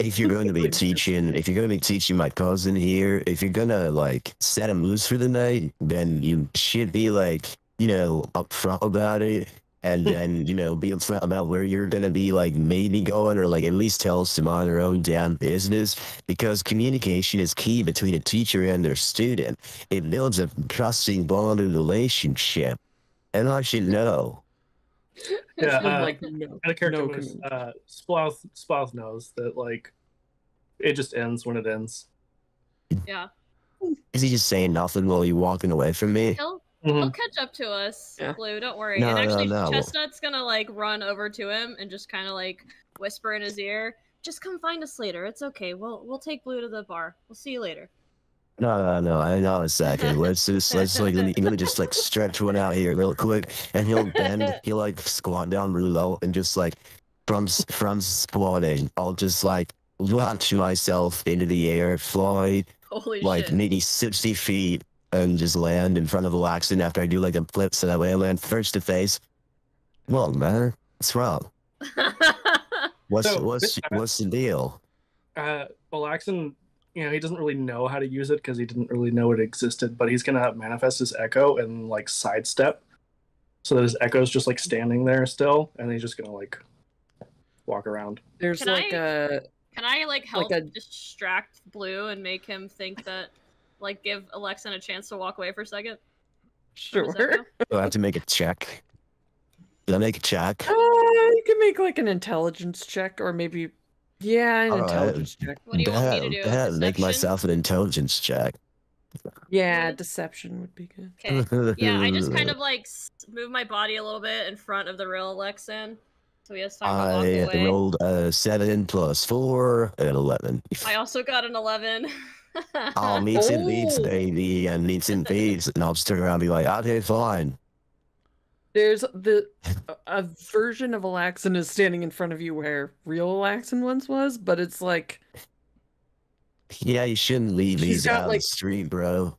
Speaker 6: if you're going to be teaching my cousin here, if you're gonna like set him loose for the night, then you should be like, you know, upfront about it. And then, you know, be upfront about where you're gonna be like maybe going, or like at least tell us to mind our own damn business, because communication is key between a teacher and their student. It builds a trusting bonded relationship. And I should know.
Speaker 1: Yeah,
Speaker 3: Like, no,
Speaker 1: And a character
Speaker 3: no
Speaker 1: was
Speaker 3: communication.
Speaker 1: Splouth knows that like it just ends when it ends.
Speaker 2: Yeah,
Speaker 6: Is he just saying nothing while you walking away from me?
Speaker 2: he'll
Speaker 1: Mhm.
Speaker 2: catch up to us,
Speaker 3: Yeah.
Speaker 2: Blue. Don't worry.
Speaker 6: No,
Speaker 2: and actually,
Speaker 6: no.
Speaker 2: Chestnut's gonna like run over to him and just kind of like whisper in his ear, "Just come find us later. It's okay. We'll take Blue to the bar. We'll see you later."
Speaker 6: No. Hang on a second. Let's like let me just like stretch one out here real quick, and he'll bend. He'll like squat down really low, and just like from squatting, I'll just like launch myself into the air, fly
Speaker 2: Holy
Speaker 6: like
Speaker 2: shit.
Speaker 6: maybe 60 feet, and just land in front of Alaxon after I do like a flip, so that way I land first to face. Well, man, what's wrong? What's
Speaker 1: So,
Speaker 6: what's the deal?
Speaker 1: Well, Axon, he doesn't really know how to use it because he didn't really know it existed, but he's gonna manifest his echo and like sidestep, so that his echo's just like standing there still, and he's just gonna like walk around.
Speaker 3: There's
Speaker 2: Can
Speaker 3: like
Speaker 2: I-
Speaker 3: a
Speaker 2: Can I like help
Speaker 3: a-
Speaker 2: distract Blue and make him think that, like, give Alexan a chance to walk away for a second? from his
Speaker 3: sure.
Speaker 2: echo?
Speaker 6: Do I have to make a check? Did I make a check?
Speaker 3: You can make like an intelligence check, or maybe an
Speaker 6: All right.
Speaker 3: intelligence check.
Speaker 2: What do you want me to do?
Speaker 6: Make
Speaker 2: Deception?
Speaker 6: myself an intelligence check.
Speaker 3: Yeah,
Speaker 2: Really?
Speaker 3: deception would be good.
Speaker 2: Okay. Yeah, I just kind of like move my body a little bit in front of the real Alexan, so he has time to walk
Speaker 6: I
Speaker 2: away.
Speaker 6: rolled a 7 plus 4 and 11.
Speaker 2: I also got an 11.
Speaker 6: Oh, meets and beats,
Speaker 3: Oh.
Speaker 6: baby, and meets and beats. And I'll just turn around and be like, okay, fine.
Speaker 3: There's a version of Alaxon is standing in front of you where real Alaxon once was, but it's like
Speaker 6: Yeah, you shouldn't leave
Speaker 3: He's
Speaker 6: these
Speaker 3: got,
Speaker 6: out on
Speaker 3: like-
Speaker 6: the street, bro.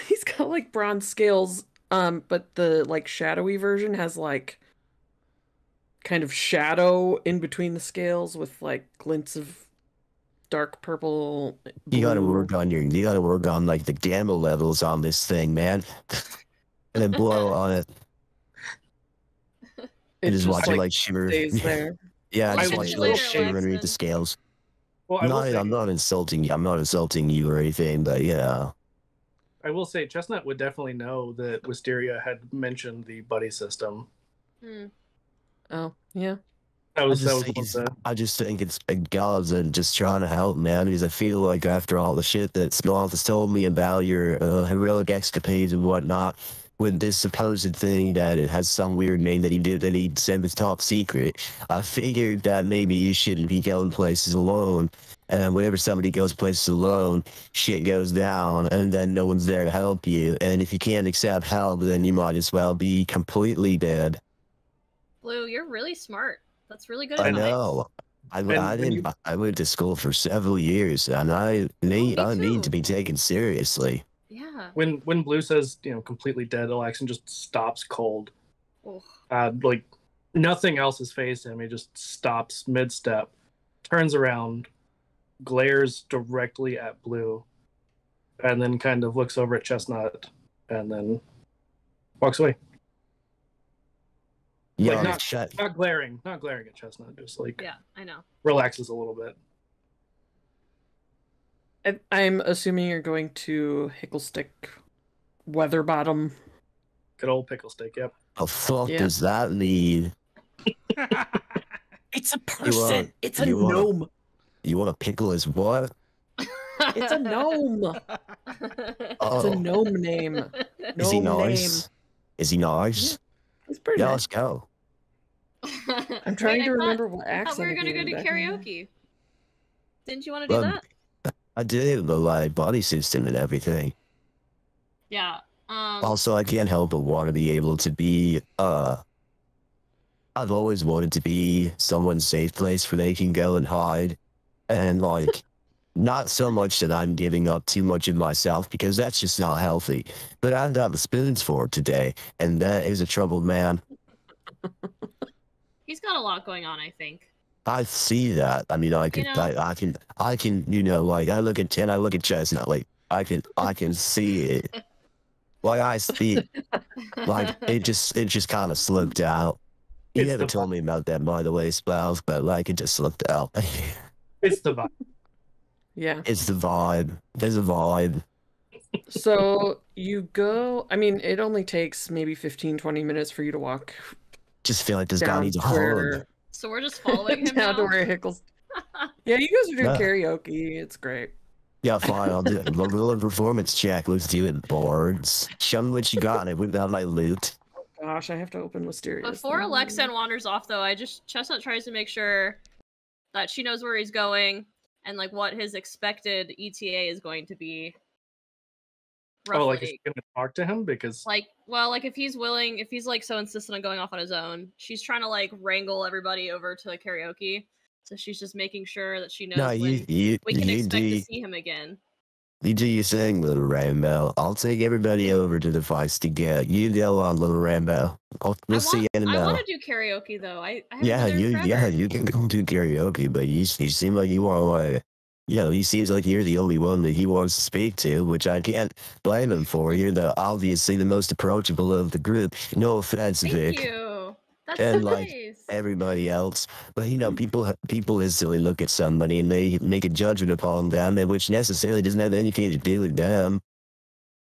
Speaker 3: he's got like bronze scales, but the like shadowy version has like kind of shadow in between the scales with like glints of dark purple.
Speaker 6: You gotta
Speaker 3: blue.
Speaker 6: work on like the gamma levels on this thing, man. And then blow on it.
Speaker 3: It
Speaker 6: And just watch it like shimmer.
Speaker 3: stays there.
Speaker 6: Yeah,
Speaker 1: I
Speaker 6: just
Speaker 1: will
Speaker 6: watch it
Speaker 1: say-
Speaker 6: like shimmer underneath the
Speaker 2: Alexan.
Speaker 6: scales.
Speaker 1: Well, I will say,
Speaker 6: I'm not insulting you. I'm not insulting you or anything, but yeah.
Speaker 1: Chestnut would definitely know that Wisteria had mentioned the buddy system.
Speaker 2: Hmm.
Speaker 3: Oh, yeah.
Speaker 1: That was one of the.
Speaker 6: I just think it's gods and just trying to help, man. Because I feel like after all the shit that Small has told me about your heroic escapades and whatnot, with this supposed thing that it has some weird name that he said was top secret, I figured that maybe you shouldn't be going places alone. And whenever somebody goes places alone, shit goes down, and then no one's there to help you. And if you can't accept help, then you might as well be completely dead.
Speaker 2: Blue, you're really smart. That's really good
Speaker 6: I
Speaker 2: advice.
Speaker 6: know. I
Speaker 1: when
Speaker 6: didn't.
Speaker 1: you-
Speaker 6: I went to school for several years, and I need
Speaker 2: too.
Speaker 6: to be taken seriously.
Speaker 2: Yeah.
Speaker 1: When Blue says completely dead, Alaxon just stops cold.
Speaker 2: Oh.
Speaker 1: Like nothing else is facing him. He just stops mid step, turns around, glares directly at Blue, and then kind of looks over at Chestnut, and then walks away.
Speaker 6: Yeah,
Speaker 1: not-
Speaker 6: shut.
Speaker 1: Not glaring at Chestnut. Just like
Speaker 2: Yeah, I know.
Speaker 1: relaxes a little bit.
Speaker 3: I'm assuming you're going to Hicklestick Weatherbottom.
Speaker 1: Good old pickle stick. Yep.
Speaker 6: The fuck
Speaker 3: Yeah.
Speaker 6: does that mean?
Speaker 3: It's a
Speaker 6: person.
Speaker 3: It's a
Speaker 6: you wanna-
Speaker 3: gnome.
Speaker 6: You want to pickle his what?
Speaker 3: It's a gnome.
Speaker 6: Oh,
Speaker 3: It's a gnome name.
Speaker 6: is he
Speaker 3: gnome
Speaker 6: nice? Is he nice?
Speaker 3: It's pretty
Speaker 6: Yeah,
Speaker 3: nice.
Speaker 6: let's go.
Speaker 3: I'm trying to
Speaker 2: I
Speaker 3: remember what
Speaker 2: thought we
Speaker 3: accent.
Speaker 2: were
Speaker 3: I
Speaker 2: gonna
Speaker 3: gave
Speaker 2: go to
Speaker 3: him back in the day.
Speaker 2: karaoke. Didn't you want to do
Speaker 6: Um,
Speaker 2: that?
Speaker 6: I did the like body system and everything.
Speaker 2: Yeah.
Speaker 6: Also, I can't help but want to be able to be. I've always wanted to be someone's safe place where they can go and hide, and like. Not so much that I'm giving up too much of myself, because that's just not healthy. But I've got the spoons for it today, and that is a troubled man.
Speaker 2: He's got a lot going on, I think.
Speaker 6: I see that. I mean, I can, like, I look at 10, I look at Chestnut, like, I can see it. Like, I see it. Like, it just kind of slipped out. You
Speaker 1: It's
Speaker 6: never
Speaker 1: the
Speaker 6: told me about that, by the way, Spells, but, like, it just slipped out.
Speaker 1: It's the vibe.
Speaker 3: Yeah.
Speaker 6: It's the vibe. There's a vibe.
Speaker 3: So you go. I mean, it only takes maybe 15-20 minutes for you to walk
Speaker 6: Just feel like this guy
Speaker 3: down
Speaker 6: needs a
Speaker 3: to
Speaker 6: hug.
Speaker 3: where,
Speaker 2: So we're just following him
Speaker 3: down to
Speaker 2: now.
Speaker 3: where Hickles. Yeah, you guys are doing
Speaker 6: Yeah.
Speaker 3: karaoke. It's great.
Speaker 6: Yeah, fine. I'll do it. Roll a performance check. Let's do it, boards. Show me what you got. I whipped out my loot.
Speaker 3: Gosh, I have to open Mysterious.
Speaker 2: Before
Speaker 3: now.
Speaker 2: Alexan wanders off, though, Chestnut tries to make sure that she knows where he's going and like what his expected ETA is going to be. roughly.
Speaker 1: Oh, like is she gonna talk to him because
Speaker 2: Like, well, like if he's willing, if he's like so insistent on going off on his own, she's trying to like wrangle everybody over to karaoke. So she's just making sure that she knows
Speaker 6: No,
Speaker 2: when
Speaker 6: you
Speaker 2: we can expect to
Speaker 6: do
Speaker 2: see him again.
Speaker 6: you do your thing, little Rambo. I'll take everybody over to the feisty get. You go on, little Rambo. We'll see you in a
Speaker 2: I
Speaker 6: minute.
Speaker 2: want to do karaoke though. I haven't
Speaker 6: Yeah,
Speaker 2: been there in
Speaker 6: yeah,
Speaker 2: forever.
Speaker 6: you can go do karaoke, but you seem like you want like, he seems like you're the only one that he wants to speak to, which I can't blame him for. You're obviously the most approachable of the group. No offense,
Speaker 2: Thank
Speaker 6: Vic,
Speaker 2: you. That's
Speaker 6: and
Speaker 2: so
Speaker 6: like
Speaker 2: nice.
Speaker 6: everybody else, but people instantly look at somebody and they make a judgment upon them, and which necessarily doesn't have anything to do with them.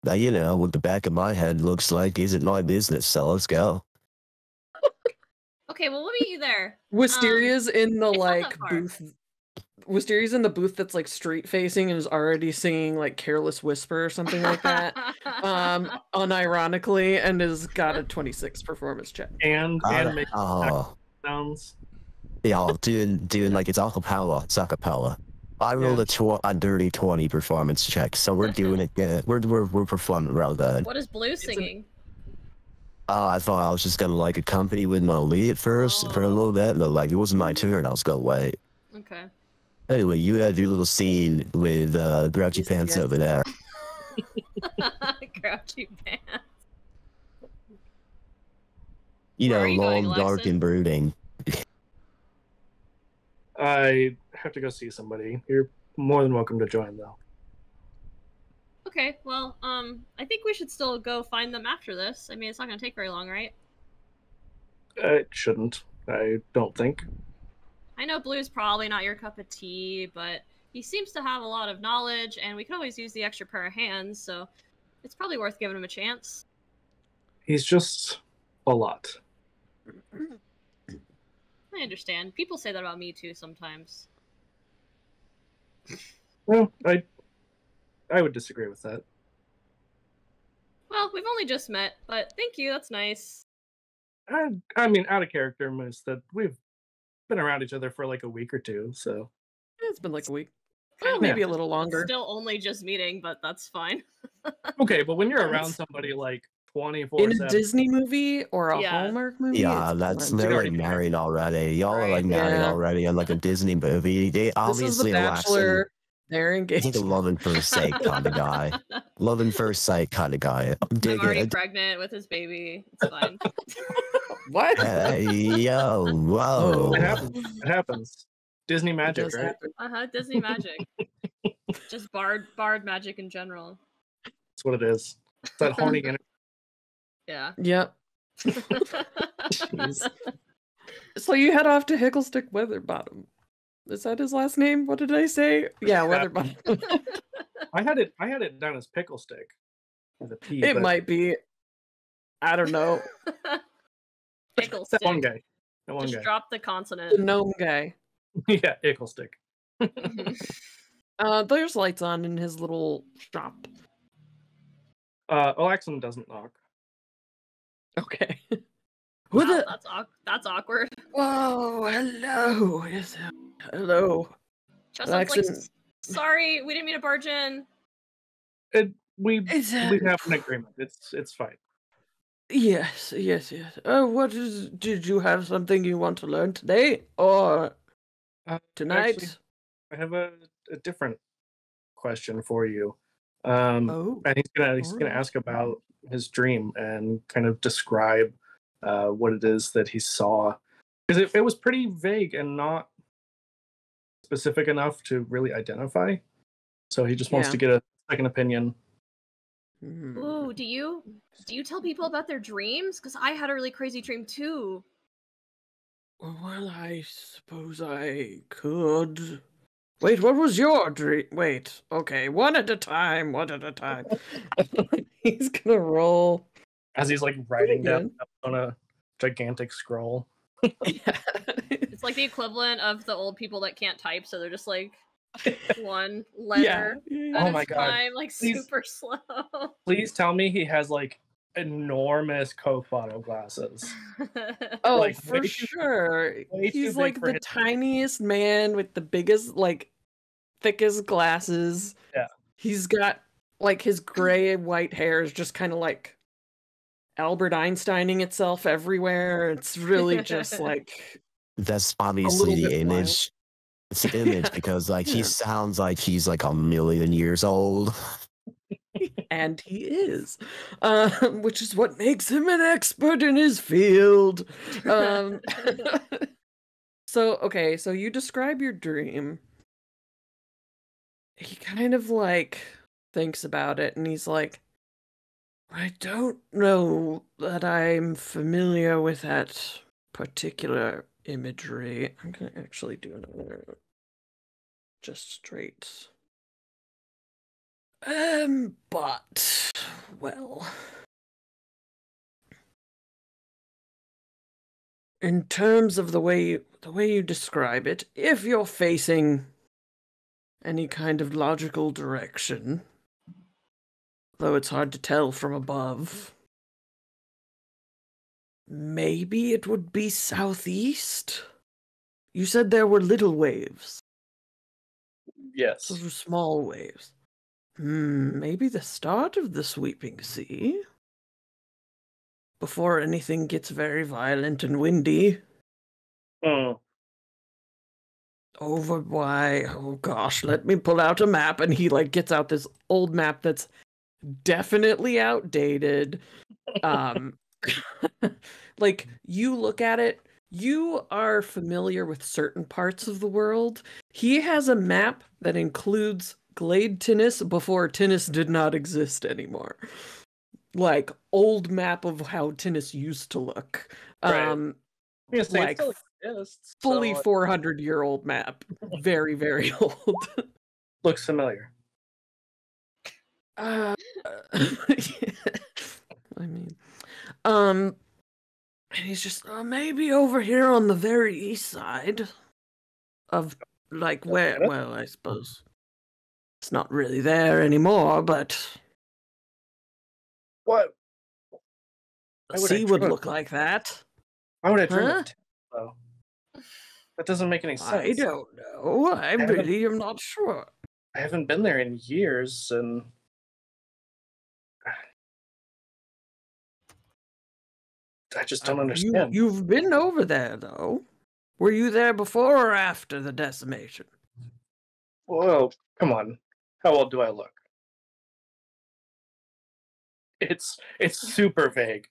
Speaker 6: But what the back of my head looks like isn't my business. So let's go.
Speaker 2: Okay, well we'll meet you there.
Speaker 3: Wisteria's in the
Speaker 2: it's not that
Speaker 3: like
Speaker 2: far.
Speaker 3: booth. Wisteria's in the booth that's like street facing and is already singing like "Careless Whisper" or something like that. Unironically, and has got a 26 performance check.
Speaker 1: and make sounds.
Speaker 6: Yeah, doing like it's acapella. It's acapella. I rolled a dirty 20 performance check, so we're doing it good. We're performing real good.
Speaker 2: What is Blue singing?
Speaker 6: I thought I was just gonna like accompany with my lead at first for a little bit, but like it wasn't my turn. I was gonna wait.
Speaker 2: Okay.
Speaker 6: Anyway, you had your little scene with Grouchy Pants over there.
Speaker 2: Grouchy Pants.
Speaker 6: Where
Speaker 2: are you
Speaker 6: long,
Speaker 2: going,
Speaker 6: dark,
Speaker 2: Lexon?
Speaker 6: and brooding.
Speaker 1: I have to go see somebody. You're more than welcome to join, though.
Speaker 2: Okay, well, I think we should still go find them after this. I mean, it's not gonna take very long, right?
Speaker 1: It shouldn't. I don't think.
Speaker 2: I know Blue's probably not your cup of tea, but he seems to have a lot of knowledge, and we could always use the extra pair of hands, so it's probably worth giving him a chance.
Speaker 1: He's just a lot.
Speaker 2: I understand. People say that about me too sometimes.
Speaker 1: Well, I would disagree with that.
Speaker 2: Well, we've only just met, but thank you, that's nice.
Speaker 1: I mean, out of character, most that we've been around each other for like a week or two, so
Speaker 3: It's been like a week.
Speaker 2: Well,
Speaker 3: Maybe a little longer.
Speaker 2: Still only just meeting, but that's fine.
Speaker 1: okay. But when you're around somebody like 24/7,
Speaker 3: In a Disney movie or a
Speaker 2: Yeah.
Speaker 3: Hallmark movie?
Speaker 6: Yeah,
Speaker 3: it's
Speaker 6: that's
Speaker 3: fun.
Speaker 6: they're
Speaker 1: already
Speaker 6: like married already. Y'all are
Speaker 2: Right.
Speaker 6: like married
Speaker 3: Yeah.
Speaker 6: already on like a Disney movie. They
Speaker 3: This is The
Speaker 6: obviously
Speaker 3: Bachelor. They're
Speaker 6: He's
Speaker 3: engaged.
Speaker 6: like a love and first sight kind of guy. Love and first sight kind of guy. I'm
Speaker 2: I'm
Speaker 6: digging
Speaker 2: already
Speaker 6: it.
Speaker 2: pregnant with his baby. It's fine.
Speaker 3: What?
Speaker 6: Hey, yo, whoa.
Speaker 1: it happens. It happens. Disney
Speaker 3: It
Speaker 1: magic,
Speaker 3: does
Speaker 1: right?
Speaker 3: happen.
Speaker 2: Disney magic. Just bard magic in general.
Speaker 1: That's what it is. It's that horny energy.
Speaker 2: Yeah.
Speaker 3: Yep.
Speaker 1: Jeez.
Speaker 3: So you head off to Hicklestick Weatherbottom. Is that his last name? What did I say? Yeah, Weatherbottom.
Speaker 1: I had it down as pickle stick. With a P,
Speaker 3: It
Speaker 1: but
Speaker 3: might be. I don't know.
Speaker 2: Pickle
Speaker 1: that
Speaker 2: stick.
Speaker 1: one guy. That one
Speaker 2: Just
Speaker 1: guy.
Speaker 2: drop the
Speaker 3: The
Speaker 2: consonant.
Speaker 3: gnome guy.
Speaker 1: Yeah, ickle stick.
Speaker 3: There's lights on in his little shop.
Speaker 1: Alaxon doesn't knock.
Speaker 3: Okay.
Speaker 2: Wow,
Speaker 3: Who the?
Speaker 2: that's awkward.
Speaker 3: Whoa! Hello. Yes. Hello.
Speaker 2: Chestnut's like,
Speaker 3: Alaxon.
Speaker 2: sorry, we didn't mean to barge in.
Speaker 1: We
Speaker 3: Is that...
Speaker 1: we have an agreement. It's fine.
Speaker 3: Yes. Did you have something you want to learn today or tonight?
Speaker 1: Actually, I have a different question for you.
Speaker 3: Oh.
Speaker 1: And he's gonna ask about his dream and kind of describe what it is that he saw, because it was pretty vague and not specific enough to really identify. So he just wants
Speaker 3: Yeah.
Speaker 1: to get a second opinion.
Speaker 3: Hmm.
Speaker 2: Ooh, do you tell people about their dreams? Because I had a really crazy dream too.
Speaker 3: Well, I suppose I could. Wait, what was your dream? Wait, okay, one at a time. He's gonna roll.
Speaker 1: As he's like writing down
Speaker 3: Again.
Speaker 1: on a gigantic scroll.
Speaker 3: Yeah.
Speaker 2: It's like the equivalent of the old people that can't type, so they're just like one letter
Speaker 3: Yeah.
Speaker 2: at
Speaker 1: Oh
Speaker 2: a
Speaker 1: my God.
Speaker 2: time, like
Speaker 1: Please.
Speaker 2: super slow.
Speaker 1: Please tell me he has like enormous Coke bottle glasses.
Speaker 3: Oh,
Speaker 1: Like,
Speaker 3: for
Speaker 1: way too-
Speaker 3: sure.
Speaker 1: way too
Speaker 3: He's
Speaker 1: big
Speaker 3: like
Speaker 1: for
Speaker 3: the
Speaker 1: his-
Speaker 3: tiniest man with the biggest, like, thickest glasses.
Speaker 1: Yeah.
Speaker 3: He's got like his gray and white hair is just kind of like Albert Einsteining itself everywhere. It's really just like
Speaker 6: That's
Speaker 3: a
Speaker 6: obviously
Speaker 3: little
Speaker 6: the
Speaker 3: bit wild.
Speaker 6: image. It's the image because like he
Speaker 3: Yeah.
Speaker 6: sounds like he's like 1,000,000 years old.
Speaker 3: And he is, which is what makes him an expert in his field. Okay, so you describe your dream. He kind of like thinks about it and he's like, I don't know that I'm familiar with that particular imagery. I'm gonna actually do another just straight. But well, in terms of the way you describe it, if you're facing any kind of logical direction, though it's hard to tell from above, maybe it would be southeast? You said there were little waves,
Speaker 1: Yes.
Speaker 3: sort of small waves. Maybe the start of the sweeping sea? Before anything gets very violent and windy.
Speaker 1: Mm.
Speaker 3: Over by, oh gosh, let me pull out a map. And he like gets out this old map that's definitely outdated. Like you look at it, you are familiar with certain parts of the world. He has a map that includes Glade Tinnis before Tinnis did not exist anymore. Like old map of how Tinnis used to look.
Speaker 1: Right. Yes,
Speaker 3: Like
Speaker 1: it still exists.
Speaker 3: fully
Speaker 1: so
Speaker 3: 400-year-old map. Very, very old.
Speaker 1: looks familiar.
Speaker 3: I mean, and he's just maybe over here on the very east side of like where.
Speaker 1: Okay.
Speaker 3: Well, I suppose it's not really there anymore, but
Speaker 1: What?
Speaker 3: the
Speaker 1: Why would I
Speaker 3: sea would
Speaker 1: dream of-
Speaker 3: look like that.
Speaker 1: Why would I dream
Speaker 3: Huh?
Speaker 1: of though? That doesn't make any sense.
Speaker 3: I don't know. I
Speaker 1: haven't-
Speaker 3: really am not sure.
Speaker 1: I haven't been there in years, and I just don't understand.
Speaker 3: You've been over there though. Were you there before or after the decimation?
Speaker 1: Whoa, come on. How old do I look? It's super vague.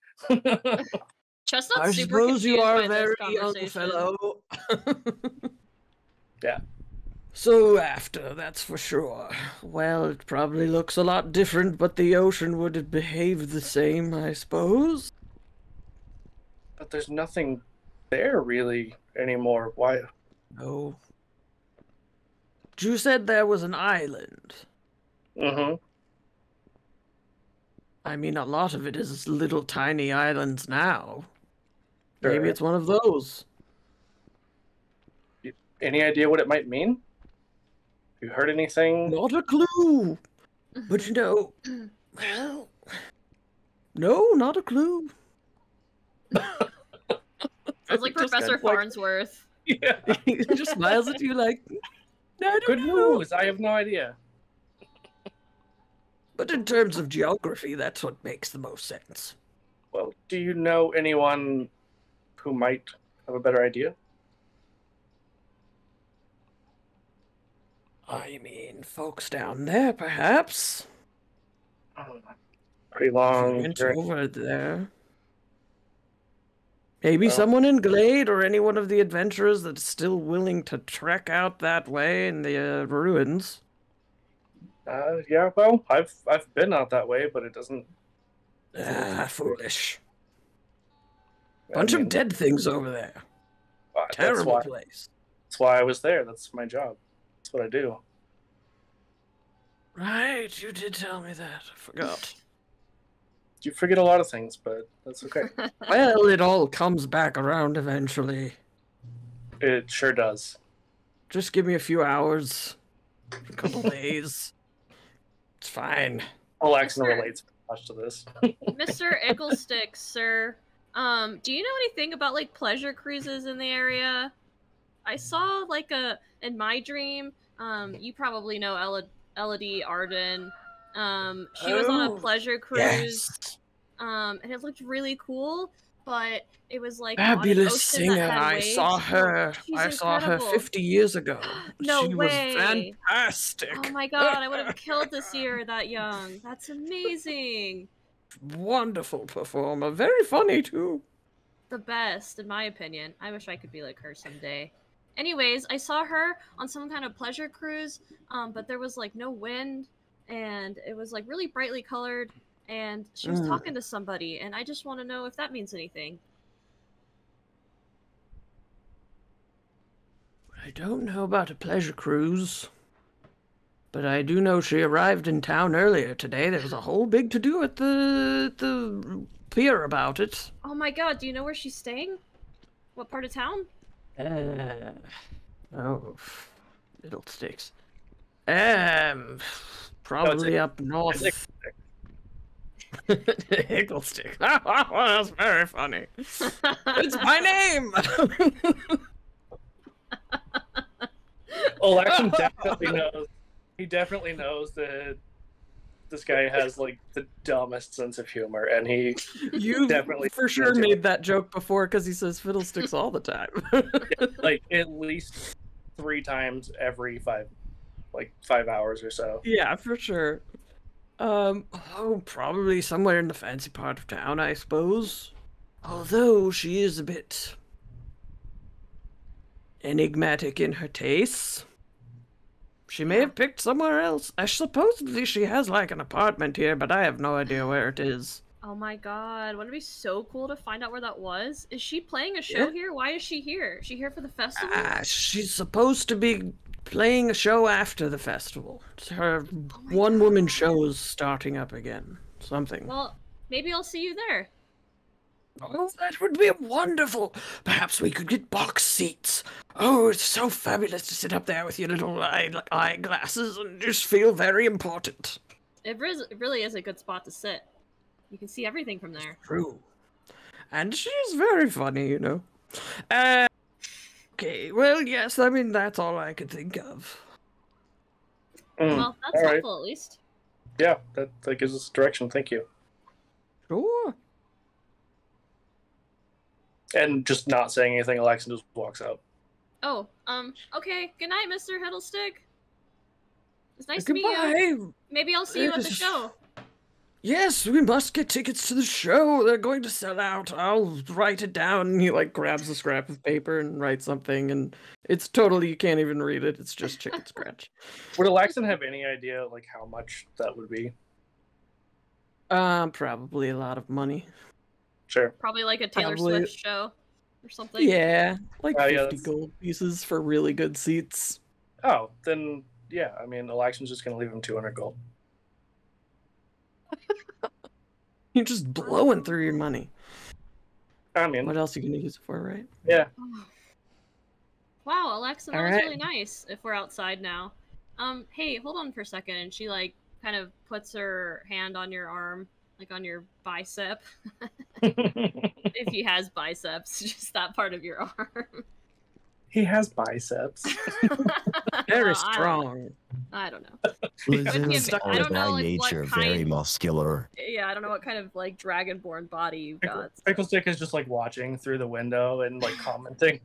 Speaker 2: Chestnut's
Speaker 3: I
Speaker 2: super
Speaker 3: suppose you
Speaker 2: confused
Speaker 3: are
Speaker 2: by
Speaker 3: a
Speaker 2: this
Speaker 3: very young
Speaker 2: conversation.
Speaker 3: fellow.
Speaker 1: Yeah.
Speaker 3: So after, that's for sure. Well, it probably looks a lot different, but the ocean would have behaved the same, I suppose.
Speaker 1: But there's nothing there really anymore. Why?
Speaker 3: No. You said there was an island.
Speaker 1: Mm-hmm.
Speaker 3: I mean, a lot of it is little tiny islands now.
Speaker 1: Sure.
Speaker 3: Maybe it's one of those.
Speaker 1: Any idea what it might mean? You heard anything?
Speaker 3: Not a clue. But you know, well, no, not a clue.
Speaker 2: Sounds like
Speaker 3: Just
Speaker 2: Professor
Speaker 3: kind of like-
Speaker 2: Farnsworth.
Speaker 1: Yeah.
Speaker 3: He just smiles at you like, I don't
Speaker 1: Good
Speaker 3: know.
Speaker 1: news. I have no idea.
Speaker 3: But in terms of geography, that's what makes the most sense.
Speaker 1: Well, do you know anyone who might have a better idea?
Speaker 3: I mean, folks down there, perhaps.
Speaker 1: Pretty
Speaker 3: If you
Speaker 1: long.
Speaker 3: went
Speaker 1: journey.
Speaker 3: over there. Maybe
Speaker 1: Well-
Speaker 3: someone in Glade or any one of the adventurers that's still willing to trek out that way in the ruins.
Speaker 1: Yeah. Well, I've been out that way, but it doesn't.
Speaker 3: Foolish.
Speaker 1: I
Speaker 3: Bunch
Speaker 1: mean,
Speaker 3: of dead things over there.
Speaker 1: that's
Speaker 3: Terrible
Speaker 1: why.
Speaker 3: place.
Speaker 1: That's why I was there. That's my job. That's what I do.
Speaker 3: Right, you did tell me that. I forgot.
Speaker 1: You forget a lot of things, but that's okay.
Speaker 3: Well, it all comes back around eventually.
Speaker 1: It sure does.
Speaker 3: Just give me a few hours, a couple days. It's fine.
Speaker 1: Alexa
Speaker 2: Sure.
Speaker 1: relates much to this.
Speaker 2: Mr. Icklestick, sir, do you know anything about like pleasure cruises in the area? I saw like in my dream, you probably know Elodie Arden. She was on a
Speaker 3: Oh,
Speaker 2: pleasure cruise.
Speaker 3: Yes.
Speaker 2: And it looked really cool, but it was like on an
Speaker 3: Fabulous
Speaker 2: ocean that
Speaker 3: singer.
Speaker 2: had
Speaker 3: I
Speaker 2: waves.
Speaker 3: saw her.
Speaker 2: She's
Speaker 3: I saw her
Speaker 2: incredible.
Speaker 3: 50 years ago.
Speaker 2: No
Speaker 3: she
Speaker 2: way.
Speaker 3: was fantastic.
Speaker 2: Oh my god, I would have killed to see her that young. That's amazing.
Speaker 3: Wonderful performer. Very funny, too.
Speaker 2: The best, in my opinion. I wish I could be like her someday. Anyways, I saw her on some kind of pleasure cruise, but there was like no wind, and it was like really brightly colored, and she was talking to somebody, and I just want to know if that means anything.
Speaker 3: I don't know about a pleasure cruise, but I do know she arrived in town earlier today. There was a whole big to-do at the pier about it.
Speaker 2: Oh my god, do you know where she's staying? What part of town?
Speaker 3: Oh, fiddlesticks. Probably up north. Higglestick. That's very funny. It's my name!
Speaker 1: Olaxon definitely knows. He definitely knows that this guy has like the dumbest sense of humor, and he
Speaker 3: You
Speaker 1: definitely
Speaker 3: for sure made that joke before because he says fiddlesticks all the time.
Speaker 1: like at least 3 times every 5 hours or so.
Speaker 3: Yeah, for sure. Oh, probably somewhere in the fancy part of town, I suppose. Although she is a bit enigmatic in her tastes. She may have picked somewhere else. Supposedly she has like an apartment here, but I have no idea where it is.
Speaker 2: Oh my god, wouldn't it be so cool to find out where that was? Is she playing a show here? Why is she here? Is she here for the festival?
Speaker 3: She's supposed to be playing a show after the festival. Her one-woman show's starting up again. Something.
Speaker 2: Well, maybe I'll see you there.
Speaker 3: Oh, that would be wonderful. Perhaps we could get box seats. Oh, it's so fabulous to sit up there with your little eyeglasses and just feel very important.
Speaker 2: It really is a good spot to sit. You can see everything from there.
Speaker 3: True. And she's very funny, you know. Okay, well, yes, I mean, that's all I could think of.
Speaker 2: Well, that's
Speaker 1: all right.
Speaker 2: helpful, at least.
Speaker 1: Yeah, that gives us direction. Thank you.
Speaker 3: Sure.
Speaker 1: And just not saying anything, Alexa just walks out.
Speaker 2: Oh, okay. Good night, Mr. Hiddlestick. It's nice to meet you.
Speaker 3: Goodbye.
Speaker 2: Maybe I'll see you at the show.
Speaker 3: Yes, we must get tickets to the show. They're going to sell out. I'll write it down. And he like grabs a scrap of paper and writes something, and it's totally, you can't even read it. It's just chicken scratch.
Speaker 1: Would Alexa have any idea like how much that would be?
Speaker 3: Probably a lot of money.
Speaker 1: Sure.
Speaker 2: Probably like a Taylor Swift show or something.
Speaker 3: Yeah, like 50
Speaker 1: that's...
Speaker 3: gold pieces for really good seats.
Speaker 1: Oh, then yeah. I mean, Alexa's just gonna leave him 200 gold.
Speaker 3: You're just blowing through your money.
Speaker 1: I mean,
Speaker 3: What else are you gonna use it for, right?
Speaker 1: yeah.
Speaker 2: Wow, Alexa, that
Speaker 3: All
Speaker 2: was
Speaker 3: right.
Speaker 2: really nice. If we're outside now, hey, hold on for a second. And she like kind of puts her hand on your arm, like on your bicep. If he has biceps, just that part of your arm.
Speaker 1: He has biceps.
Speaker 3: Very
Speaker 2: Well,
Speaker 3: strong.
Speaker 2: I don't know.
Speaker 6: Lizards
Speaker 2: I
Speaker 6: are
Speaker 2: don't know,
Speaker 6: by
Speaker 2: like,
Speaker 6: nature
Speaker 2: what
Speaker 6: very
Speaker 2: kind-
Speaker 6: muscular.
Speaker 2: Yeah, I don't know what kind of like dragonborn body you've got.
Speaker 1: Pickle-stick is just like watching through the window and like commenting.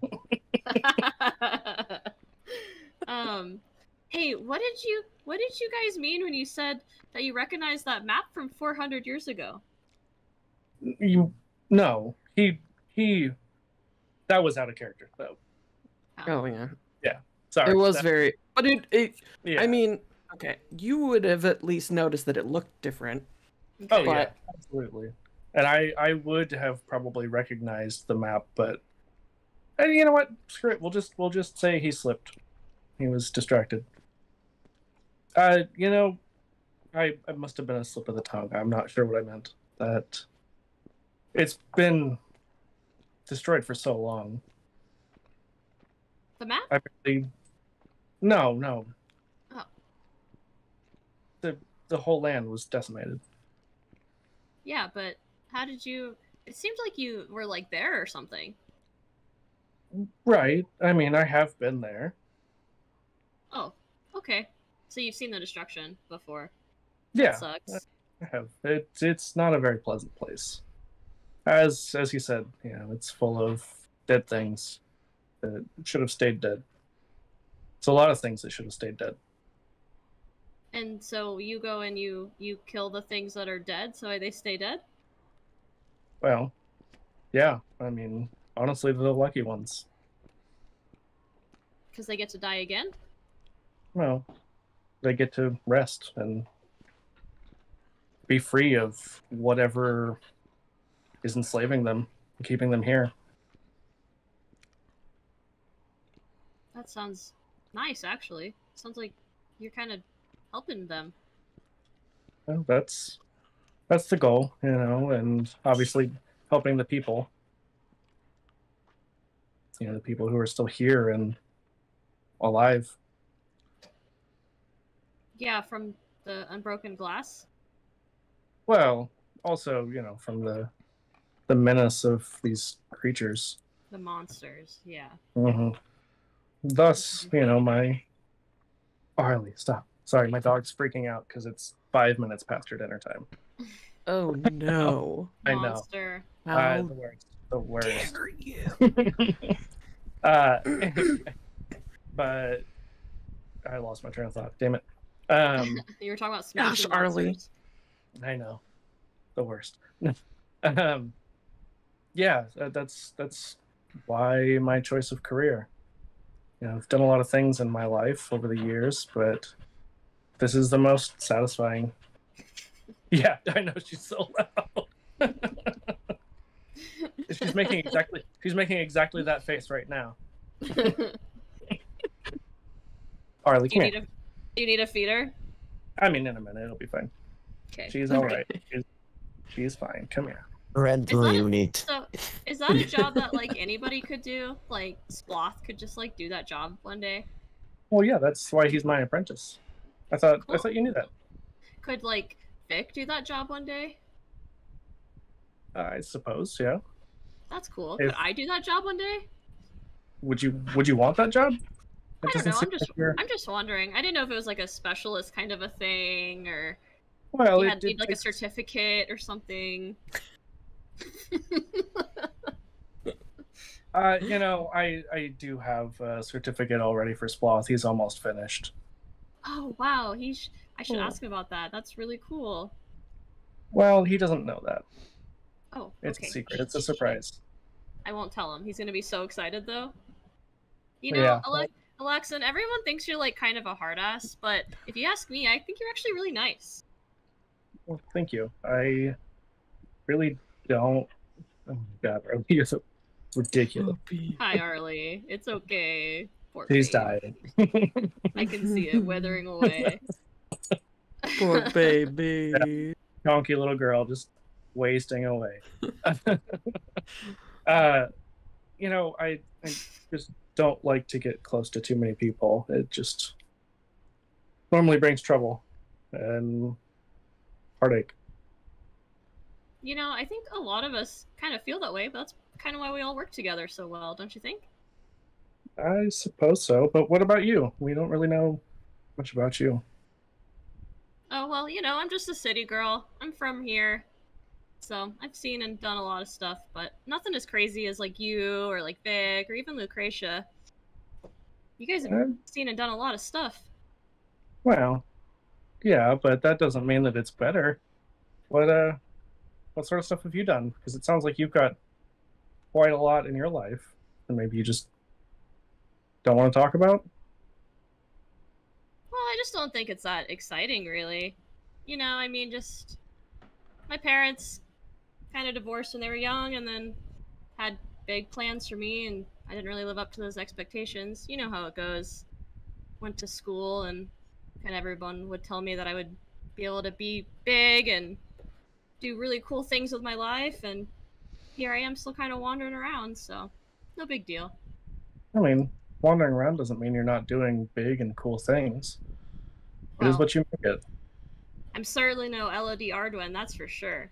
Speaker 2: Hey, what did you guys mean when you said that you recognized that map from 400 years ago?
Speaker 1: No, he that was out of character though.
Speaker 3: Oh yeah.
Speaker 1: Sorry.
Speaker 3: It was
Speaker 1: That-
Speaker 3: very, but it
Speaker 1: yeah.
Speaker 3: I mean, okay, you would have at least noticed that it looked different.
Speaker 1: Oh yeah,
Speaker 3: but-
Speaker 1: absolutely. And I would have probably recognized the map, but and you know what? Screw it. We'll just say he slipped. He was distracted. You know, I must have been a slip of the tongue. I'm not sure what I meant. That it's been destroyed for so long.
Speaker 2: The map?
Speaker 1: I barely. No.
Speaker 2: Oh.
Speaker 1: The whole land was decimated.
Speaker 2: Yeah, but how did you? It seems like you were like there or something.
Speaker 1: Right. I mean, I have been there.
Speaker 2: Oh, okay. So you've seen the destruction before.
Speaker 1: Yeah,
Speaker 2: sucks.
Speaker 1: I have. It's not a very pleasant place. As you said, it's full of dead things that should have stayed dead. It's a lot of things that should have stayed dead.
Speaker 2: And so you go and you kill the things that are dead, so they stay dead?
Speaker 1: Well, yeah. I mean, honestly, they're the lucky ones.
Speaker 2: Because they get to die again?
Speaker 1: Well, they get to rest and be free of whatever is enslaving them and keeping them here.
Speaker 2: That sounds nice, actually. Sounds like you're kind of helping them.
Speaker 1: Well, that's the goal, and obviously helping the people. The people who are still here and alive.
Speaker 2: Yeah, from the unbroken glass.
Speaker 1: Well, also, from the menace of these creatures.
Speaker 2: The monsters, yeah.
Speaker 1: Mm-hmm. Thus, my Harley, stop. Sorry, my dog's freaking out because it's 5 minutes past her dinner time.
Speaker 3: Oh no.
Speaker 1: I know.
Speaker 2: Monster.
Speaker 3: How
Speaker 1: The worst. The worst.
Speaker 3: dare you?
Speaker 1: But I lost my train of thought. Damn it.
Speaker 2: You were talking about smashing
Speaker 3: Gosh, Arlie.
Speaker 2: monsters.
Speaker 1: I know. The worst. Yeah, that's why my choice of career. I've done a lot of things in my life over the years, but this is the most satisfying. Yeah, I know, she's so loud. She's making exactly that face right now. Arlie,
Speaker 2: Do
Speaker 1: come
Speaker 2: you
Speaker 1: here.
Speaker 2: need a feeder?
Speaker 1: I mean, in a minute, it'll be fine.
Speaker 2: Okay.
Speaker 1: She's all right. She's fine. Come here.
Speaker 6: Rental unit.
Speaker 2: So, is that a job that like anybody could do? Like Sloth could just like do that job one day?
Speaker 1: Well, yeah, that's why he's my apprentice. I thought you knew that.
Speaker 2: Could like Vic do that job one day?
Speaker 1: I suppose, yeah.
Speaker 2: That's cool.
Speaker 1: If-
Speaker 2: Could I do that job one day?
Speaker 1: Would you want that job? It
Speaker 2: I don't
Speaker 1: doesn't
Speaker 2: know.
Speaker 1: seem like you're-
Speaker 2: I'm just wondering. I didn't know if it was like a specialist kind of a thing, or
Speaker 1: Well,
Speaker 2: you
Speaker 1: it
Speaker 2: need like a
Speaker 1: takes-
Speaker 2: certificate or something.
Speaker 1: I do have a certificate already for Sloth. He's almost finished.
Speaker 2: Oh wow, I should
Speaker 3: Oh.
Speaker 2: ask him about that. That's really cool.
Speaker 1: Well, he doesn't know that.
Speaker 2: Oh,
Speaker 1: It's
Speaker 2: okay.
Speaker 1: a secret. It's a surprise.
Speaker 2: I won't tell him. He's gonna be so excited though. You know,
Speaker 1: Yeah.
Speaker 2: Alexan, everyone thinks you're like kind of a hard ass, but if you ask me, I think you're actually really nice.
Speaker 1: Well, thank you. I really don't. Oh my God, Arlie, you're so ridiculous.
Speaker 2: Hi, Arlie. It's okay. Poor
Speaker 1: He's
Speaker 2: babe.
Speaker 1: dying.
Speaker 2: I can see it withering away.
Speaker 3: Poor baby.
Speaker 1: Chonky little girl just wasting away. I just don't like to get close to too many people. It just normally brings trouble and heartache.
Speaker 2: You know, I think a lot of us kind of feel that way, but that's kind of why we all work together so well, don't you think?
Speaker 1: I suppose so, but what about you? We don't really know much about you.
Speaker 2: Oh, well, you know, I'm just a city girl. I'm from here. So, I've seen and done a lot of stuff, but nothing as crazy as like you or like Vic or even Lucretia. You guys have seen and done a lot of stuff.
Speaker 1: Well, yeah, but that doesn't mean that it's better. What sort of stuff have you done? Because it sounds like you've got quite a lot in your life, and maybe you just don't want to talk about.
Speaker 2: Well, I just don't think it's that exciting, really. You know, I mean, just my parents kind of divorced when they were young and then had big plans for me, and I didn't really live up to those expectations. You know how it goes. Went to school, and kind of everyone would tell me that I would be able to be big and do really cool things with my life, and here I am still kind of wandering around, so no big deal.
Speaker 1: I mean, wandering around doesn't mean you're not doing big and cool things. It is
Speaker 2: Well,
Speaker 1: what you make it.
Speaker 2: I'm certainly no Elodie Ardwin, that's for sure.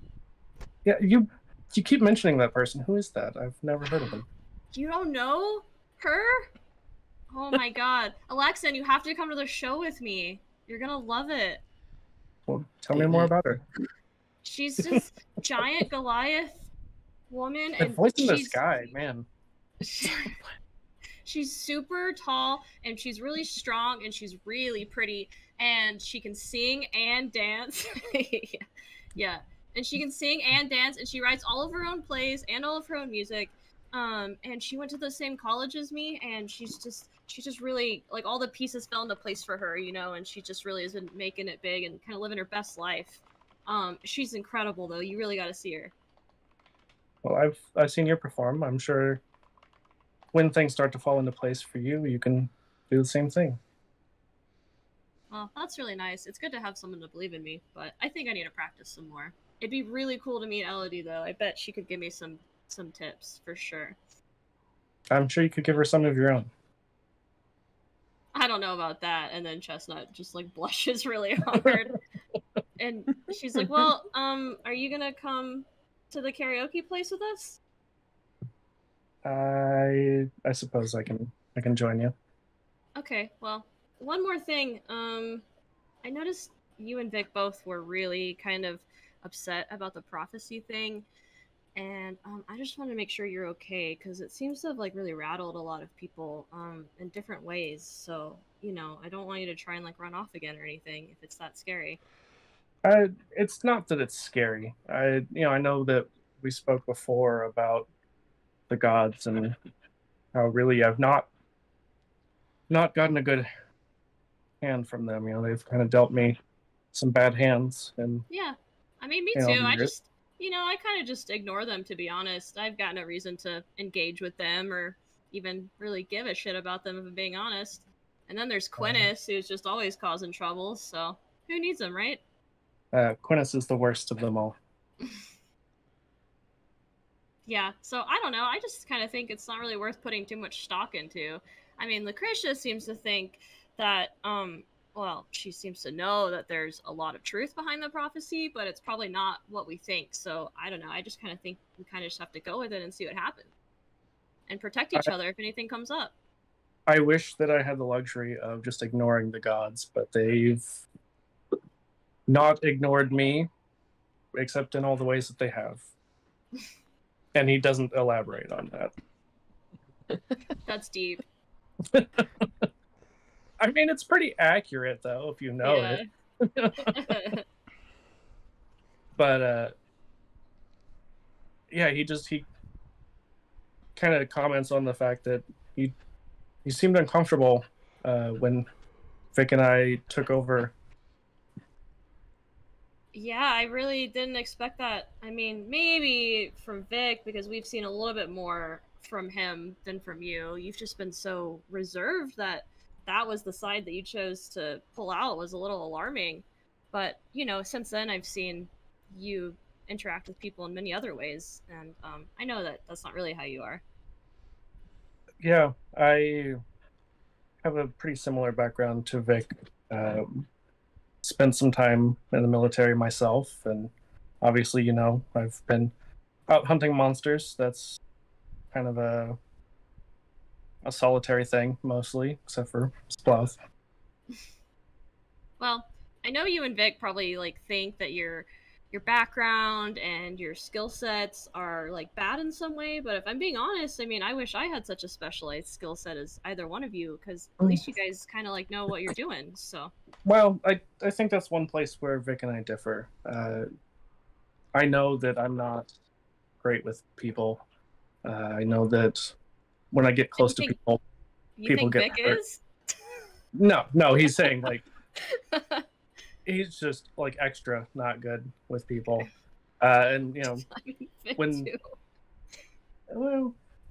Speaker 1: Yeah, you keep mentioning that person. Who is that? I've never heard of him.
Speaker 2: You don't know her? Oh my god. Alexan, you have to come to the show with me. You're gonna love it.
Speaker 1: Well, tell me more about her.
Speaker 2: She's this giant Goliath woman,
Speaker 1: That
Speaker 2: and
Speaker 1: voice in the
Speaker 2: she's
Speaker 1: sky, man.
Speaker 2: she's super tall, and she's really strong, and she's really pretty, and she can sing and dance. Yeah, and she can sing and dance, and she writes all of her own plays and all of her own music. And she went to the same college as me, and she's just really, like, all the pieces fell into place for her, you know, and she just really has been making it big and kind of living her best life. She's incredible, though. You really got to see her.
Speaker 1: Well, I've seen you perform. I'm sure when things start to fall into place for you, you can do the same thing.
Speaker 2: Well, that's really nice. It's good to have someone to believe in me, but I think I need to practice some more. It'd be really cool to meet Elodie, though. I bet she could give me some tips for sure.
Speaker 1: I'm sure you could give her some of your own.
Speaker 2: I don't know about that. And then Chestnut just like blushes really hard. And she's like, well, are you gonna come to the karaoke place with us?
Speaker 1: I suppose I can join you.
Speaker 2: Okay, well, one more thing. I noticed you and Vic both were really kind of upset about the prophecy thing. And I just want to make sure you're okay, because it seems to have like really rattled a lot of people in different ways. So, you know, I don't want you to try and like run off again or anything if it's that scary.
Speaker 1: It's not that it's scary. I know that we spoke before about the gods and how really I've not gotten a good hand from them. You know, they've kind of dealt me some bad hands. And
Speaker 2: yeah, I mean, me
Speaker 1: you
Speaker 2: too.
Speaker 1: know,
Speaker 2: I kind of just ignore them, to be honest. I've got no reason to engage with them or even really give a shit about them, if I'm being honest. And then there's Quinnis, who's just always causing trouble, so who needs them, right?
Speaker 1: Quinnis is the worst of them all.
Speaker 2: Yeah, so I don't know. I just kind of think it's not really worth putting too much stock into. I mean, Lucretia seems to think that, well, she seems to know that there's a lot of truth behind the prophecy, but it's probably not what we think. So I don't know. I just kind of think we kind of just have to go with it and see what happens. And protect each other if anything comes up.
Speaker 1: I wish that I had the luxury of just ignoring the gods, but they've not ignored me, except in all the ways that they have. And he doesn't elaborate on that.
Speaker 2: That's deep.
Speaker 1: I mean, it's pretty accurate, though, if you know it. But, yeah, he kind of comments on the fact that he seemed uncomfortable when Vic and I took over.
Speaker 2: Yeah, I really didn't expect that. I mean, maybe from Vic, because we've seen a little bit more from him than from you. You've just been so reserved that was the side that you chose to pull out was a little alarming. But, you know, since then I've seen you interact with people in many other ways, and I know that that's not really how you are.
Speaker 1: Yeah, I have a pretty similar background to Vic. Spent some time in the military myself, and obviously, you know, I've been out hunting monsters. That's kind of a solitary thing, mostly, except for Sploth.
Speaker 2: Well, I know you and Vic probably like think that your background and your skill sets are like bad in some way, but if I'm being honest, I mean, I wish I had such a specialized skill set as either one of you, because at least you guys kind of like know what you're doing. So, well,
Speaker 1: I think that's one place where Vic and I differ. I know that I'm not great with people. I know that when I get close to people, people get hurt.
Speaker 2: Is?
Speaker 1: No, he's saying like he's just like extra not good with people, and you know when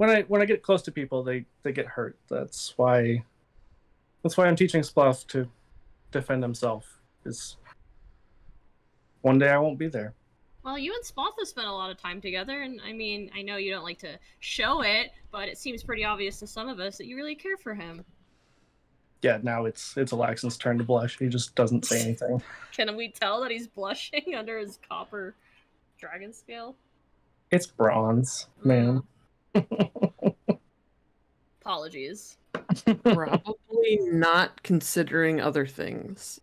Speaker 1: I get close to people, they get hurt. That's why I'm teaching Sploth to defend himself. Because one day I won't be there.
Speaker 2: Well, you and Sploth have spent a lot of time together, and I mean, I know you don't like to show it, but it seems pretty obvious to some of us that you really care for him.
Speaker 1: Yeah, now it's Alaxon's turn to blush. He just doesn't say anything.
Speaker 2: Can we tell that he's blushing under his copper dragon scale?
Speaker 1: It's bronze, man.
Speaker 2: Apologies.
Speaker 3: Probably not considering other things.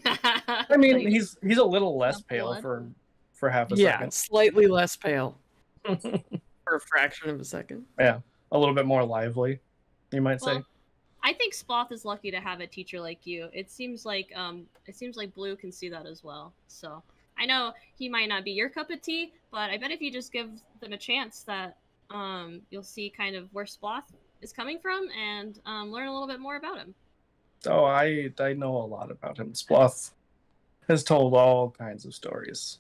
Speaker 1: I mean, he's a little less pale
Speaker 2: blood.
Speaker 1: for half a
Speaker 3: Yeah,
Speaker 1: second.
Speaker 3: slightly less pale for a fraction of a second.
Speaker 1: Yeah, a little bit more lively, you might say.
Speaker 2: Well, I think Spoth is lucky to have a teacher like you. It seems like Blue can see that as well. So I know he might not be your cup of tea, but I bet if you just give them a chance, that you'll see kind of where Spoth is coming from and learn a little bit more about him.
Speaker 1: Oh, I know a lot about him. Sploth has told all kinds of stories.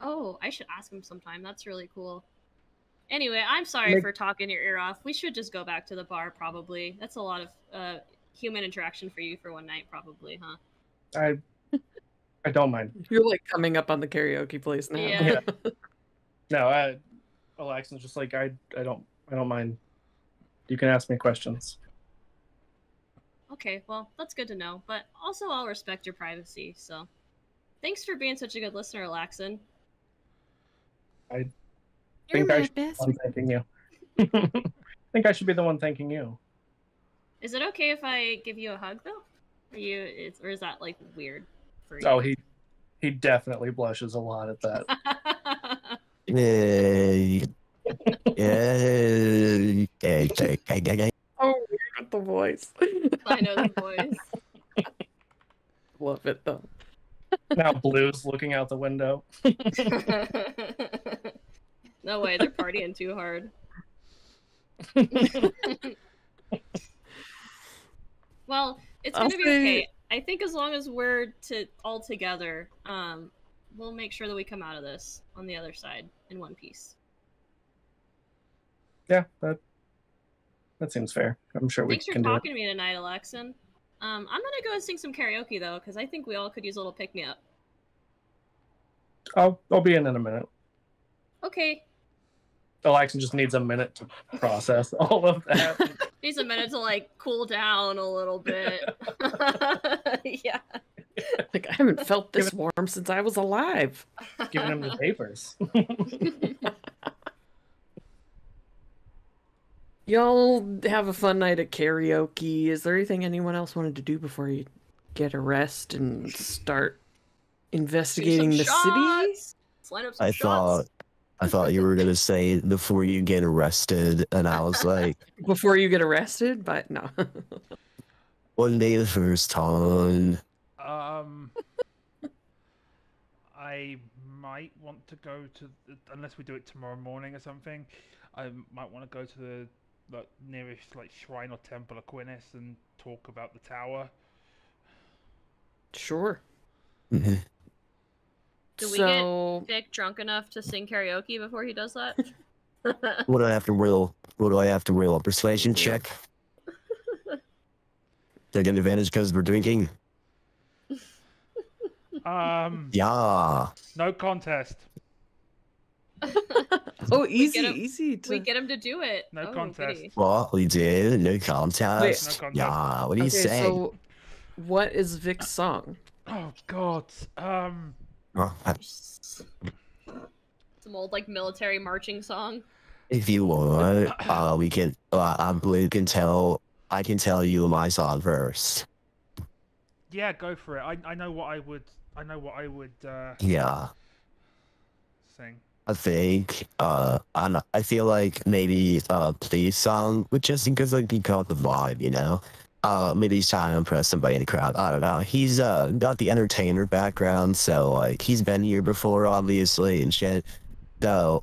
Speaker 2: Oh, I should ask him sometime. That's really cool. Anyway, I'm sorry for talking your ear off. We should just go back to the bar, probably. That's a lot of human interaction for you for one night, probably, huh?
Speaker 1: I don't mind.
Speaker 3: You're like coming up on the karaoke place now.
Speaker 2: Yeah.
Speaker 1: No, Alexa's just like I don't mind. You can ask me questions.
Speaker 2: Okay, well, that's good to know. But also, I'll respect your privacy. So, thanks for being such a good listener, Alaxon.
Speaker 1: I
Speaker 3: You're
Speaker 1: think I
Speaker 3: my
Speaker 1: should be the
Speaker 3: best.
Speaker 1: one thanking you. I think I should be the one thanking you.
Speaker 2: Is it okay if I give you a hug, though? Or is that like weird for you?
Speaker 1: Oh, he definitely blushes a lot at that.
Speaker 6: Yeah.
Speaker 3: Oh, weird with the voice.
Speaker 2: I know the voice.
Speaker 3: Love it though.
Speaker 1: Now Blue's looking out the window.
Speaker 2: No way, they're partying too hard. Well, it's gonna be okay. I think as long as we're all together, we'll make sure that we come out of this on the other side in one piece.
Speaker 1: Yeah, that seems fair. I'm sure
Speaker 2: Thanks
Speaker 1: we
Speaker 2: for
Speaker 1: can do it.
Speaker 2: talking to me tonight, Alexon. I'm gonna go and sing some karaoke though, because I think we all could use a little pick me up.
Speaker 1: I'll be in a minute.
Speaker 2: Okay.
Speaker 1: Alexan just needs a minute to process all of that.
Speaker 2: Needs a minute to like cool down a little bit. Yeah.
Speaker 3: Like I haven't felt this warm since I was alive.
Speaker 1: Giving him the papers.
Speaker 3: Y'all have a fun night at karaoke. Is there anything anyone else wanted to do before you get a rest and start investigating the city?
Speaker 2: Let's line up some shots.
Speaker 6: I thought you were gonna say before you get arrested, and I was like,
Speaker 3: Before you get arrested? But no.
Speaker 6: one day the first time.
Speaker 5: I might want to go to unless we do it tomorrow morning or something. I might want to go to the nearest shrine or temple of Quinnis and talk about the tower.
Speaker 3: Sure.
Speaker 6: Mm-hmm.
Speaker 2: Do we get Vic drunk enough to sing karaoke before he does that?
Speaker 6: What do I have to roll? What do I have to roll? A persuasion check? Did I get an advantage because we're drinking? Yeah.
Speaker 5: No contest.
Speaker 3: Oh, easy.
Speaker 2: We get him to do it.
Speaker 5: No contest.
Speaker 2: Goody.
Speaker 6: What we did? No contest.
Speaker 5: Wait. No contest.
Speaker 6: Yeah. What do you say?
Speaker 3: So, what is Vic's song?
Speaker 5: Oh God.
Speaker 2: Some old military marching song.
Speaker 6: If you want, we can. I can tell. I can tell you my song first.
Speaker 5: Yeah, go for it. I know what I would.
Speaker 6: Yeah.
Speaker 5: Sing.
Speaker 6: I think. I feel like maybe Please song, but just because he caught the vibe, you know. Maybe he's trying to impress somebody in the crowd. I don't know. He's got the entertainer background, so he's been here before, obviously, and shit. So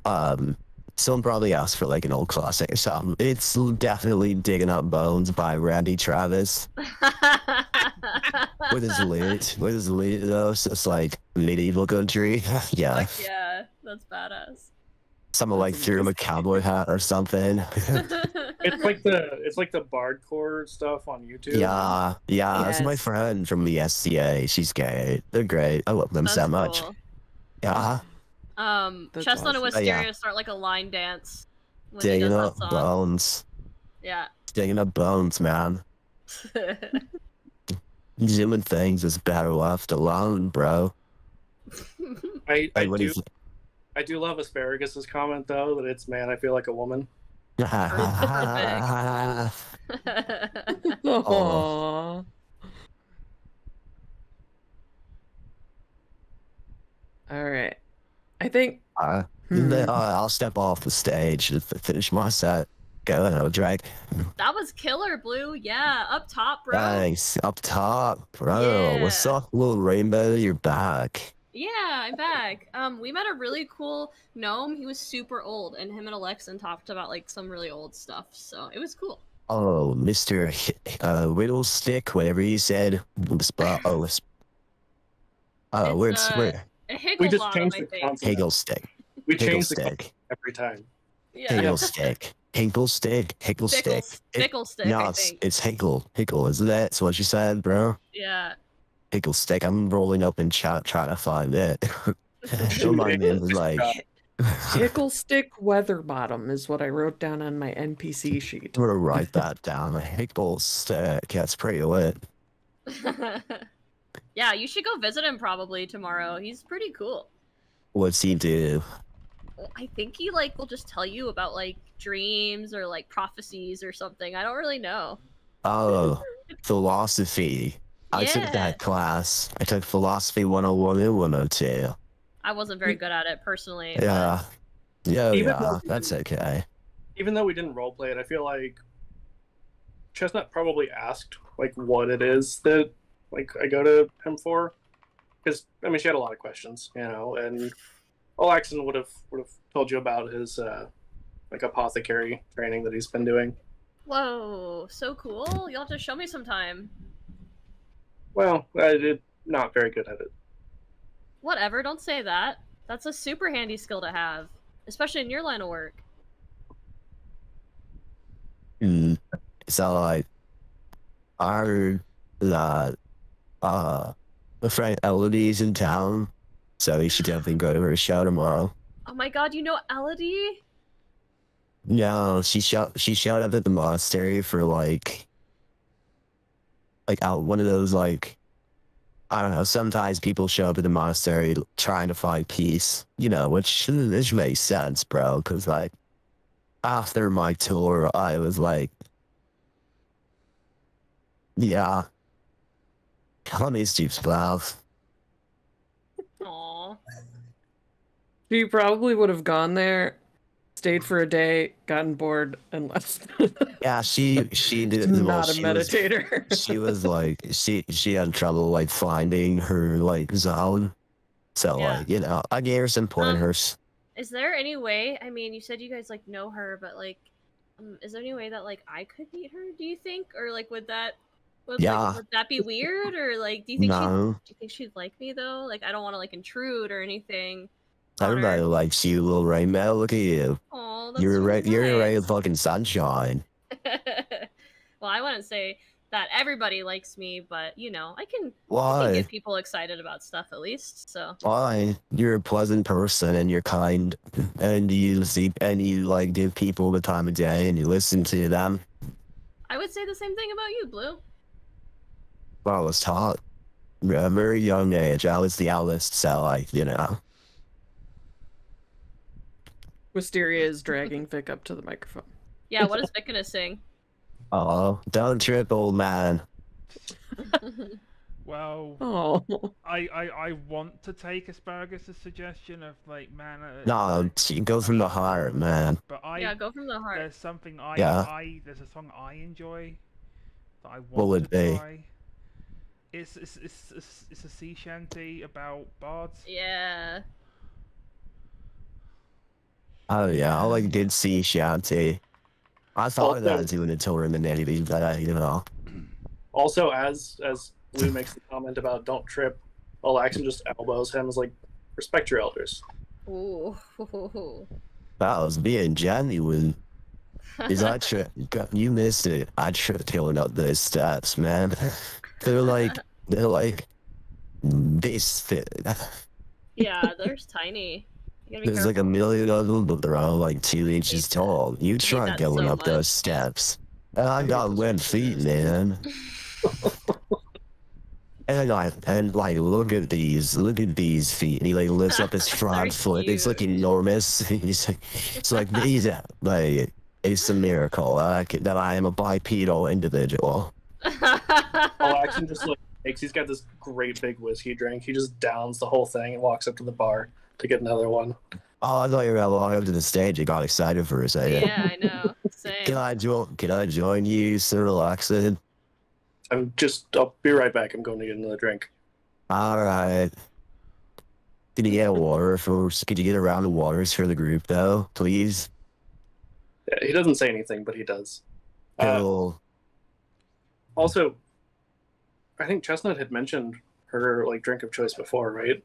Speaker 6: someone probably asked for an old classic or something. It's definitely "Digging Up Bones" by Randy Travis. With his lute though, so it's medieval country. Yeah.
Speaker 2: Fuck yeah, that's badass.
Speaker 6: Someone threw him a cowboy hat or something.
Speaker 1: It's like the bardcore stuff on YouTube.
Speaker 6: Yeah.
Speaker 3: Yes.
Speaker 6: It's my friend from the SCA. She's gay. They're great. I love them so much.
Speaker 2: Cool.
Speaker 6: Yeah.
Speaker 3: That's
Speaker 2: Chestnut and
Speaker 3: awesome.
Speaker 2: Wisteria start a line dance. When he
Speaker 6: Digging
Speaker 2: does
Speaker 6: up
Speaker 2: that song.
Speaker 6: bones.
Speaker 2: Yeah.
Speaker 6: Digging up bones, man. Doing things is better left alone, bro.
Speaker 1: I
Speaker 6: What do you
Speaker 1: do love Asparagus' comment though that it's man I feel like a woman.
Speaker 3: Aww. I think.
Speaker 6: I'll step off the stage to finish my set. Go ahead, Drake.
Speaker 2: That was killer, Blue. Yeah, up top, bro.
Speaker 6: Thanks. Up top, bro. What's
Speaker 2: Yeah.
Speaker 6: up, little rainbow? You're back.
Speaker 2: Yeah, I'm back. We met a really cool gnome. He was super old, and him and Alexan talked about like some really old stuff. So it was cool.
Speaker 6: Oh, Mr. Whittlestick, whatever you said.
Speaker 2: It's,
Speaker 6: where's where?
Speaker 2: A
Speaker 1: We just
Speaker 2: Higglebottom,
Speaker 1: changed
Speaker 2: I
Speaker 1: the
Speaker 2: think.
Speaker 1: consonant.
Speaker 6: Higglestick.
Speaker 1: We changed the
Speaker 6: Higglestick.
Speaker 1: every time.
Speaker 2: Yeah.
Speaker 6: Higglestick. Higglestick. Higglestick.
Speaker 2: Ficklestick,
Speaker 6: No,
Speaker 2: I think.
Speaker 6: it's Hickle. Hickle, isn't that? That's what you said, bro.
Speaker 2: Yeah.
Speaker 6: Higglestick. I'm rolling up in chat trying to find it. Don't mind me. It was like
Speaker 3: Hicklestick Weatherbottom is what I wrote down on my NPC sheet.
Speaker 6: I'm gonna write that down. Higglestick. That's pretty lit.
Speaker 2: Yeah, you should go visit him probably tomorrow. He's pretty cool.
Speaker 6: What's he do?
Speaker 2: Well, I think he like will just tell you about like dreams or like prophecies or something. I don't really know.
Speaker 6: Oh, philosophy. I took
Speaker 2: Yeah.
Speaker 6: that class. I took philosophy 101 and 102.
Speaker 2: I wasn't very good at it personally.
Speaker 6: Yeah. Yeah,
Speaker 1: Even
Speaker 6: yeah,
Speaker 1: though-
Speaker 6: that's okay.
Speaker 1: Even though we didn't roleplay it, I feel like Chestnut probably asked like what it is that like I go to him for, because I mean she had a lot of questions, you know, and Alaxon would have told you about his like apothecary training that he's been doing.
Speaker 2: Whoa, so cool. You'll have to show me sometime.
Speaker 1: Well, I did not very good at it.
Speaker 2: Whatever, don't say that. That's a super handy skill to have, especially in your line of work.
Speaker 6: So like I heard that my friend Elodie's in town, so we should definitely go to her show tomorrow.
Speaker 2: Oh my god, you know Elodie?
Speaker 6: No, she showed up at the monastery for like out one of those like I don't know, sometimes people show up at the monastery trying to find peace, you know, which makes sense, bro, because like after my tour I was like, yeah, let me do stuff.
Speaker 2: Aww.
Speaker 3: You probably would have gone there, stayed for a day, gotten bored, and left.
Speaker 6: Yeah, she did well,
Speaker 3: Not a
Speaker 6: she was-
Speaker 3: meditator.
Speaker 6: she was like she had trouble like finding her like zone, so
Speaker 2: Yeah.
Speaker 6: like, you know, I gave her some pointers.
Speaker 2: Is there any way, I mean, you said you guys like know her, but like is there any way that like I could meet her, do you think? Or like would that
Speaker 6: Yeah.
Speaker 2: would that be weird? Or like do you think
Speaker 6: No,
Speaker 2: do you think she'd like me though? Like I don't want to like intrude or anything.
Speaker 6: everybody likes you, little rainbow. Look at you.
Speaker 2: Oh, that's
Speaker 6: You're
Speaker 2: so
Speaker 6: right. You're a ray of
Speaker 2: nice.
Speaker 6: fucking sunshine.
Speaker 2: Well, I wouldn't say that everybody likes me, but you know, I can
Speaker 6: Why?
Speaker 2: get people excited about stuff at least. So
Speaker 6: Why? You're a pleasant person and you're kind, and you like give people the time of day and you listen to them.
Speaker 2: I would say the same thing about you, Blue.
Speaker 6: Well, I was taught at a very young age. I was the eldest, so like, you know.
Speaker 3: Wisteria is dragging Vic up to the microphone.
Speaker 2: Yeah, what is Vic gonna sing?
Speaker 6: Oh, don't trip, old man.
Speaker 5: Well,
Speaker 3: Oh,
Speaker 5: I want to take Asparagus' suggestion of like
Speaker 6: No, you go from the heart, man.
Speaker 5: but I
Speaker 2: Yeah, go from the heart.
Speaker 5: there's something
Speaker 6: Yeah.
Speaker 5: there's a song I enjoy that I want
Speaker 6: What would
Speaker 5: to
Speaker 6: it be?
Speaker 5: try. It's a sea shanty about bards.
Speaker 2: Yeah.
Speaker 6: Oh yeah, I like did see Shanty. I thought
Speaker 1: Also-
Speaker 6: about doing a tour in the Navy, but you know.
Speaker 1: Also, as Blue makes the comment about don't trip, Alaxon just elbows him as like respect your elders.
Speaker 2: Ooh.
Speaker 6: That was being genuine. Is I trip? You missed it. I tripped telling out those stats, man. They're like this thick.
Speaker 2: Yeah, they're tiny. You gotta be
Speaker 6: There's like
Speaker 2: careful.
Speaker 6: a million of them, but they're all like 2 inches tall. You try
Speaker 2: that
Speaker 6: going
Speaker 2: so
Speaker 6: up those
Speaker 2: much.
Speaker 6: steps. And I got wet feet, man. And like look at these feet. And he like lifts up his front
Speaker 2: They're
Speaker 6: foot. It's like
Speaker 2: cute.
Speaker 6: enormous. It's like these like it's a miracle that I am a bipedal individual.
Speaker 1: Alaxon just like he's got this great big whiskey drink. He just downs the whole thing and walks up to the bar. to get another one.
Speaker 6: Oh, I thought you were gonna walk up to the stage. I got excited for a second.
Speaker 2: Yeah, I know. Same.
Speaker 6: Can I join you, Sir Relaxin?
Speaker 1: I'll be right back. I'm going to get another drink.
Speaker 6: All right. Can you get water could you get a round of waters for the group though, please?
Speaker 1: Yeah, he doesn't say anything, but he does.
Speaker 6: Cool.
Speaker 1: Also, I think Chestnut had mentioned her drink of choice before, right?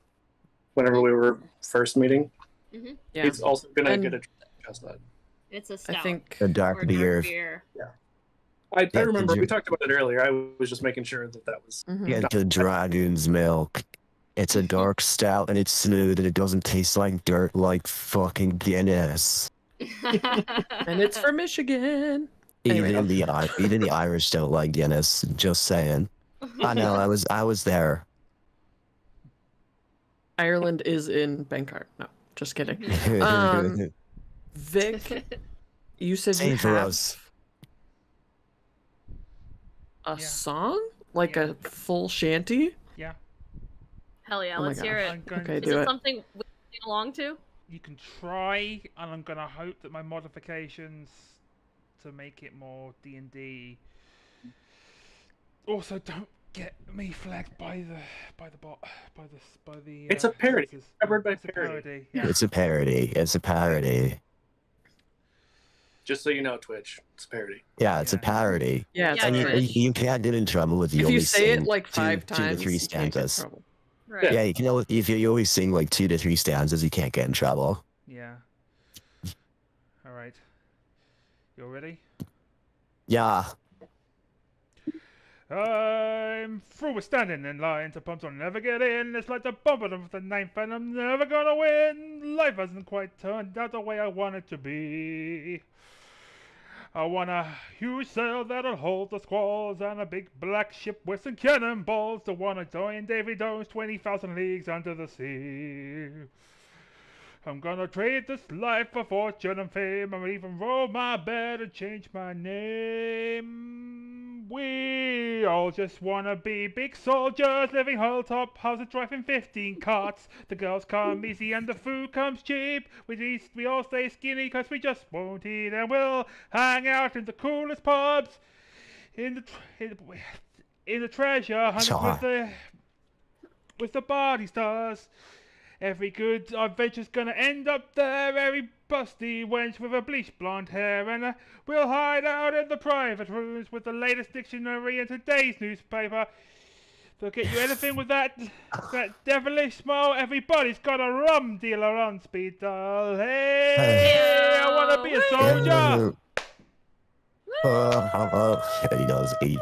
Speaker 1: Whenever we were first meeting.
Speaker 2: Mm-hmm.
Speaker 3: Yeah.
Speaker 1: He's also gonna get a drink of Chestnut.
Speaker 2: It's a stout.
Speaker 3: I think
Speaker 6: A dark
Speaker 2: or
Speaker 6: beer.
Speaker 1: I
Speaker 6: Yeah,
Speaker 1: remember
Speaker 6: did
Speaker 1: we
Speaker 6: you-
Speaker 1: talked about it earlier. I was just making sure that was.
Speaker 3: Mhm.
Speaker 6: Get the dragon's milk. It's a dark stout and it's smooth and it doesn't taste like dirt like fucking Guinness.
Speaker 3: and it's for Michigan. Anyway.
Speaker 6: Even the Irish don't like Guinness. Just saying. I know. I was there.
Speaker 3: Ireland is in Bhenkar. No, just kidding. Vic, you said
Speaker 6: Same
Speaker 3: you
Speaker 6: for
Speaker 3: have
Speaker 6: us.
Speaker 3: a
Speaker 5: Yeah.
Speaker 3: song? Like
Speaker 5: Yeah.
Speaker 3: a full shanty?
Speaker 5: Yeah.
Speaker 2: Hell yeah,
Speaker 3: Oh my
Speaker 2: let's hear
Speaker 3: gosh.
Speaker 2: it.
Speaker 3: Okay,
Speaker 2: Is
Speaker 3: do
Speaker 2: it
Speaker 3: it.
Speaker 2: something we can sing along to?
Speaker 5: You can try, and I'm gonna hope that my modifications to make it more D&D. Also, don't get me flagged by the bot by the.
Speaker 1: It's a parody.
Speaker 5: censors.
Speaker 1: Covered by
Speaker 5: It's a
Speaker 1: parody.
Speaker 5: parody. Yeah.
Speaker 6: It's a parody. It's a parody.
Speaker 1: Just so you know, Twitch, it's a parody.
Speaker 6: Yeah, it's a
Speaker 5: Yeah.
Speaker 6: parody.
Speaker 3: Yeah, it's
Speaker 2: Yeah,
Speaker 6: And
Speaker 3: a
Speaker 6: you,
Speaker 3: Twitch.
Speaker 6: you can't get in trouble if you
Speaker 3: If
Speaker 6: only
Speaker 3: you say
Speaker 6: sing
Speaker 3: it like five
Speaker 6: two to
Speaker 3: times,
Speaker 6: three
Speaker 3: you can't get in
Speaker 6: stanzas.
Speaker 3: trouble.
Speaker 2: Right.
Speaker 6: Yeah, you can if you always sing like 2 to 3 stanzas, you can't get in trouble.
Speaker 5: Yeah. All right. You all ready?
Speaker 6: Yeah.
Speaker 5: I'm through with standing in line to pumps I'll never get in. It's like the bumper of the ninth and I'm never gonna win. Life hasn't quite turned out the way I want it to be. I want a huge sail that'll hold the squalls and a big black ship with some cannonballs. To wanna join Davy Jones 20,000 leagues under the sea. I'm gonna trade this life for fortune and fame. I'm even roll my bed and change my name. We all just wanna be big soldiers, living hilltop houses, driving 15 carts. The girls come easy and the food comes cheap. We all stay skinny 'cause we just won't eat, and we'll hang out in the coolest pubs. In the treasure hunt with the body stars. Every good adventure's gonna end up there. Every busty wench with a bleached blonde hair, and we'll hide out in the private rooms with the latest dictionary and today's newspaper. They'll get you anything with that devilish smile. Everybody's got a rum dealer on speed dial. Hey, I wanna be a soldier.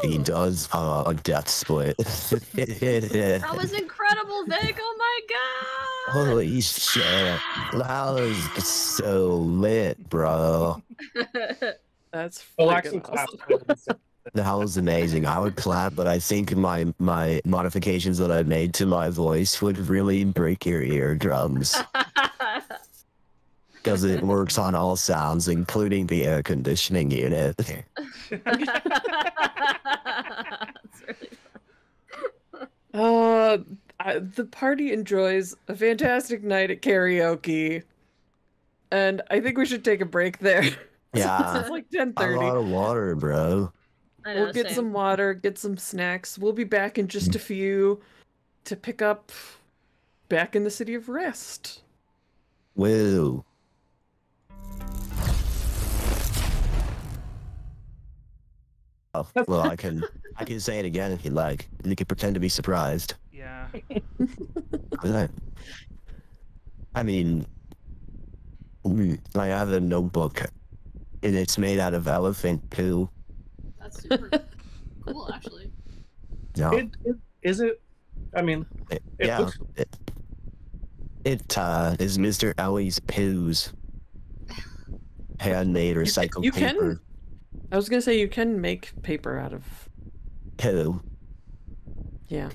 Speaker 6: He does a death split.
Speaker 2: That was incredible, Vic! Oh my god!
Speaker 6: Holy shit. That was so lit, bro.
Speaker 3: That's
Speaker 1: Relax
Speaker 3: freaking
Speaker 1: and clap.
Speaker 3: awesome.
Speaker 6: That was amazing. I would clap, but I think my modifications that I made to my voice would really break your eardrums. Because it works on all sounds, including the air conditioning unit.
Speaker 2: That's really
Speaker 3: The party enjoys a fantastic night at karaoke, and I think we should take a break there.
Speaker 6: Yeah.
Speaker 3: It's like
Speaker 6: A
Speaker 3: 10:30.
Speaker 6: lot of water, bro.
Speaker 2: I know,
Speaker 3: We'll get
Speaker 2: same.
Speaker 3: some water, get some snacks. We'll be back in just a few to pick up back in the city of Rest.
Speaker 6: Woo. Oh, well, I can say it again if you like. You can pretend to be surprised.
Speaker 5: Yeah.
Speaker 6: I mean, I have a notebook, and it's made out of elephant poo.
Speaker 2: That's super cool, actually.
Speaker 6: No,
Speaker 1: Is it? I mean,
Speaker 6: yeah,
Speaker 1: looks-
Speaker 6: it is Mr. Ellie's poos. Handmade recycled
Speaker 3: you can-
Speaker 6: paper
Speaker 3: I was gonna say you can make paper out of
Speaker 6: poo.
Speaker 3: yeah.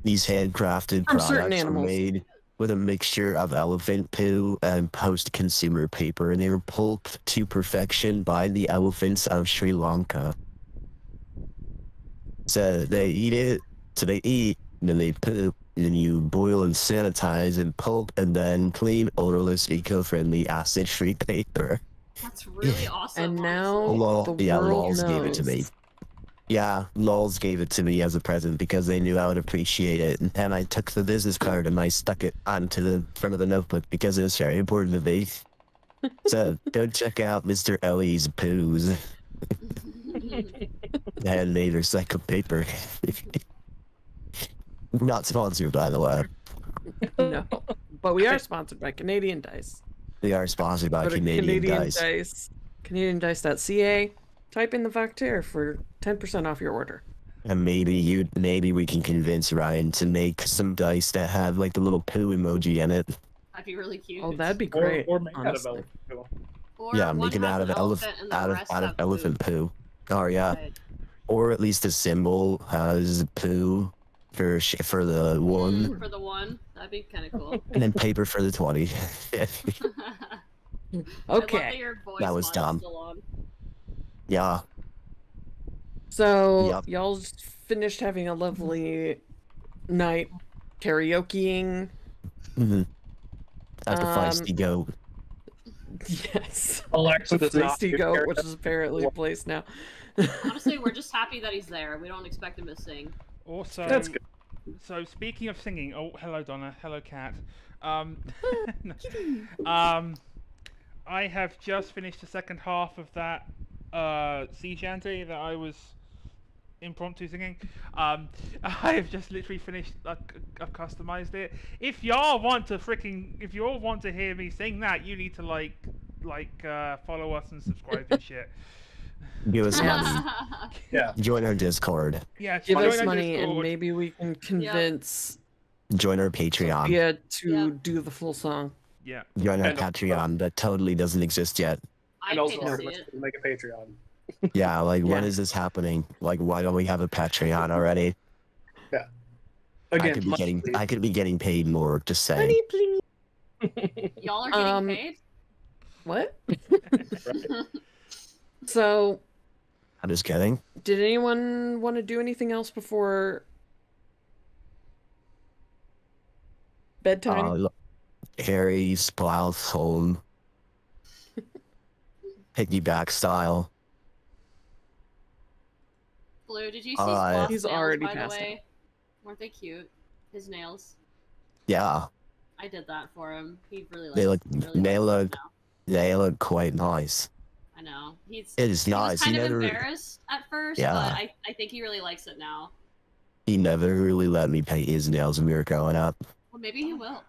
Speaker 6: These handcrafted
Speaker 3: From certain
Speaker 6: products are
Speaker 3: animals.
Speaker 6: made with a mixture of elephant poo and post-consumer paper, and they were pulped to perfection by the elephants of Sri Lanka. So they eat it, and then they poop, Then you boil and sanitize and pulp and then clean, odorless, eco-friendly, acid-free paper.
Speaker 2: That's really awesome.
Speaker 3: And now
Speaker 2: honestly.
Speaker 3: the
Speaker 6: Yeah,
Speaker 3: world
Speaker 6: Lols gave it to me.
Speaker 3: knows.
Speaker 6: Yeah, Lols gave it to me as a present because they knew I would appreciate it. And I took the business card and I stuck it onto the front of the notebook because it was very important to me. So go check out Mr. Ellie's Poos. Handmade recycled paper. Not sponsored, by the way.
Speaker 3: No, but we are sponsored by Canadian Dice.
Speaker 6: We are sponsored by
Speaker 3: Go to
Speaker 6: Canadian Dice.
Speaker 3: CanadianDice.ca. Type in the Vactaire for 10% off your order.
Speaker 6: And maybe we can convince Ryan to make some dice that have like the little poo emoji in it.
Speaker 2: That'd be really cute.
Speaker 3: Oh, that'd be great.
Speaker 1: Or make out of
Speaker 3: honestly.
Speaker 1: elephant poo.
Speaker 2: Or
Speaker 6: Yeah,
Speaker 2: one
Speaker 6: make it
Speaker 2: has
Speaker 6: out
Speaker 2: an
Speaker 6: of
Speaker 2: elephant and the
Speaker 6: out
Speaker 2: rest
Speaker 6: of
Speaker 2: have
Speaker 6: elephant poo. Oh yeah,
Speaker 2: Right.
Speaker 6: or at least a symbol has poo for the one,
Speaker 2: For the one, that'd be kind of cool.
Speaker 6: and then paper for the 20.
Speaker 2: I love that
Speaker 3: Okay,
Speaker 2: your voice
Speaker 6: That was
Speaker 2: mod is
Speaker 6: dumb.
Speaker 2: still on.
Speaker 6: Yeah,
Speaker 3: so
Speaker 6: Yep.
Speaker 3: y'all just finished having a lovely night karaokeing.
Speaker 6: mhm. At the
Speaker 3: Um,
Speaker 6: feisty goat.
Speaker 3: Yes.
Speaker 1: Alexa does not
Speaker 3: Feisty
Speaker 1: do
Speaker 3: Goat,
Speaker 1: karaoke.
Speaker 3: which is apparently a place now.
Speaker 2: Honestly, we're just happy that he's there. We don't expect him to sing.
Speaker 5: Also,
Speaker 1: That's good.
Speaker 5: so speaking of singing, oh hello Donna, hello cat. I have just finished the second half of that sea shanty that I was impromptu singing. I have just literally finished. I've customized it. If y'all want to hear me sing that, you need to follow us and subscribe and shit.
Speaker 6: Give us
Speaker 3: Yes.
Speaker 6: money.
Speaker 1: Yeah.
Speaker 6: Join our Discord.
Speaker 5: Yeah,
Speaker 3: Give
Speaker 5: join
Speaker 3: us
Speaker 5: our
Speaker 3: money and
Speaker 5: Discord.
Speaker 3: maybe we can convince
Speaker 6: Join our Patreon.
Speaker 3: Sophia to
Speaker 2: Yeah.
Speaker 3: do the full song.
Speaker 5: Yeah.
Speaker 6: Join our
Speaker 1: And-
Speaker 6: Patreon that totally doesn't exist yet.
Speaker 2: I'd
Speaker 1: And
Speaker 2: pay
Speaker 1: also
Speaker 2: to see
Speaker 1: let's
Speaker 2: it.
Speaker 1: make a Patreon.
Speaker 6: Yeah, like when
Speaker 3: Yeah.
Speaker 6: is this happening? Like why don't we have a Patreon already?
Speaker 1: Again,
Speaker 6: I could be getting paid more, just saying.
Speaker 3: Money, please.
Speaker 2: Y'all are getting paid?
Speaker 3: What? So,
Speaker 6: I'm just kidding.
Speaker 3: did anyone want to do anything else before bedtime?
Speaker 6: Harry Splouth home. Piggyback style.
Speaker 2: Blue, did you see
Speaker 6: Uh,
Speaker 2: Sloth's
Speaker 3: He's
Speaker 2: nails,
Speaker 3: already
Speaker 2: by the
Speaker 3: passed
Speaker 2: way? Weren't they cute? His nails.
Speaker 6: Yeah,
Speaker 2: I did that for him. He really likes
Speaker 6: they look
Speaker 2: really
Speaker 6: they
Speaker 2: likes
Speaker 6: look
Speaker 2: it now.
Speaker 6: they look quite nice.
Speaker 2: I know.
Speaker 6: It is
Speaker 2: He was
Speaker 6: nice.
Speaker 2: kind of embarrassed at first,
Speaker 6: Yeah.
Speaker 2: but I think he really likes it now.
Speaker 6: He never really let me paint his nails when we were growing up.
Speaker 2: Well, maybe he will.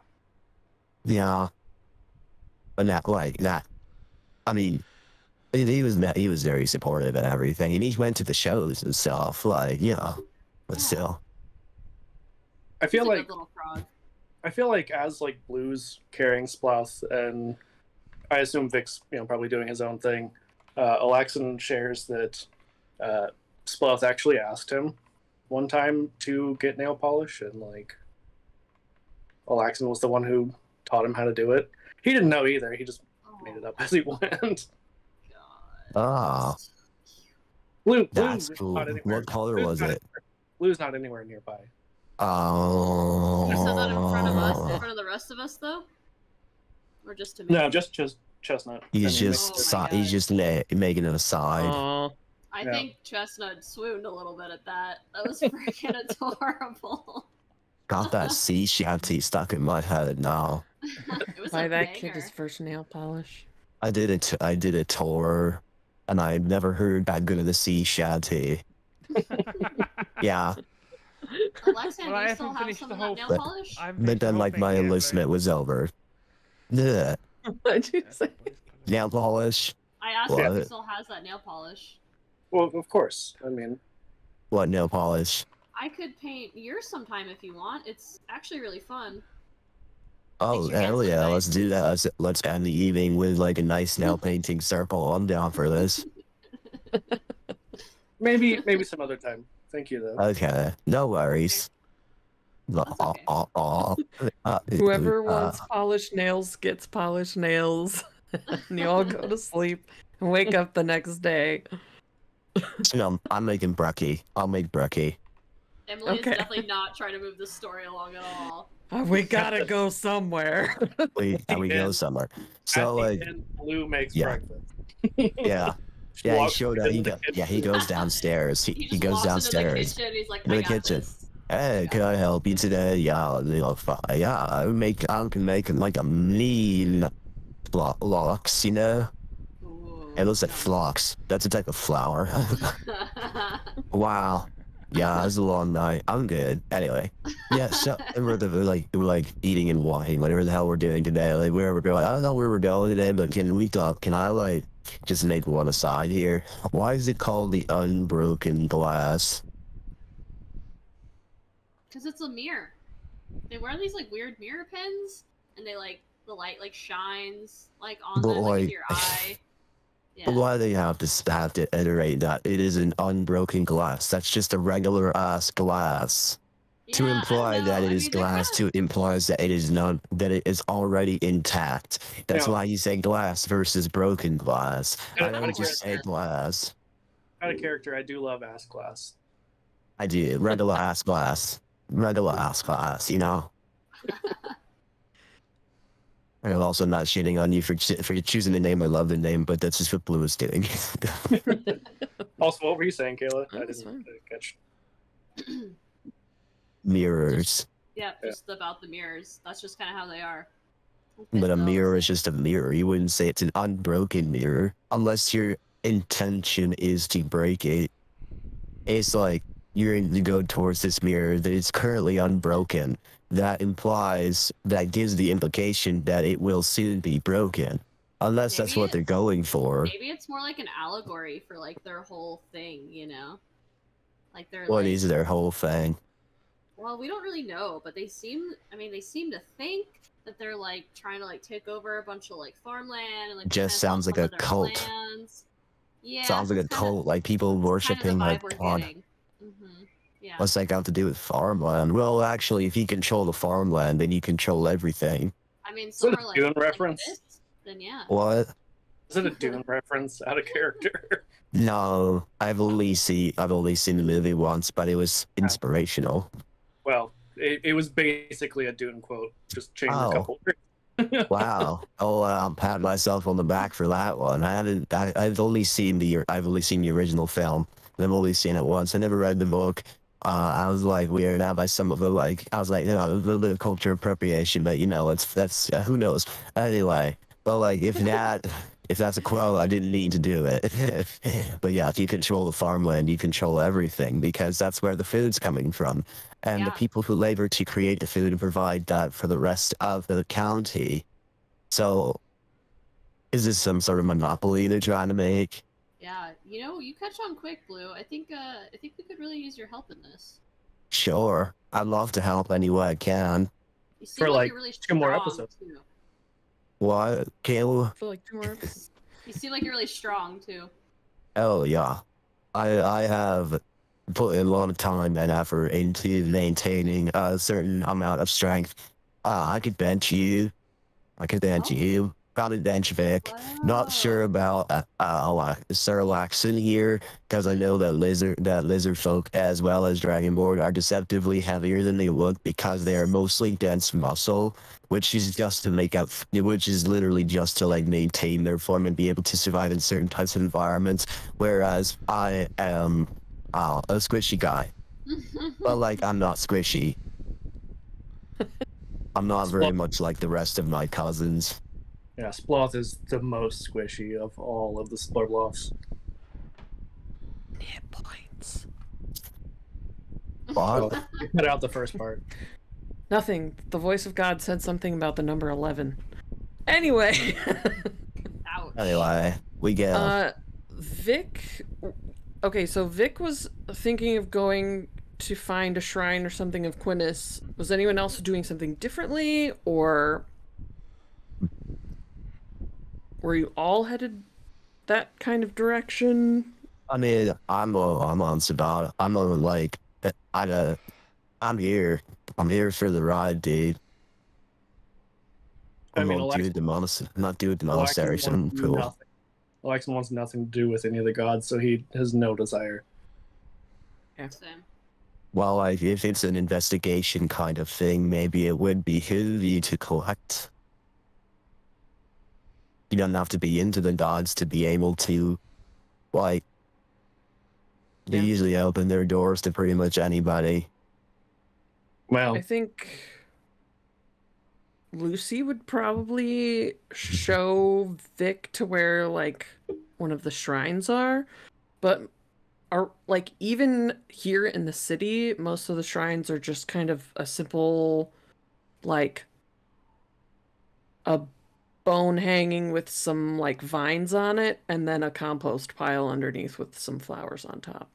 Speaker 6: Yeah, but not like that. I mean, he was very supportive and everything, and he went to the shows and stuff. Like, you know, but
Speaker 2: Yeah.
Speaker 6: still,
Speaker 1: I feel
Speaker 2: He's a
Speaker 1: like
Speaker 2: good little frog.
Speaker 1: as like Blue's carrying Splouth, and I assume Vic's probably doing his own thing. Alaxon shares that Splouth actually asked him one time to get nail polish, and like Alaxon was the one who taught him how to do it. He didn't know either. He just made it up as he went.
Speaker 2: God.
Speaker 6: ah,
Speaker 1: Blue,
Speaker 6: that's
Speaker 1: Blue's
Speaker 6: cool.
Speaker 1: not anywhere.
Speaker 6: What color
Speaker 1: Blue's
Speaker 6: was
Speaker 1: not
Speaker 6: it?
Speaker 1: anywhere- Blue's not anywhere nearby.
Speaker 6: Oh,
Speaker 2: You said that in front of us, in front of the rest of us, though? Or just to me?
Speaker 1: No, just Chestnut.
Speaker 6: he's
Speaker 1: I mean,
Speaker 6: just
Speaker 2: Oh my
Speaker 6: he's
Speaker 2: God.
Speaker 6: just making it aside.
Speaker 3: Aw.
Speaker 2: I
Speaker 1: Yeah.
Speaker 2: think Chestnut swooned a little bit at that. That was freaking adorable.
Speaker 6: Got that sea shanty stuck in my head now.
Speaker 2: It was
Speaker 3: Buy
Speaker 2: a
Speaker 3: that
Speaker 2: banger.
Speaker 3: kid his first nail polish.
Speaker 6: I did a tour, and I've never heard that good of the sea shanty. Yeah,
Speaker 2: Alexan,
Speaker 5: Well, I
Speaker 2: do you still
Speaker 5: haven't
Speaker 2: have
Speaker 5: finished
Speaker 2: some
Speaker 5: the
Speaker 2: of
Speaker 5: whole
Speaker 2: that nail
Speaker 6: But-
Speaker 2: polish?
Speaker 6: but then like my enlistment was over. Yeah,
Speaker 3: What'd you say?
Speaker 6: nail polish.
Speaker 2: I asked him if he
Speaker 6: What?
Speaker 2: still has that nail polish.
Speaker 1: Well, of course. I mean,
Speaker 6: What nail polish?
Speaker 2: I could paint yours sometime if you want. It's actually really fun.
Speaker 6: Oh
Speaker 2: your hands
Speaker 6: hell
Speaker 2: look
Speaker 6: yeah,
Speaker 2: nice.
Speaker 6: let's do that. Let's end the evening with like a nice nail painting circle. I'm down for this.
Speaker 1: maybe some other time. Thank you though.
Speaker 6: Okay, no worries.
Speaker 2: That's okay.
Speaker 3: Whoever wants polished nails gets polished nails. And you all go to sleep and wake up the next day.
Speaker 6: I'm making brekkie. I'll make brekkie.
Speaker 2: Emily
Speaker 3: Okay.
Speaker 2: is definitely not trying to move the story along at all.
Speaker 3: We gotta go somewhere.
Speaker 6: we go
Speaker 1: And
Speaker 6: somewhere.
Speaker 1: At
Speaker 6: So
Speaker 1: the
Speaker 6: like,
Speaker 1: end, Blue makes
Speaker 6: yeah.
Speaker 1: breakfast.
Speaker 6: yeah, he
Speaker 1: Walks
Speaker 6: showed up.
Speaker 1: into the kitchen.
Speaker 6: He goes downstairs.
Speaker 2: He
Speaker 6: He
Speaker 2: just
Speaker 6: goes
Speaker 2: walks
Speaker 6: downstairs
Speaker 2: into the kitchen. He's like,
Speaker 6: into
Speaker 2: I
Speaker 6: the
Speaker 2: got
Speaker 6: kitchen.
Speaker 2: this.
Speaker 6: Hey, can I help you today? Yeah, yeah, I can make like a mean flocks, you know?
Speaker 2: Ooh,
Speaker 6: It looks like
Speaker 2: no.
Speaker 6: flocks. That's a type of flower. Wow. Yeah, it was a long night. I'm good. Anyway, yeah. So we're like eating and walking, whatever the hell we're doing today. Like where we're going. I don't know where we're going today, but can we talk? Can I like just make one aside here? Why is it called the unbroken glass?
Speaker 2: Because it's a mirror. They wear these like weird mirror pins, and they like the light like shines like on
Speaker 6: But,
Speaker 2: them, like into
Speaker 6: like-
Speaker 2: your eye. Yeah.
Speaker 6: But why do they have to iterate that it is an unbroken glass? That's just a regular ass glass. To
Speaker 2: Yeah, I
Speaker 6: imply
Speaker 2: don't
Speaker 6: that
Speaker 2: know.
Speaker 6: it
Speaker 2: I
Speaker 6: is
Speaker 2: mean, they're
Speaker 6: glass
Speaker 2: kinda-
Speaker 6: implies that it is not, that it is already intact. That's
Speaker 1: Yeah.
Speaker 6: why you say glass versus broken glass.
Speaker 1: Yeah,
Speaker 6: I
Speaker 1: I
Speaker 6: don't
Speaker 1: don't
Speaker 6: just say
Speaker 2: like that.
Speaker 6: glass.
Speaker 1: Out of character, I do love ass glass.
Speaker 6: I do. Regular ass glass. Regular ass glass, you know? I'm also not shitting on you for choosing the name. I love the name, but that's just what Blue is doing.
Speaker 1: Also, what were you saying, Kayla?
Speaker 3: Oh,
Speaker 1: I
Speaker 3: that's
Speaker 1: didn't
Speaker 3: fine.
Speaker 1: catch.
Speaker 6: Mirrors.
Speaker 2: Yeah,
Speaker 1: Yeah.
Speaker 2: just about the mirrors. That's just kind of how they are.
Speaker 6: But a
Speaker 2: Those-
Speaker 6: mirror is just a mirror. You wouldn't say it's an unbroken mirror unless your intention is to break it. It's like you're going to go towards this mirror that is currently unbroken. That implies, that gives the implication that it will soon be broken. Unless that's
Speaker 2: Maybe
Speaker 6: what they're
Speaker 2: it's-
Speaker 6: going for.
Speaker 2: Maybe it's more like an allegory for like their whole thing, you know? Like they're
Speaker 6: What
Speaker 2: like,
Speaker 6: is their whole thing?
Speaker 2: well, we don't really know, but they seem to think that they're like trying to like take over a bunch of like farmland and like
Speaker 6: Just
Speaker 2: kinda
Speaker 6: sounds
Speaker 2: sell
Speaker 6: like
Speaker 2: some
Speaker 6: a
Speaker 2: of their
Speaker 6: cult.
Speaker 2: lands. Yeah,
Speaker 6: Sounds like a
Speaker 2: that's kinda-
Speaker 6: cult, like people
Speaker 2: that's kinda
Speaker 6: worshipping
Speaker 2: the
Speaker 6: like
Speaker 2: vibe we're
Speaker 6: God.
Speaker 2: getting. Yeah.
Speaker 6: What's that got to do with farmland? Well, actually, if you control the farmland, then you control everything.
Speaker 2: I mean,
Speaker 1: Is
Speaker 2: some
Speaker 1: it a
Speaker 2: are like,
Speaker 1: Dune
Speaker 2: like
Speaker 1: reference?
Speaker 2: this, then yeah.
Speaker 6: What?
Speaker 1: Is it a Dune reference? Out of character.
Speaker 6: No, I've only seen the movie once, but it was inspirational.
Speaker 1: Well, it was basically a Dune quote. Just changed
Speaker 6: Oh.
Speaker 1: a couple words.
Speaker 6: Wow. Oh, I'm patting myself on the back for that one. I've only seen the original film. I've only seen it once. I never read the book. I was like weirded out by some of the I was like, you know, a little bit of culture appropriation, but you know, that's who knows. Anyway, but like if that's a quote, I didn't need to do it. But yeah, if you control the farmland, you control everything because that's where the food's coming from. And the
Speaker 2: Yeah.
Speaker 6: people who labor to create the food and provide that for the rest of the county. So, is this some sort of monopoly they're trying to make?
Speaker 2: Yeah, you know, you catch on quick, Blue. I think we could really use your help in this.
Speaker 6: Sure. I'd love to help any way I can.
Speaker 2: You seem
Speaker 1: For,
Speaker 2: like
Speaker 1: like,
Speaker 2: you're really
Speaker 1: 2 more
Speaker 2: strong,
Speaker 1: episodes.
Speaker 2: too.
Speaker 6: What, Kayla?
Speaker 3: For like 2 more episodes.
Speaker 2: You seem like you're really strong too.
Speaker 6: Oh, yeah. I have put in a lot of time and effort into maintaining a certain amount of strength. I could bench you. I could bench
Speaker 2: Oh.
Speaker 6: you. Probably bench Vic. Not sure about Sir Laxon here, because I know that lizard folk as well as Dragonborn are deceptively heavier than they look because they are mostly dense muscle, which is literally just to like maintain their form and be able to survive in certain types of environments. Whereas I am a squishy guy, but like I'm not squishy. I'm not very much like the rest of my cousins.
Speaker 1: Yeah, Sploth is the most squishy of all of the Splurloths.
Speaker 3: Hit points.
Speaker 6: What?
Speaker 1: You cut out the first part.
Speaker 3: Nothing. The voice of God said something about the number 11. Anyway.
Speaker 2: Ouch.
Speaker 6: Anyway, we get
Speaker 3: Vic. Okay, so Vic was thinking of going to find a shrine or something of Quinnis. Was anyone else doing something differently, or were you all headed that kind of direction?
Speaker 6: I mean, I'm on Sabata. I'm here. I'm here for the ride, dude.
Speaker 1: I mean,
Speaker 6: not doing the monastery, so I'm cool.
Speaker 1: Alexan wants nothing to do with any of the gods, so he has no desire.
Speaker 2: Same.
Speaker 6: Well, like, if it's an investigation kind of thing, maybe it would be handy to collect. You don't have to be into the gods to be able to, like, they
Speaker 3: Yeah.
Speaker 6: usually open their doors to pretty much anybody.
Speaker 1: Well,
Speaker 3: I think Lucy would probably show Vic to where like one of the shrines are, but are like even here in the city, most of the shrines are just kind of a simple like a bone hanging with some like vines on it and then a compost pile underneath with some flowers on top.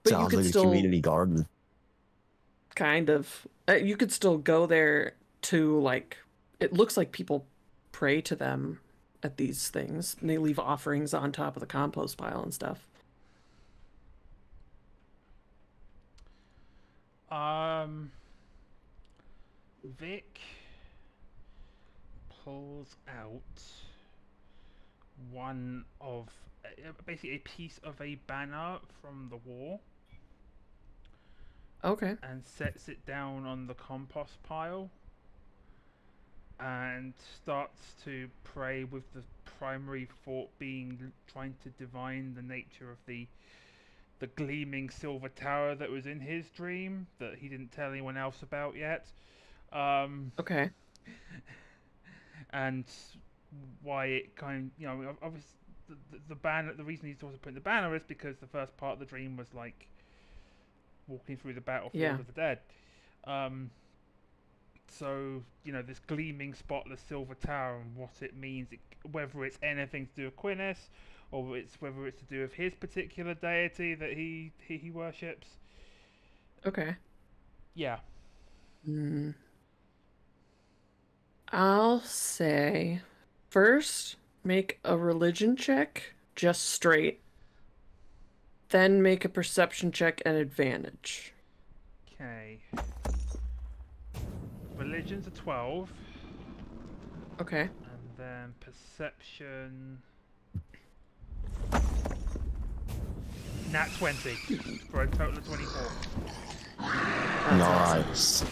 Speaker 3: But you
Speaker 6: Sounds
Speaker 3: could
Speaker 6: like a
Speaker 3: still
Speaker 6: community garden.
Speaker 3: kind of you could still go there to like it looks like people pray to them at these things and they leave offerings on top of the compost pile and stuff.
Speaker 5: Vic pulls out one of basically a piece of a banner from the war
Speaker 3: Okay.
Speaker 5: and sets it down on the compost pile and starts to pray, with the primary thought being trying to divine the nature of the gleaming silver tower that was in his dream that he didn't tell anyone else about yet.
Speaker 3: Okay.
Speaker 5: And why it obviously the banner, the reason he's also putting the banner is because the first part of the dream was like walking through the battlefield of the dead. So, this gleaming, spotless silver tower and what it means, whether it's anything to do with Quinnis, or whether it's to do with his particular deity that he worships.
Speaker 3: Okay.
Speaker 5: Yeah.
Speaker 3: I'll say first make a religion check just straight, then make a perception check at advantage.
Speaker 5: Okay. Religion's a 12.
Speaker 3: Okay.
Speaker 5: And then perception... Nat 20. For a total of 24.
Speaker 6: Nice.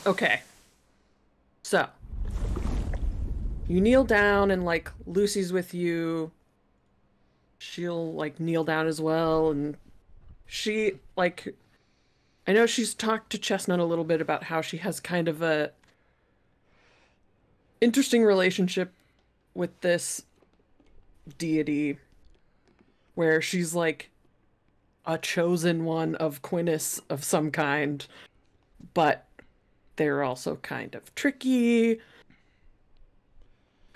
Speaker 3: Okay. So, you kneel down and like Lucy's with you. She'll like kneel down as well, and she like I know she's talked to Chestnut a little bit about how she has kind of a interesting relationship with this deity where she's like a chosen one of Quinnis of some kind, but they're also kind of tricky.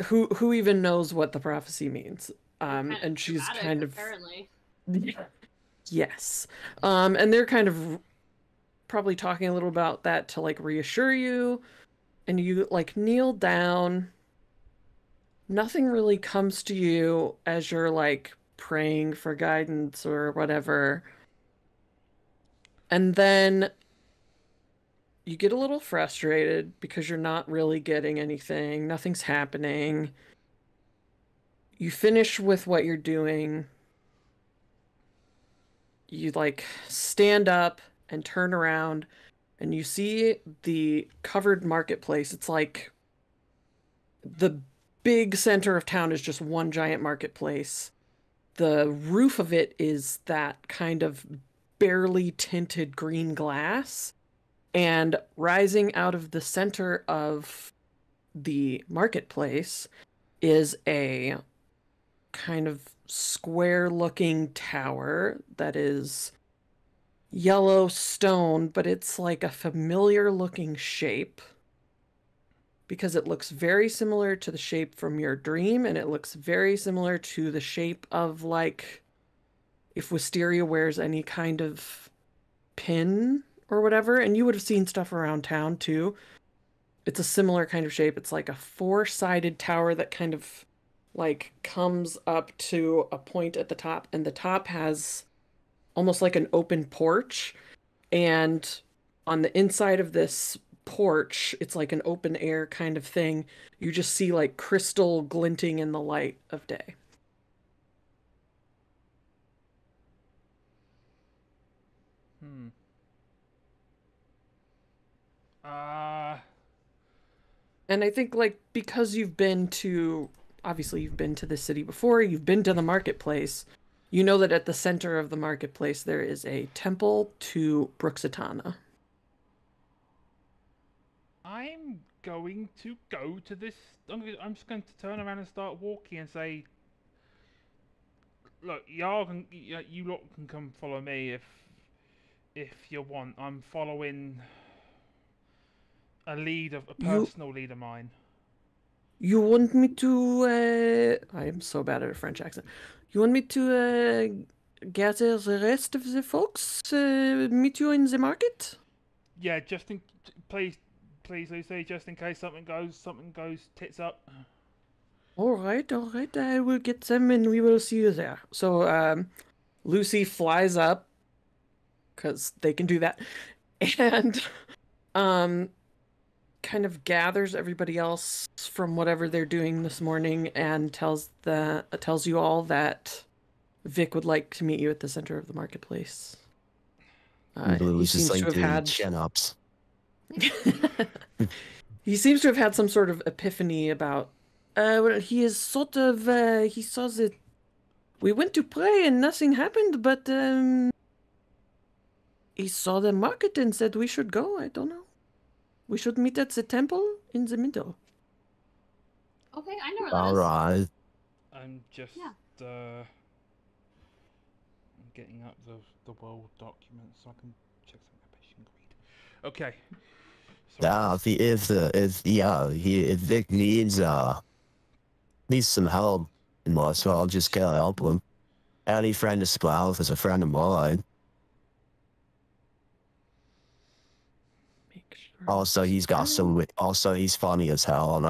Speaker 3: Who even knows what the prophecy means? And she's
Speaker 2: dramatic,
Speaker 3: kind of
Speaker 2: apparently.
Speaker 3: yes. And they're kind of probably talking a little about that to like reassure you, and you like kneel down. Nothing really comes to you as you're like praying for guidance or whatever. And then you get a little frustrated because you're not really getting anything. Nothing's happening. You finish with what you're doing. You like stand up and turn around and you see the covered marketplace. It's like the big center of town is just one giant marketplace. The roof of it is that kind of barely tinted green glass. And rising out of the center of the marketplace is a kind of square-looking tower that is yellow stone, but it's like a familiar-looking shape because it looks very similar to the shape from your dream, and it looks very similar to the shape of like if Wisteria wears any kind of pin or whatever, and you would have seen stuff around town too. It's a similar kind of shape. It's like a four-sided tower that kind of like comes up to a point at the top, and the top has almost like an open porch, and on the inside of this porch, it's like an open air kind of thing. You just see like crystal glinting in the light of day. And I think, like, because obviously you've been to the city before, you've been to the marketplace, you know that at the center of the marketplace there is a temple to Bruxitana.
Speaker 5: I'm going to go to this. I'm just going to turn around and start walking and say, "Look, you lot can come follow me if you want. I'm following a personal lead of mine."
Speaker 3: You want me to, I am so bad at a French accent. You want me to, gather the rest of the folks, meet you in the market?
Speaker 5: Yeah, please, Lucy, just in case something goes tits up.
Speaker 3: All right, I will get them and we will see you there. So, Lucy flies up, because they can do that, and, kind of gathers everybody else from whatever they're doing this morning and tells you all that Vic would like to meet you at the center of the marketplace. He seems to have had
Speaker 6: chin-ups.
Speaker 3: He seems to have had some sort of epiphany about he is sort of he saw that we went to pray and nothing happened, but he saw the market and said we should go. I don't know. We should meet at the temple in the middle.
Speaker 2: Okay, I know where that
Speaker 6: All
Speaker 2: is.
Speaker 6: right.
Speaker 5: I'm just I'm getting up the world document so I can check something I can read. Okay.
Speaker 6: Now, if Vic needs some help, so I'll just go help him. Any friend of Sprout is a friend of mine. Also, he's got some. Also, he's funny as hell, and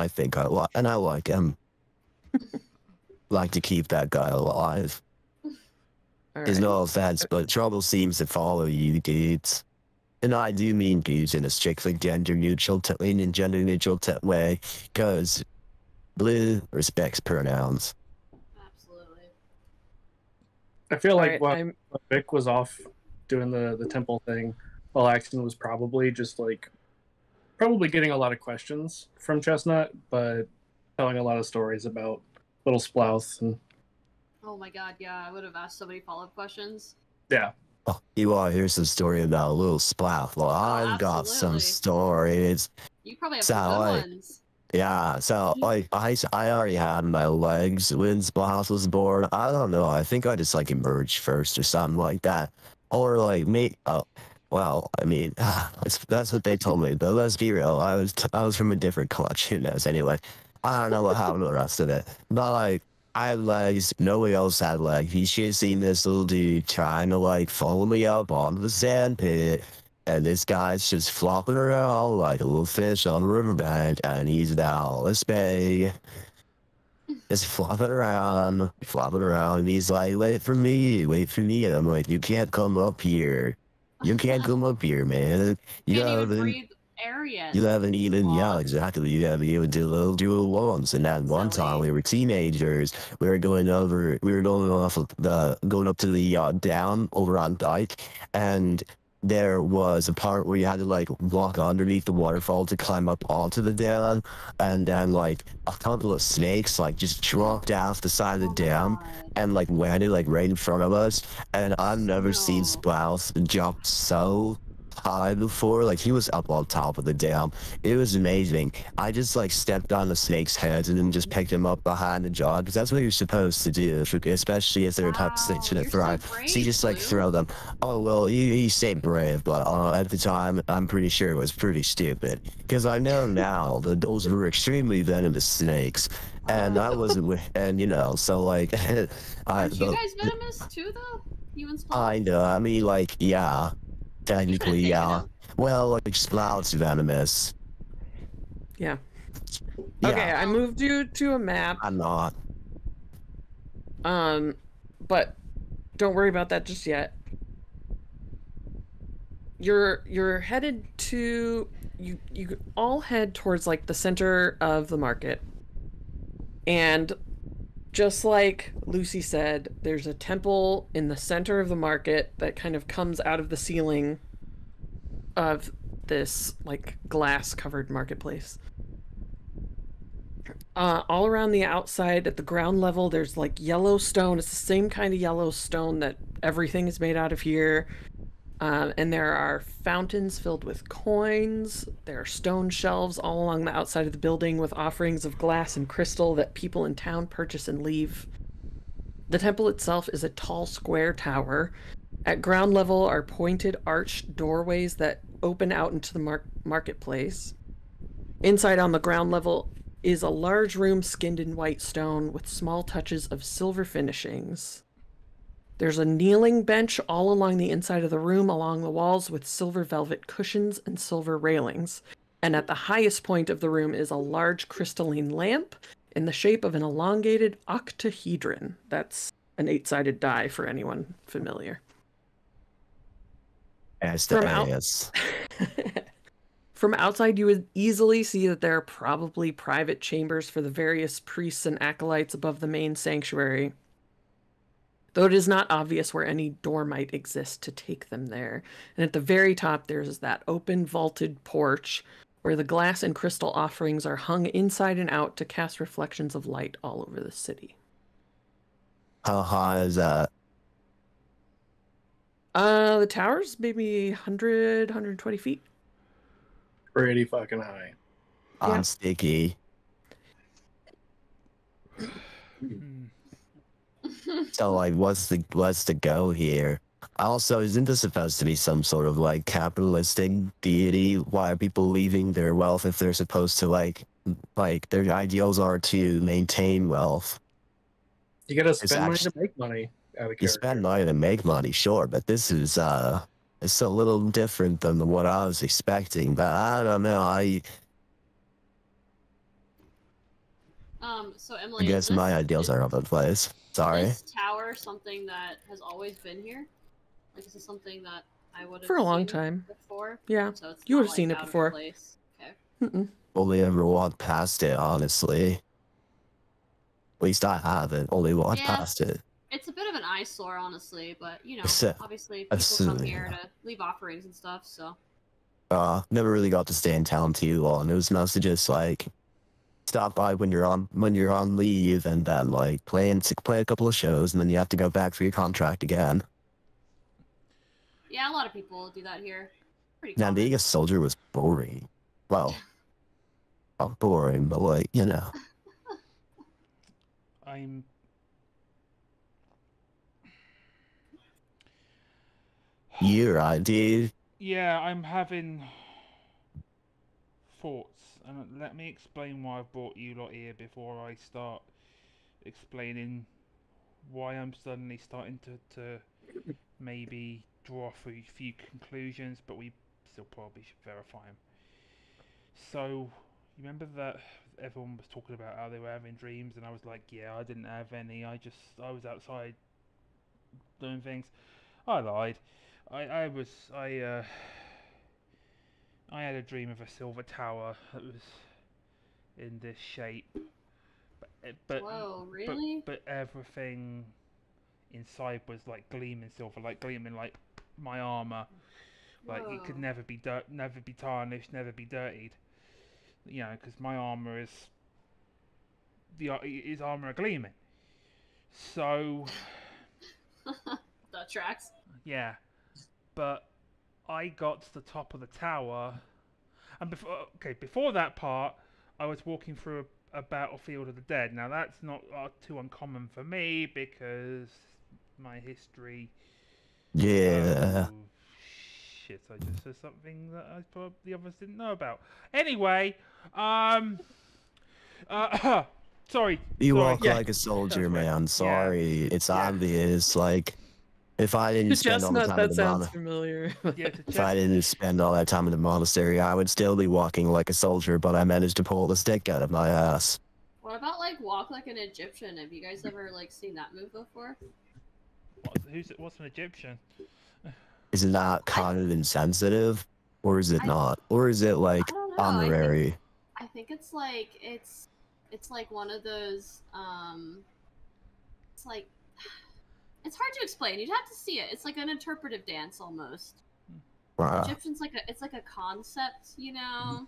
Speaker 6: I like him. Like to keep that guy alive. There's no offense, but trouble seems to follow you, dudes. And I do mean dudes in a strictly gender neutral way, because Blue respects pronouns.
Speaker 2: Absolutely.
Speaker 1: I feel like while Vic was off doing the temple thing, while Axton was probably just like getting a lot of questions from Chestnut, but telling a lot of stories about little Splouth and.
Speaker 2: Oh my god, yeah, I would have asked so many follow-up questions.
Speaker 1: Yeah.
Speaker 6: Oh, you want to hear some story about a little Splouth? Well, I've got some stories.
Speaker 2: You probably have some good ones.
Speaker 6: Yeah, so I already had my legs when Splouth was born. I don't know. I think I just like emerged first or something like that, or like me. Oh, well, I mean, that's what they told me. But let's be real. I was from a different clutch. Who knows? Anyway, I don't know what happened to the rest of it. But like, I had legs. Nobody else had legs. You should have seen this little dude trying to like follow me up onto the sand pit. And this guy's just flopping around like a little fish on the riverbank, and he's now this big. Just flopping around, and he's like, wait for me. And I'm like, you can't come up here. You can't come up here, man.
Speaker 2: You can't even breathe air yet.
Speaker 6: You haven't even, yeah, exactly. You haven't even do it once. And then one time we were teenagers. We were going up to the dam over on Dyke, and there was a part where you had to like walk underneath the waterfall to climb up onto the dam, and then like a couple of snakes like just dropped off the side of the dam and like landed like right in front of us. And I've never seen Splouth jump so high before. Like, he was up on top of the dam. It was amazing. I just like stepped on the snake's head and then just picked him up behind the jaw, because that's what you're supposed to do, especially if they're a type of snake to thrive. So you just like throw them. Oh well, you say brave, but at the time I'm pretty sure it was pretty stupid, because I know now that those were extremely venomous snakes. And I wasn't, and you know, so like,
Speaker 2: aren't you guys venomous too, though? You and Splouth?
Speaker 6: I know. I mean, like, yeah, technically, yeah. Well, like, Splouth's venomous.
Speaker 3: Yeah. Okay, I moved you to a map.
Speaker 6: I'm not.
Speaker 3: But don't worry about that just yet. You're headed to you all head towards like the center of the market. And just like Lucy said, there's a temple in the center of the market that kind of comes out of the ceiling of this like glass covered marketplace. All around the outside at the ground level, there's like yellow stone. It's the same kind of yellow stone that everything is made out of here. And there are fountains filled with coins. There are stone shelves all along the outside of the building with offerings of glass and crystal that people in town purchase and leave. The temple itself is a tall square tower. At ground level are pointed arched doorways that open out into the marketplace. Inside on the ground level is a large room skinned in white stone with small touches of silver finishings. There's a kneeling bench all along the inside of the room along the walls with silver velvet cushions and silver railings. And at the highest point of the room is a large crystalline lamp in the shape of an elongated octahedron. That's an 8-sided die for anyone familiar. From outside, you would easily see that there are probably private chambers for the various priests and acolytes above the main sanctuary, though it is not obvious where any door might exist to take them there. And at the very top, there's that open vaulted porch where the glass and crystal offerings are hung inside and out to cast reflections of light all over the city.
Speaker 6: How high is that?
Speaker 3: The tower's maybe 100, 120 feet.
Speaker 1: Pretty fucking high.
Speaker 6: I'm sticky. So, like, what's the go here? Also, isn't this supposed to be some sort of, like, capitalistic deity? Why are people leaving their wealth if they're supposed to, like, their ideals are to maintain wealth?
Speaker 1: You gotta spend money to make money.
Speaker 6: You spend money to make money, sure, but this is, it's a little different than what I was expecting, but I don't know,
Speaker 2: So Emily,
Speaker 6: I guess my ideals are over the place. Sorry.
Speaker 2: Is this tower something that has always been here? Like, is this something that I would have
Speaker 3: For a long
Speaker 2: seen
Speaker 3: time.
Speaker 2: before?
Speaker 3: Yeah,
Speaker 2: So it's
Speaker 3: you
Speaker 2: not,
Speaker 3: would have seen
Speaker 2: like,
Speaker 3: it
Speaker 2: out of
Speaker 3: before.
Speaker 2: place. Okay.
Speaker 3: Mm-mm.
Speaker 6: Only ever walked past it, honestly. At least I haven't. Only walked past it.
Speaker 2: It's a bit of an eyesore, honestly, but, you know, obviously people come here to leave offerings and stuff, so.
Speaker 6: Never really got to stay in town too long. It was mostly just, like, stop by when you're on leave and then, like, play a couple of shows and then you have to go back for your contract again.
Speaker 2: Yeah, a lot of people do that here. Pretty
Speaker 6: Now,
Speaker 2: common.
Speaker 6: being a soldier was boring. Well, not boring, but, like, you know. You're right, dude.
Speaker 5: Yeah, I'm having thoughts, and let me explain why I've brought you lot here before I start explaining why I'm suddenly starting to maybe draw a few conclusions, but we still probably should verify them. So, you remember that everyone was talking about how they were having dreams, and I was like, yeah, I didn't have any, I was outside doing things. I lied. I had a dream of a silver tower that was in this shape, but
Speaker 2: Whoa, really?
Speaker 5: but everything inside was like gleaming silver, like gleaming like my armor, like it could never be tarnished, never be dirtied. You know, because my armor is armor gleaming. So
Speaker 2: That tracks.
Speaker 5: yeah. But I got to the top of the tower, and before that part, I was walking through a battlefield of the dead. Now that's not too uncommon for me because my history.
Speaker 6: Yeah.
Speaker 5: Oh, shit! I just said something that I probably the others didn't know about. Anyway, sorry.
Speaker 6: You walk like a soldier, man. Sorry, it's obvious. Like, if I didn't spend all the time in the
Speaker 3: familiar.
Speaker 6: if I didn't spend all that time in the monastery, I would still be walking like a soldier. But I managed to pull the stick out of my ass.
Speaker 2: What about, like, walk like an Egyptian? Have you guys ever, like, seen that move before?
Speaker 5: What's an Egyptian?
Speaker 6: Is it not kind of insensitive, or is it not, or is it like honorary?
Speaker 2: I think it's like it's like one of those it's like it's hard to explain. You'd have to see it. It's like an interpretive dance almost. Egyptian's it's like a concept, you know.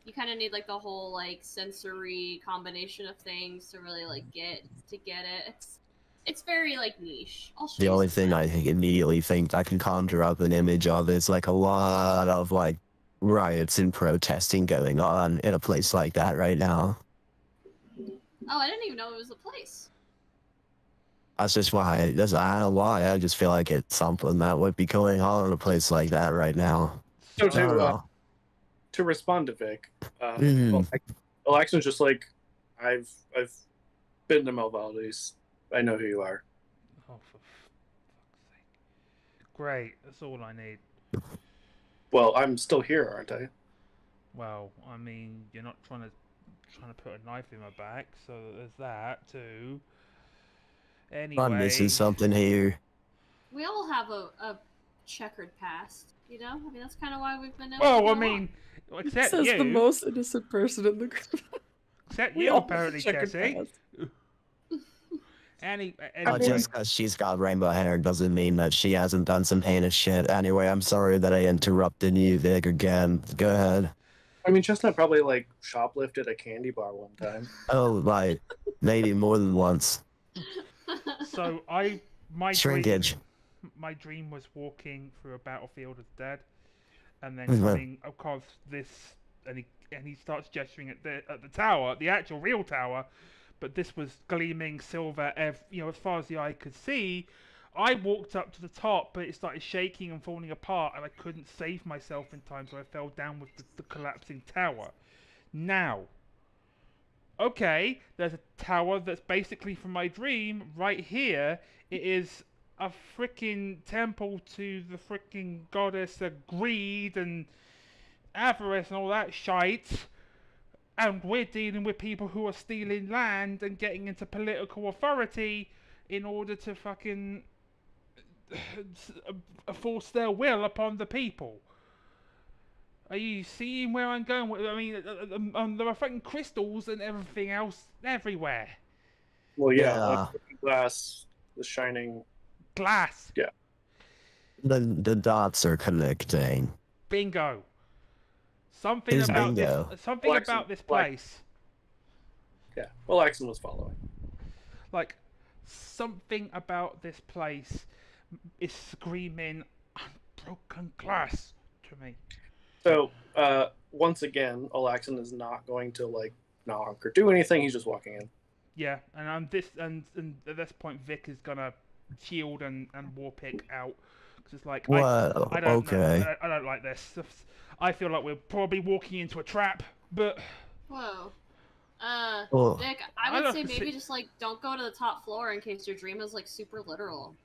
Speaker 2: You kind of need like the whole like sensory combination of things to really like get it. It's very like niche.
Speaker 6: The only thing I immediately think I can conjure up an image of is like a lot of like riots and protesting going on in a place like that right now.
Speaker 2: Oh, I didn't even know it was a place.
Speaker 6: That's just why. I don't know why. I just feel like it's something that would be going on in a place like that right now.
Speaker 1: So
Speaker 6: I don't know.
Speaker 1: to respond to Vic,
Speaker 6: Mhm.
Speaker 1: Alexa's just like, I've been to Melvaldes. I know who you are.
Speaker 5: Oh, for fuck's sake. Great, that's all I need.
Speaker 1: Well, I'm still here, aren't I?
Speaker 5: Well, I mean, you're not trying to put a knife in my back, so there's that too. Anyway,
Speaker 6: I'm missing something here.
Speaker 2: We all have a checkered past, you know. I mean, that's kind of why we've been.
Speaker 5: Well, I mean, except
Speaker 3: Says
Speaker 5: you.
Speaker 3: the most innocent person in the group.
Speaker 5: Except
Speaker 3: We
Speaker 5: you,
Speaker 3: all have a
Speaker 5: apparently,
Speaker 3: checkered
Speaker 5: Jesse.
Speaker 3: past.
Speaker 5: Anyway,
Speaker 6: Just because she's got rainbow hair doesn't mean that she hasn't done some heinous shit. Anyway, I'm sorry that I interrupted you, Vic, again. Go ahead.
Speaker 1: I mean, Chestnut probably like shoplifted a candy bar one time.
Speaker 6: Oh, right. Maybe more than once.
Speaker 5: so my
Speaker 6: Shrinkage.
Speaker 5: my dream was walking through a battlefield of dead, and then
Speaker 6: Mhm.
Speaker 5: coming across this, and he starts gesturing at the tower, the actual real tower, but this was gleaming silver, you know, as far as the eye could see. I walked up to the top, but it started shaking and falling apart, and I couldn't save myself in time, so I fell down with the collapsing tower. Now, okay, there's a tower that's basically from my dream right here. It is a freaking temple to the freaking goddess of greed and avarice and all that shite. And we're dealing with people who are stealing land and getting into political authority in order to fucking force their will upon the people. Are you seeing where I'm going? I mean, there are fucking crystals and everything else everywhere.
Speaker 1: Well, yeah,
Speaker 6: Yeah.
Speaker 1: like the glass, the shining.
Speaker 5: Glass.
Speaker 1: Yeah.
Speaker 6: The dots are connecting.
Speaker 5: Bingo. Something
Speaker 6: Here's
Speaker 5: about
Speaker 6: bingo.
Speaker 5: this. Something
Speaker 1: Blackson,
Speaker 5: about this
Speaker 1: black.
Speaker 5: place.
Speaker 1: Yeah. Well, Axon was following.
Speaker 5: Like something about this place is screaming unbroken glass to me.
Speaker 1: So, once again, Alaxon is not going to like knock or do anything. He's just walking in.
Speaker 5: Yeah, and and at this point, Vic is gonna shield and war pick out because it's like
Speaker 6: Well,
Speaker 5: I don't
Speaker 6: okay.
Speaker 5: know, I don't like this. I feel like we're probably walking into a trap, but
Speaker 2: Whoa.
Speaker 6: Well,
Speaker 2: Vic,
Speaker 5: I
Speaker 2: I would
Speaker 5: don't
Speaker 2: say
Speaker 5: see-
Speaker 2: maybe just like don't go to the top floor in case your dream is like super literal.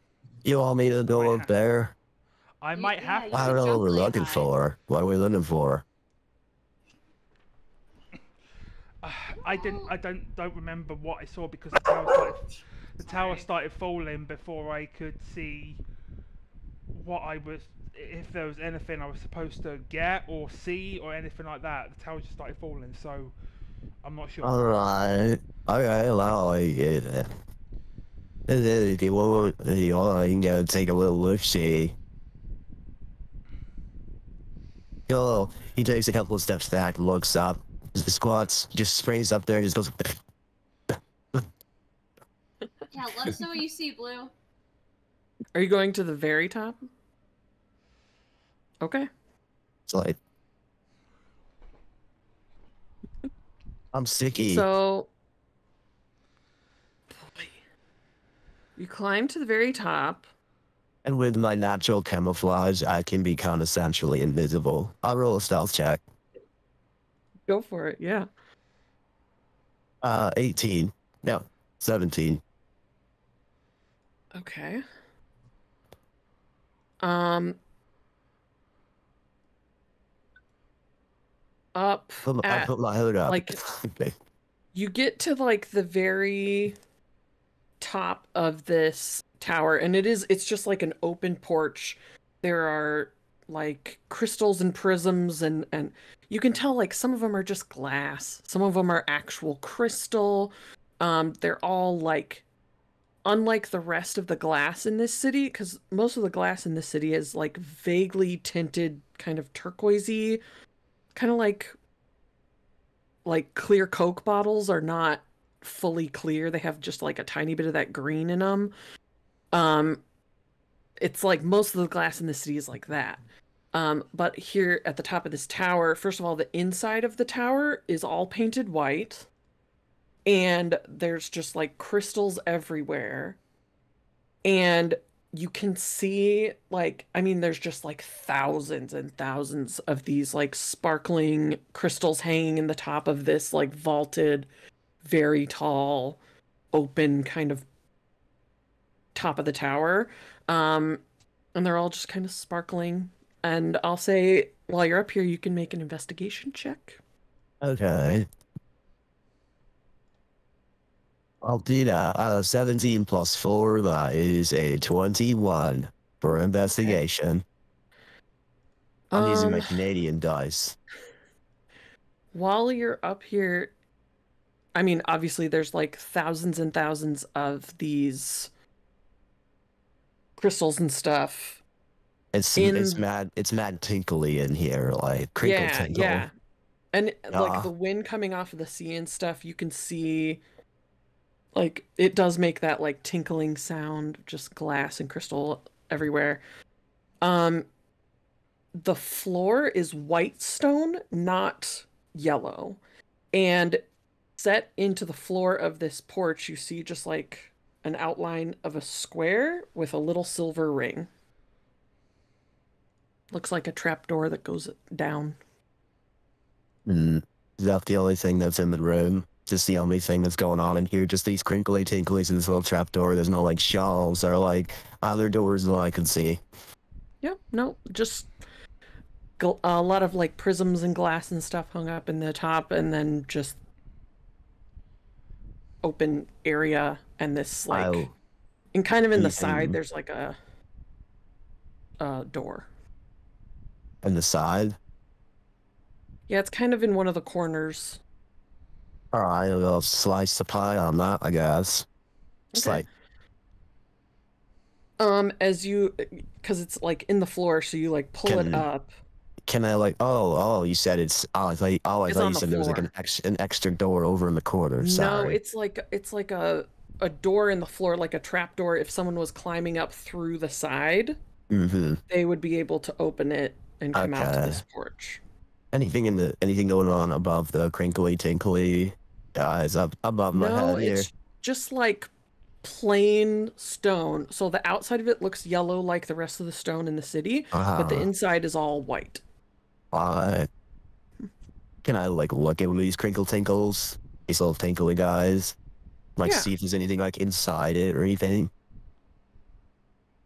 Speaker 6: you want me to go up there?
Speaker 5: I might
Speaker 2: yeah,
Speaker 5: have.
Speaker 2: you
Speaker 6: I
Speaker 2: could
Speaker 6: don't know what
Speaker 2: jump
Speaker 6: we're
Speaker 2: really
Speaker 6: looking
Speaker 2: high.
Speaker 6: for. What are we looking for?
Speaker 5: I don't remember what I saw because the tower started falling before I could see what I was, if there was anything I was supposed to get or see or anything like that. The tower just started falling, so I'm not sure.
Speaker 6: Alright. Okay, well, I get it. If you want, you can go take a little look-see. Yo, he takes a couple of steps back, looks up, squats, just sprays up there, and just goes.
Speaker 2: Yeah, let us know what you see, Blue.
Speaker 3: Are you going to the very top? Okay.
Speaker 6: It's like, I'm sticky.
Speaker 3: So you climb to the very top.
Speaker 6: And with my natural camouflage, I can become essentially invisible. I'll roll a stealth check.
Speaker 3: Go for it, yeah.
Speaker 6: 18. No, 17.
Speaker 3: Okay. Up
Speaker 6: I
Speaker 3: at,
Speaker 6: put my hood up.
Speaker 3: like, you get to like the very top of this tower, and it's just like an open porch. There are like crystals and prisms, and you can tell like some of them are just glass, some of them are actual crystal. They're all like unlike the rest of the glass in this city, because most of the glass in this city is like vaguely tinted, kind of turquoisey, kind of like clear Coke bottles are not fully clear. They have just like a tiny bit of that green in them. It's like most of the glass in the city is like that. But here at the top of this tower, first of all, the inside of the tower is all painted white. And there's just like crystals everywhere. And you can see like, I mean, there's just like thousands and thousands of these like sparkling crystals hanging in the top of this like vaulted, very tall, open kind of top of the tower. And they're all just kind of sparkling. And I'll say, while you're up here, you can make an investigation check.
Speaker 6: Okay. I'll do that. 17 plus 4, that is a 21 for investigation. I'm using my Canadian dice.
Speaker 3: While you're up here, I mean, obviously there's like thousands and thousands of these crystals and stuff.
Speaker 6: It's mad tinkly in here, like crinkle tinkle.
Speaker 3: Yeah. And like the wind coming off of the sea and stuff, you can see like it does make that like tinkling sound, just glass and crystal everywhere. The floor is white stone, not yellow. And set into the floor of this porch, you see just like an outline of a square with a little silver ring. Looks like a trapdoor that goes down.
Speaker 6: Is that the only thing that's in the room? Just the only thing that's going on in here? Just these crinkly tinklies and this little trapdoor? There's no like shelves or like other doors that I can see?
Speaker 3: Yep, no, just a lot of like prisms and glass and stuff hung up in the top, and then just open area, and this like and kind of in the side there's like a door.
Speaker 6: In the side?
Speaker 3: Yeah, it's kind of in one of the corners.
Speaker 6: Alright, I'll slice the pie on that, I guess. It's
Speaker 3: Okay.
Speaker 6: like...
Speaker 3: As you... Because it's, like, in the floor, so you, like, pull it up.
Speaker 6: Can I, like... Oh, you said it's... I thought you said there was, like, an extra door over in the corner. Sorry.
Speaker 3: No, it's like a door in the floor, like a trap door. If someone was climbing up through the side, they would be able to open it and come out to this porch.
Speaker 6: Anything going on above the crinkly tinkly guys up above my head here?
Speaker 3: It's just like plain stone. So the outside of it looks yellow like the rest of the stone in the city, but the inside is all white.
Speaker 6: Can I like look at these crinkle tinkles? These little tinkly guys? Like see if there's anything like inside it or anything?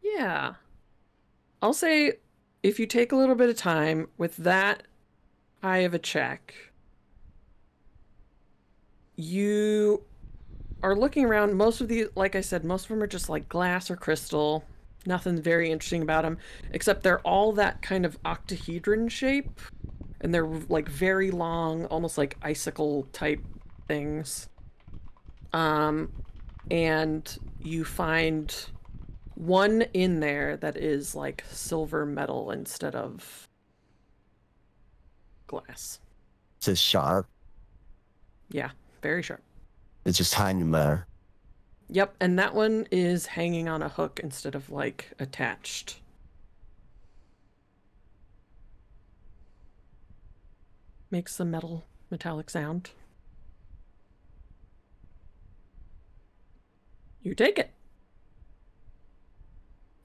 Speaker 3: Yeah. I'll say if you take a little bit of time with that eye of a check, you are looking around. Most of the, like I said, most of them are just like glass or crystal. Nothing very interesting about them, except they're all that kind of octahedron shape, and they're like very long, almost like icicle type things. And you find one in there that is like silver metal instead of glass.
Speaker 6: It's just sharp.
Speaker 3: Yeah, very sharp.
Speaker 6: It's just hanging there.
Speaker 3: Yep, and that one is hanging on a hook instead of like attached. Makes the metallic sound. You take it.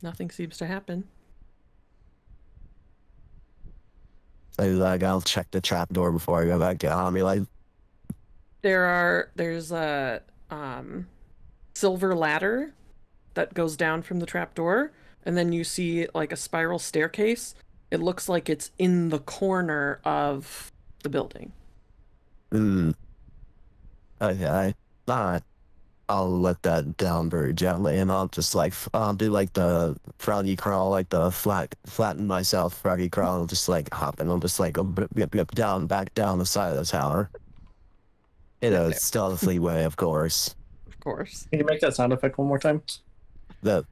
Speaker 3: Nothing seems to happen.
Speaker 6: Like, I'll check the trapdoor before I go back down. I'll be like,
Speaker 3: there's a silver ladder that goes down from the trapdoor, and then you see like a spiral staircase. It looks like it's in the corner of the building.
Speaker 6: Okay. Alright. I'll let that down very gently, and I'll just like do like the froggy crawl, like the flatten myself froggy crawl, and just like hop, and I'll just like go back down the side of the tower. In a stealthy way, of course.
Speaker 3: Of course.
Speaker 1: Can you make that sound effect one more time?
Speaker 6: The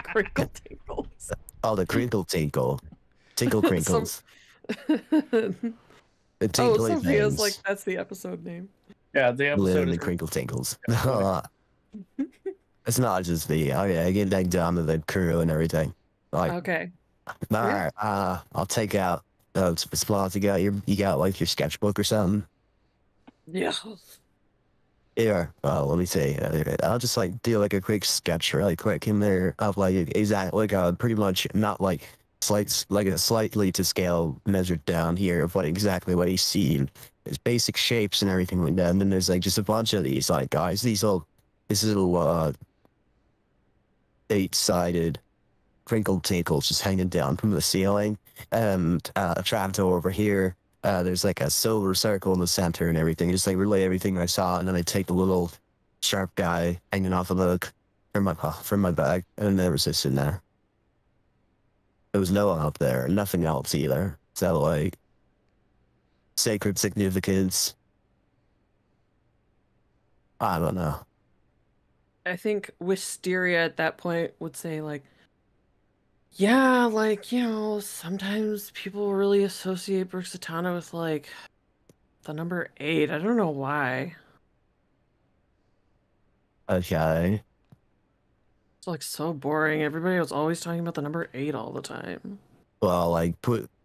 Speaker 3: Crinkle tinkles.
Speaker 6: oh, the crinkle tinkle, tinkle crinkles, the
Speaker 3: Oh,
Speaker 6: tinkly
Speaker 3: Sophia's
Speaker 6: things,
Speaker 3: like, that's the episode name.
Speaker 1: Yeah, the episode
Speaker 6: literally
Speaker 1: is
Speaker 6: crinkle tinkles.
Speaker 1: Yeah.
Speaker 6: It's not just me. Oh yeah, I get that down to the crew and everything. Like,
Speaker 3: Okay.
Speaker 6: all right, I'll take out spots. You got like your sketchbook or something.
Speaker 3: Yeah.
Speaker 6: Yeah. Let me see. I'll just like do like a quick sketch really quick in there of like exactly like pretty much not like a slightly to scale measured down here of what exactly what he's seen. There's basic shapes and everything like that. And then there's like just a bunch of these like guys. This little 8-sided crinkled tinkles just hanging down from the ceiling, and a trapdoor over here. There's like a silver circle in the center and everything. Just like relay everything I saw, and then I take the little sharp guy hanging off of the hook from my bag, and there was this in there. There was no one up there, nothing else either. So like sacred significance. I don't know.
Speaker 3: I think Wisteria at that point would say, like, yeah, like, you know, sometimes people really associate Bruxitana with, like, the number 8. I don't know why.
Speaker 6: Okay.
Speaker 3: It's, like, so boring. Everybody was always talking about the number 8 all the time.
Speaker 6: Well, like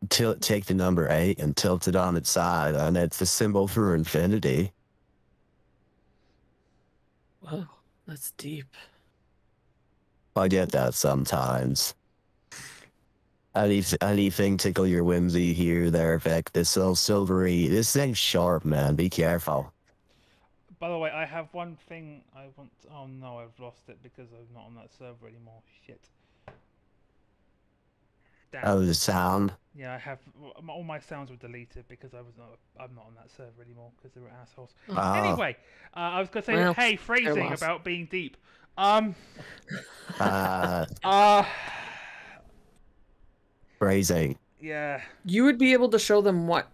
Speaker 6: take the number 8 and tilt it on its side, and it's the symbol for infinity.
Speaker 3: Whoa, that's deep.
Speaker 6: I get that sometimes. Anything tickle your whimsy here, there, Vic. This little silvery. This thing's sharp, man. Be careful.
Speaker 5: By the way, I have one thing I want. Oh no, I've lost it because I'm not on that server anymore. Shit. Damn.
Speaker 6: Oh, the sound.
Speaker 5: Yeah, I have. All my sounds were deleted because I'm not on that server anymore because they were assholes. Anyway, I was gonna say,
Speaker 3: Well,
Speaker 5: hey, phrasing
Speaker 3: lost.
Speaker 5: about being deep.
Speaker 6: Phrasing.
Speaker 5: Yeah.
Speaker 3: You would be able to show them what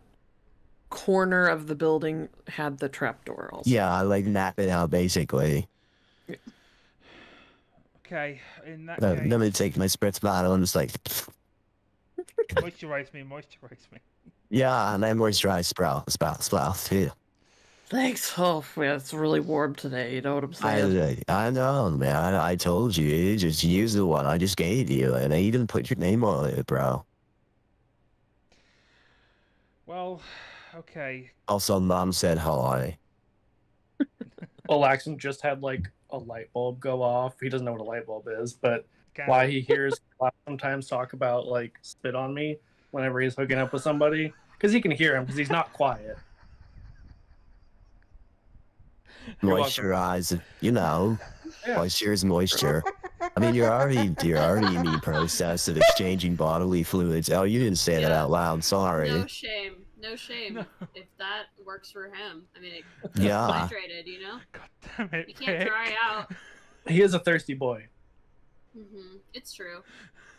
Speaker 3: corner of the building had the trapdoor also.
Speaker 6: Yeah, I like nap it out basically.
Speaker 5: Okay, in that
Speaker 6: Let
Speaker 5: case,
Speaker 6: me take my spritz bottle and just like.
Speaker 5: moisturize me.
Speaker 6: Yeah, and then moisturize sprout too.
Speaker 3: Thanks. Oh, yeah, it's really warm today. You know what I'm saying?
Speaker 6: I know, man. I told you, just use the one I just gave you, and I even put your name on it, bro.
Speaker 5: Well, okay.
Speaker 6: Also, Mom said hi.
Speaker 1: Well, Laxon just had like a light bulb go off. He doesn't know what a light bulb is, but
Speaker 5: Can-
Speaker 1: why he hears sometimes talk about like spit on me whenever he's hooking up with somebody, because he can hear him because he's not quiet. You're welcome.
Speaker 6: Moisturize, you know,
Speaker 1: Yeah.
Speaker 6: moisture is moisture. I mean, you're already in the process of exchanging bodily fluids. Oh, you didn't say that
Speaker 2: Yeah.
Speaker 6: out loud. Sorry.
Speaker 2: No shame. No shame.
Speaker 5: No.
Speaker 2: If that works for him. I mean, it's
Speaker 6: Yeah.
Speaker 2: hydrated, you know?
Speaker 5: God damn it,
Speaker 2: You can't
Speaker 5: Vic.
Speaker 2: dry out.
Speaker 1: He is a thirsty boy.
Speaker 2: It's true.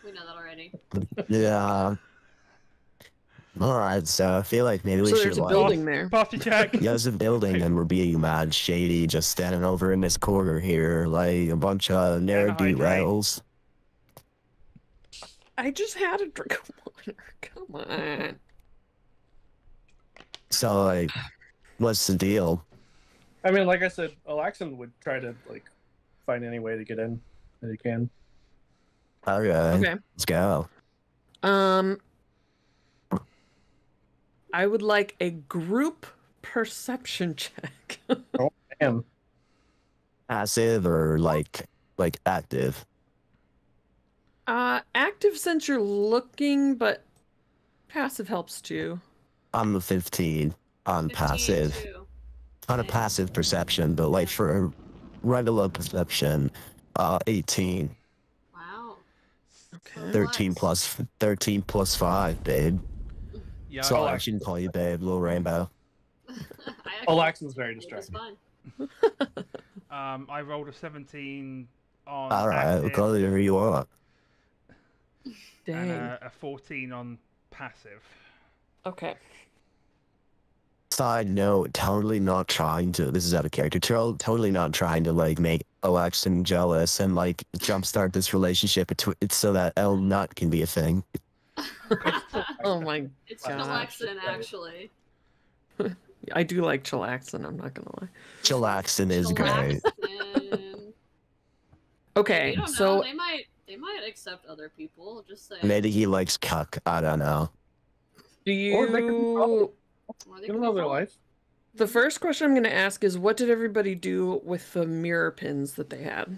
Speaker 2: We know that already.
Speaker 6: Yeah. All right, so I feel like maybe we
Speaker 3: So
Speaker 6: should
Speaker 3: there's a
Speaker 6: like.
Speaker 3: building there.
Speaker 5: Pastor Jack.
Speaker 6: Yeah, there's a building, and we're being mad shady, just standing over in this corner here, like a bunch of ne'er-do wells.
Speaker 3: I just had a drink of water. Come on.
Speaker 6: So, like, what's the deal?
Speaker 1: I mean, like I said, Alaxon would try to like find any way to get in that he can.
Speaker 6: Okay,
Speaker 3: Okay.
Speaker 6: let's go.
Speaker 3: I would like a group perception check.
Speaker 1: Damn.
Speaker 6: Passive or like active?
Speaker 3: Active since you're looking, but passive helps too.
Speaker 6: I'm a 15 on
Speaker 2: 15
Speaker 6: passive.
Speaker 2: too.
Speaker 6: On a passive perception, but like for a regular perception, 18.
Speaker 2: Wow.
Speaker 3: Okay.
Speaker 6: 13 plus 5, babe.
Speaker 5: Yeah,
Speaker 6: So
Speaker 5: I
Speaker 6: I shouldn't call you babe, little rainbow.
Speaker 1: Alaxon's very
Speaker 2: It was
Speaker 1: distracting.
Speaker 2: fun.
Speaker 5: I rolled a 17 on
Speaker 6: All right, we'll
Speaker 5: active
Speaker 6: call it whatever you want.
Speaker 3: Dang.
Speaker 5: and a 14 on passive.
Speaker 3: Okay.
Speaker 6: Side note, totally not trying to, this is out of character, totally not trying to, like, make Alexin jealous and, like, jumpstart this relationship it's so that L Nut can be a thing.
Speaker 3: Oh my
Speaker 2: It's
Speaker 3: gosh.
Speaker 2: chillaxin, actually.
Speaker 3: I do like chillaxin, I'm not gonna lie.
Speaker 6: Chillaxin is great.
Speaker 2: Chillaxin.
Speaker 3: Okay,
Speaker 2: You don't
Speaker 3: so
Speaker 2: know. They might accept other people. Just saying.
Speaker 6: Maybe he likes cuck, I don't know.
Speaker 3: do
Speaker 1: Or they could be
Speaker 3: you...
Speaker 2: Or they
Speaker 1: You
Speaker 2: could
Speaker 1: know
Speaker 2: be
Speaker 1: their
Speaker 2: both.
Speaker 1: life.
Speaker 3: The first question I'm gonna ask is, what did everybody do with the mirror pins that they had?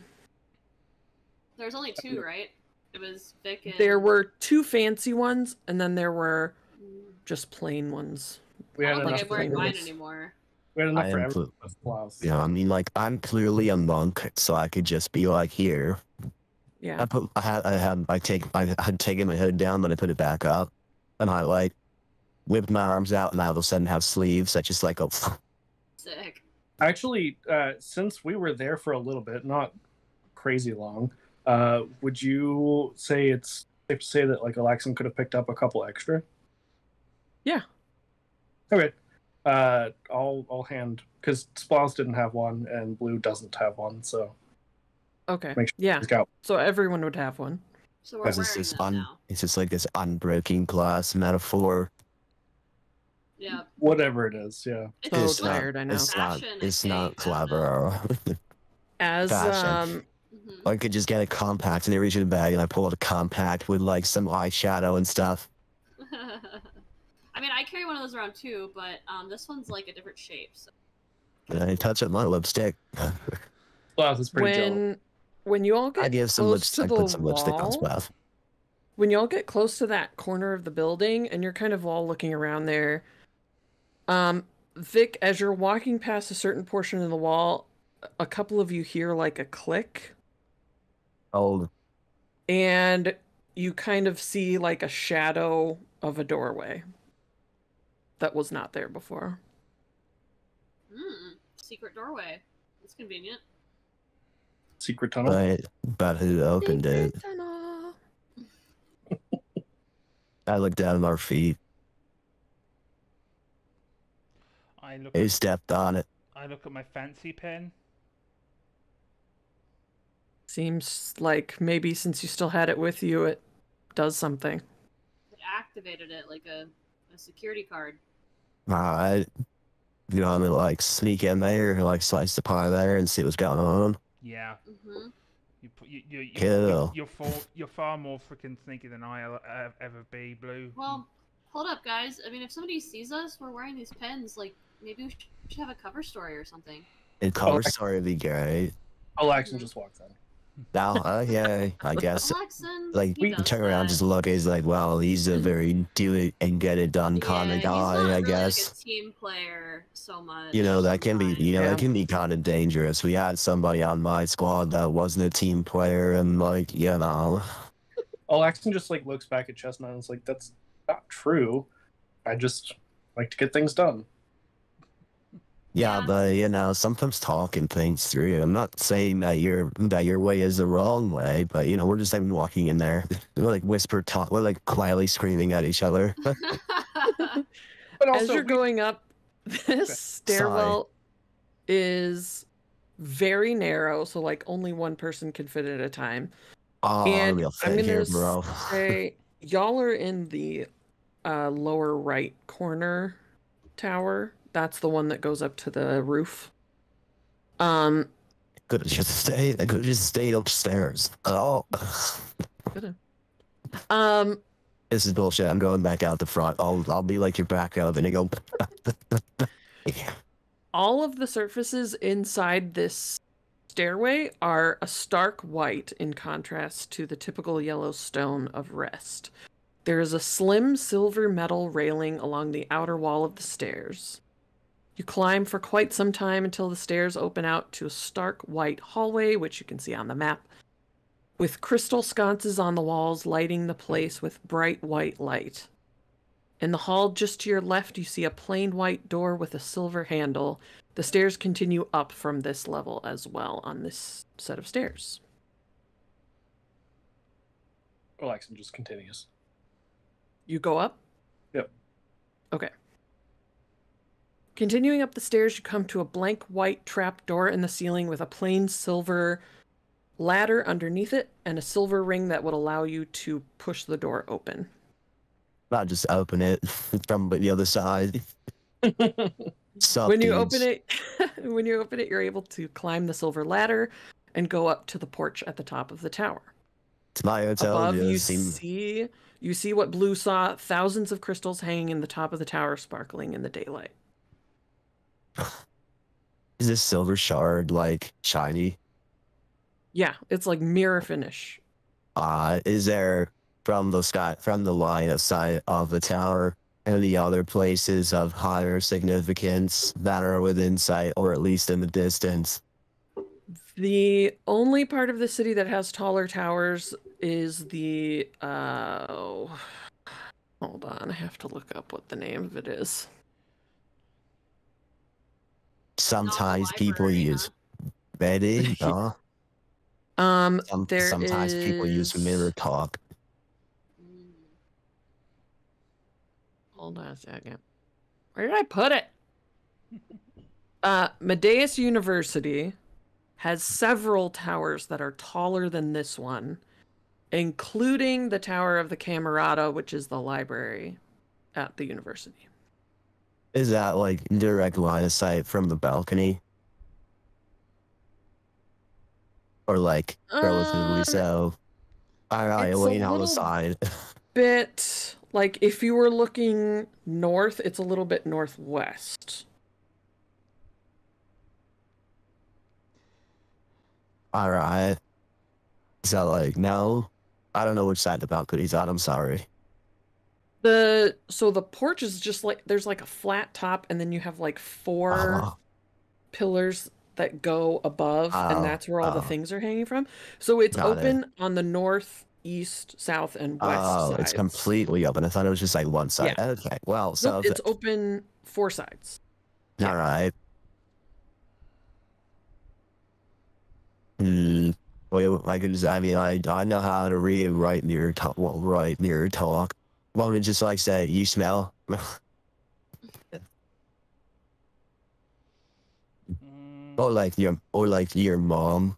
Speaker 2: There's only 2, right? It was Vic and...
Speaker 3: There were 2 fancy ones, and then there were just plain ones.
Speaker 1: We
Speaker 2: I
Speaker 1: had
Speaker 2: don't think
Speaker 1: enough.
Speaker 2: I'm wearing
Speaker 3: for
Speaker 2: mine
Speaker 3: this.
Speaker 2: anymore.
Speaker 1: We had enough
Speaker 6: I
Speaker 1: for
Speaker 6: am
Speaker 1: everyone. Blouse.
Speaker 6: You know, I mean, like, I'm clearly a monk, so I could just be like, here.
Speaker 3: Yeah.
Speaker 6: I had taken my hood down, then I put it back up, and I, like, whipped my arms out, and I all of a sudden have sleeves. I just, like, oh,
Speaker 2: Sick.
Speaker 1: Actually, since we were there for a little bit, not crazy long, would you say it's safe to say that like Alexin could have picked up a couple extra?
Speaker 3: Yeah.
Speaker 1: Okay. I'll hand because Splouse didn't have one and Blue doesn't have one, so
Speaker 3: Okay.
Speaker 1: make sure
Speaker 3: Yeah.
Speaker 1: he's got.
Speaker 3: So everyone would have one.
Speaker 2: So we're
Speaker 6: because
Speaker 2: wearing them now.
Speaker 6: it's just like this unbreaking glass metaphor.
Speaker 2: Yeah.
Speaker 1: Whatever it is, yeah.
Speaker 2: It's
Speaker 3: So
Speaker 6: It's not-
Speaker 3: tired, I know.
Speaker 6: It's not
Speaker 2: fashion,
Speaker 6: clever.
Speaker 3: As
Speaker 6: Fashion.
Speaker 2: Mhm.
Speaker 6: I could just get a compact and I reach in the bag and I pull out a compact with like some eyeshadow and stuff.
Speaker 2: I mean, I carry one of those around too, but this one's like a different shape. So.
Speaker 6: And I touch up my lipstick.
Speaker 1: Splouse is pretty jealous.
Speaker 3: when you all
Speaker 6: I
Speaker 3: get
Speaker 6: give some
Speaker 3: close
Speaker 6: lipstick.
Speaker 3: to
Speaker 6: I
Speaker 3: the
Speaker 6: put some lipstick on
Speaker 3: wall,
Speaker 6: Splouse.
Speaker 3: when you all get close to that corner of the building and you're kind of all looking around there, Vic, as you're walking past a certain portion of the wall, a couple of you hear like a click,
Speaker 6: Oh,
Speaker 3: and you kind of see like a shadow of a doorway that was not there before.
Speaker 2: Secret doorway. That's convenient.
Speaker 1: Secret tunnel.
Speaker 6: but who opened it?
Speaker 3: Tunnel.
Speaker 6: I looked down at our feet. Who stepped on it?
Speaker 5: I look at my fancy pen.
Speaker 3: Seems like maybe since you still had it with you, it does something.
Speaker 2: It activated it like a security card.
Speaker 6: Alright. You know, I'm gonna like sneak in there, like slice the pie there and see what's going on.
Speaker 5: Yeah.
Speaker 2: Mm-hmm.
Speaker 6: Cool.
Speaker 5: You're far more freaking sneaky than I'll ever be, Blue.
Speaker 2: Well, hold up, guys. I mean, if somebody sees us, we're wearing these pens. Like, maybe we should have a cover story or something.
Speaker 6: And cover story would be great.
Speaker 1: Alexin just walks in.
Speaker 6: Now, yeah, I guess.
Speaker 2: Alexin,
Speaker 6: Like,
Speaker 2: he
Speaker 6: we
Speaker 2: does
Speaker 6: turn around,
Speaker 2: that.
Speaker 6: just look, he's like, well, he's a very do it and get it done kind of
Speaker 2: he's
Speaker 6: guy,
Speaker 2: not
Speaker 6: I
Speaker 2: really
Speaker 6: guess.
Speaker 2: like a team player so much.
Speaker 6: You know, that can be,
Speaker 3: Yeah.
Speaker 6: that can be kind of dangerous. We had somebody on my squad that wasn't a team player, and like, you know.
Speaker 1: Alexin just like looks back at Chestnut and is like, "That's not true. I just like to get things done."
Speaker 6: Yeah,
Speaker 2: Yeah.
Speaker 6: but you know, sometimes talking things through. I'm not saying that your way is the wrong way, but you know, we're just like walking in there, we're like whisper talk, we're like quietly screaming at each other.
Speaker 1: But
Speaker 3: As
Speaker 1: also,
Speaker 3: you're going up, this stairwell is very narrow, so like only one person can fit at a time.
Speaker 6: Oh,
Speaker 3: And
Speaker 6: real
Speaker 3: I'm
Speaker 6: fit
Speaker 3: gonna
Speaker 6: here, bro.
Speaker 3: say y'all are in the lower right corner tower. That's the one that goes up to the roof.
Speaker 6: Could have just stayed. I could have just stayed upstairs. Oh, this is bullshit. I'm going back out the front. I'll be like your backup, and I go.
Speaker 3: All of the surfaces inside this stairway are a stark white in contrast to the typical yellow stone of rest. There is a slim silver metal railing along the outer wall of the stairs. You climb for quite some time until the stairs open out to a stark white hallway, which you can see on the map, with crystal sconces on the walls lighting the place with bright white light. In the hall just to your left, you see a plain white door with a silver handle. The stairs continue up from this level as well on this set of stairs.
Speaker 1: Alexin just continues.
Speaker 3: You go up?
Speaker 1: Yep.
Speaker 3: Okay. Continuing up the stairs, you come to a blank white trap door in the ceiling with a plain silver ladder underneath it and a silver ring that would allow you to push the door open.
Speaker 6: Not just open it from the other side. Sup,
Speaker 3: When you
Speaker 6: dudes?
Speaker 3: open it, you're able to climb the silver ladder and go up to the porch at the top of the tower.
Speaker 6: It's my hotel.
Speaker 3: Above, you
Speaker 6: seem...
Speaker 3: see what Blue saw: thousands of crystals hanging in the top of the tower, sparkling in the daylight.
Speaker 6: Is this silver shard like shiny?
Speaker 3: Yeah, it's like mirror finish.
Speaker 6: Is there from the line of sight of the tower any other places of higher significance that are within sight, or at least in the distance?
Speaker 3: The only part of the city that has taller towers is the hold on, I have to look up what the name of it is.
Speaker 6: Sometimes people
Speaker 2: library,
Speaker 6: use Betty, huh? Sometimes people use mirror talk.
Speaker 3: Hold on a second. Where did I put it? Medeus University has several towers that are taller than this one, including the Tower of the Camerata, which is the library at the university.
Speaker 6: Is that like direct line of sight from the balcony? Or like relatively so? Alright,
Speaker 3: it's
Speaker 6: lean
Speaker 3: a
Speaker 6: on the
Speaker 3: little
Speaker 6: side.
Speaker 3: Bit like if you were looking north, it's a little bit northwest.
Speaker 6: Alright. So like, no? I don't know which side the balcony's on, I'm sorry.
Speaker 3: So the porch is just like, there's like a flat top, and then you have like four pillars that go above, and that's where all the things are hanging from. So it's open on the north, east, south, and west sides.
Speaker 6: It's completely open. I thought it was just like one side.
Speaker 3: Yeah.
Speaker 6: Okay, well, so...
Speaker 3: Nope, it's open 4 sides.
Speaker 6: Alright. Well, I know how to read and write mirror talk. Well, write mirror talk. Why don't you just like say, you smell? Or like your mom.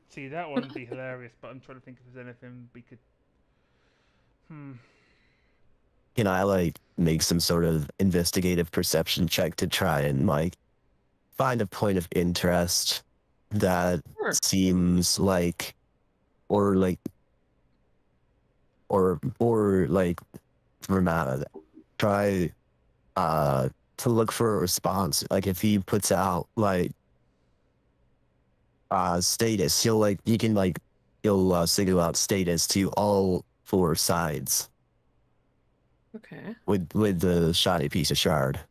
Speaker 5: See, that one would be hilarious, but I'm trying to think if there's anything we could...
Speaker 6: Can I like make some sort of investigative perception check to try and like find a point of interest that seems like, or try to look for a response. Like if he puts out like status, you'll single out status to all 4 sides.
Speaker 3: Okay.
Speaker 6: With the shiny piece of shard.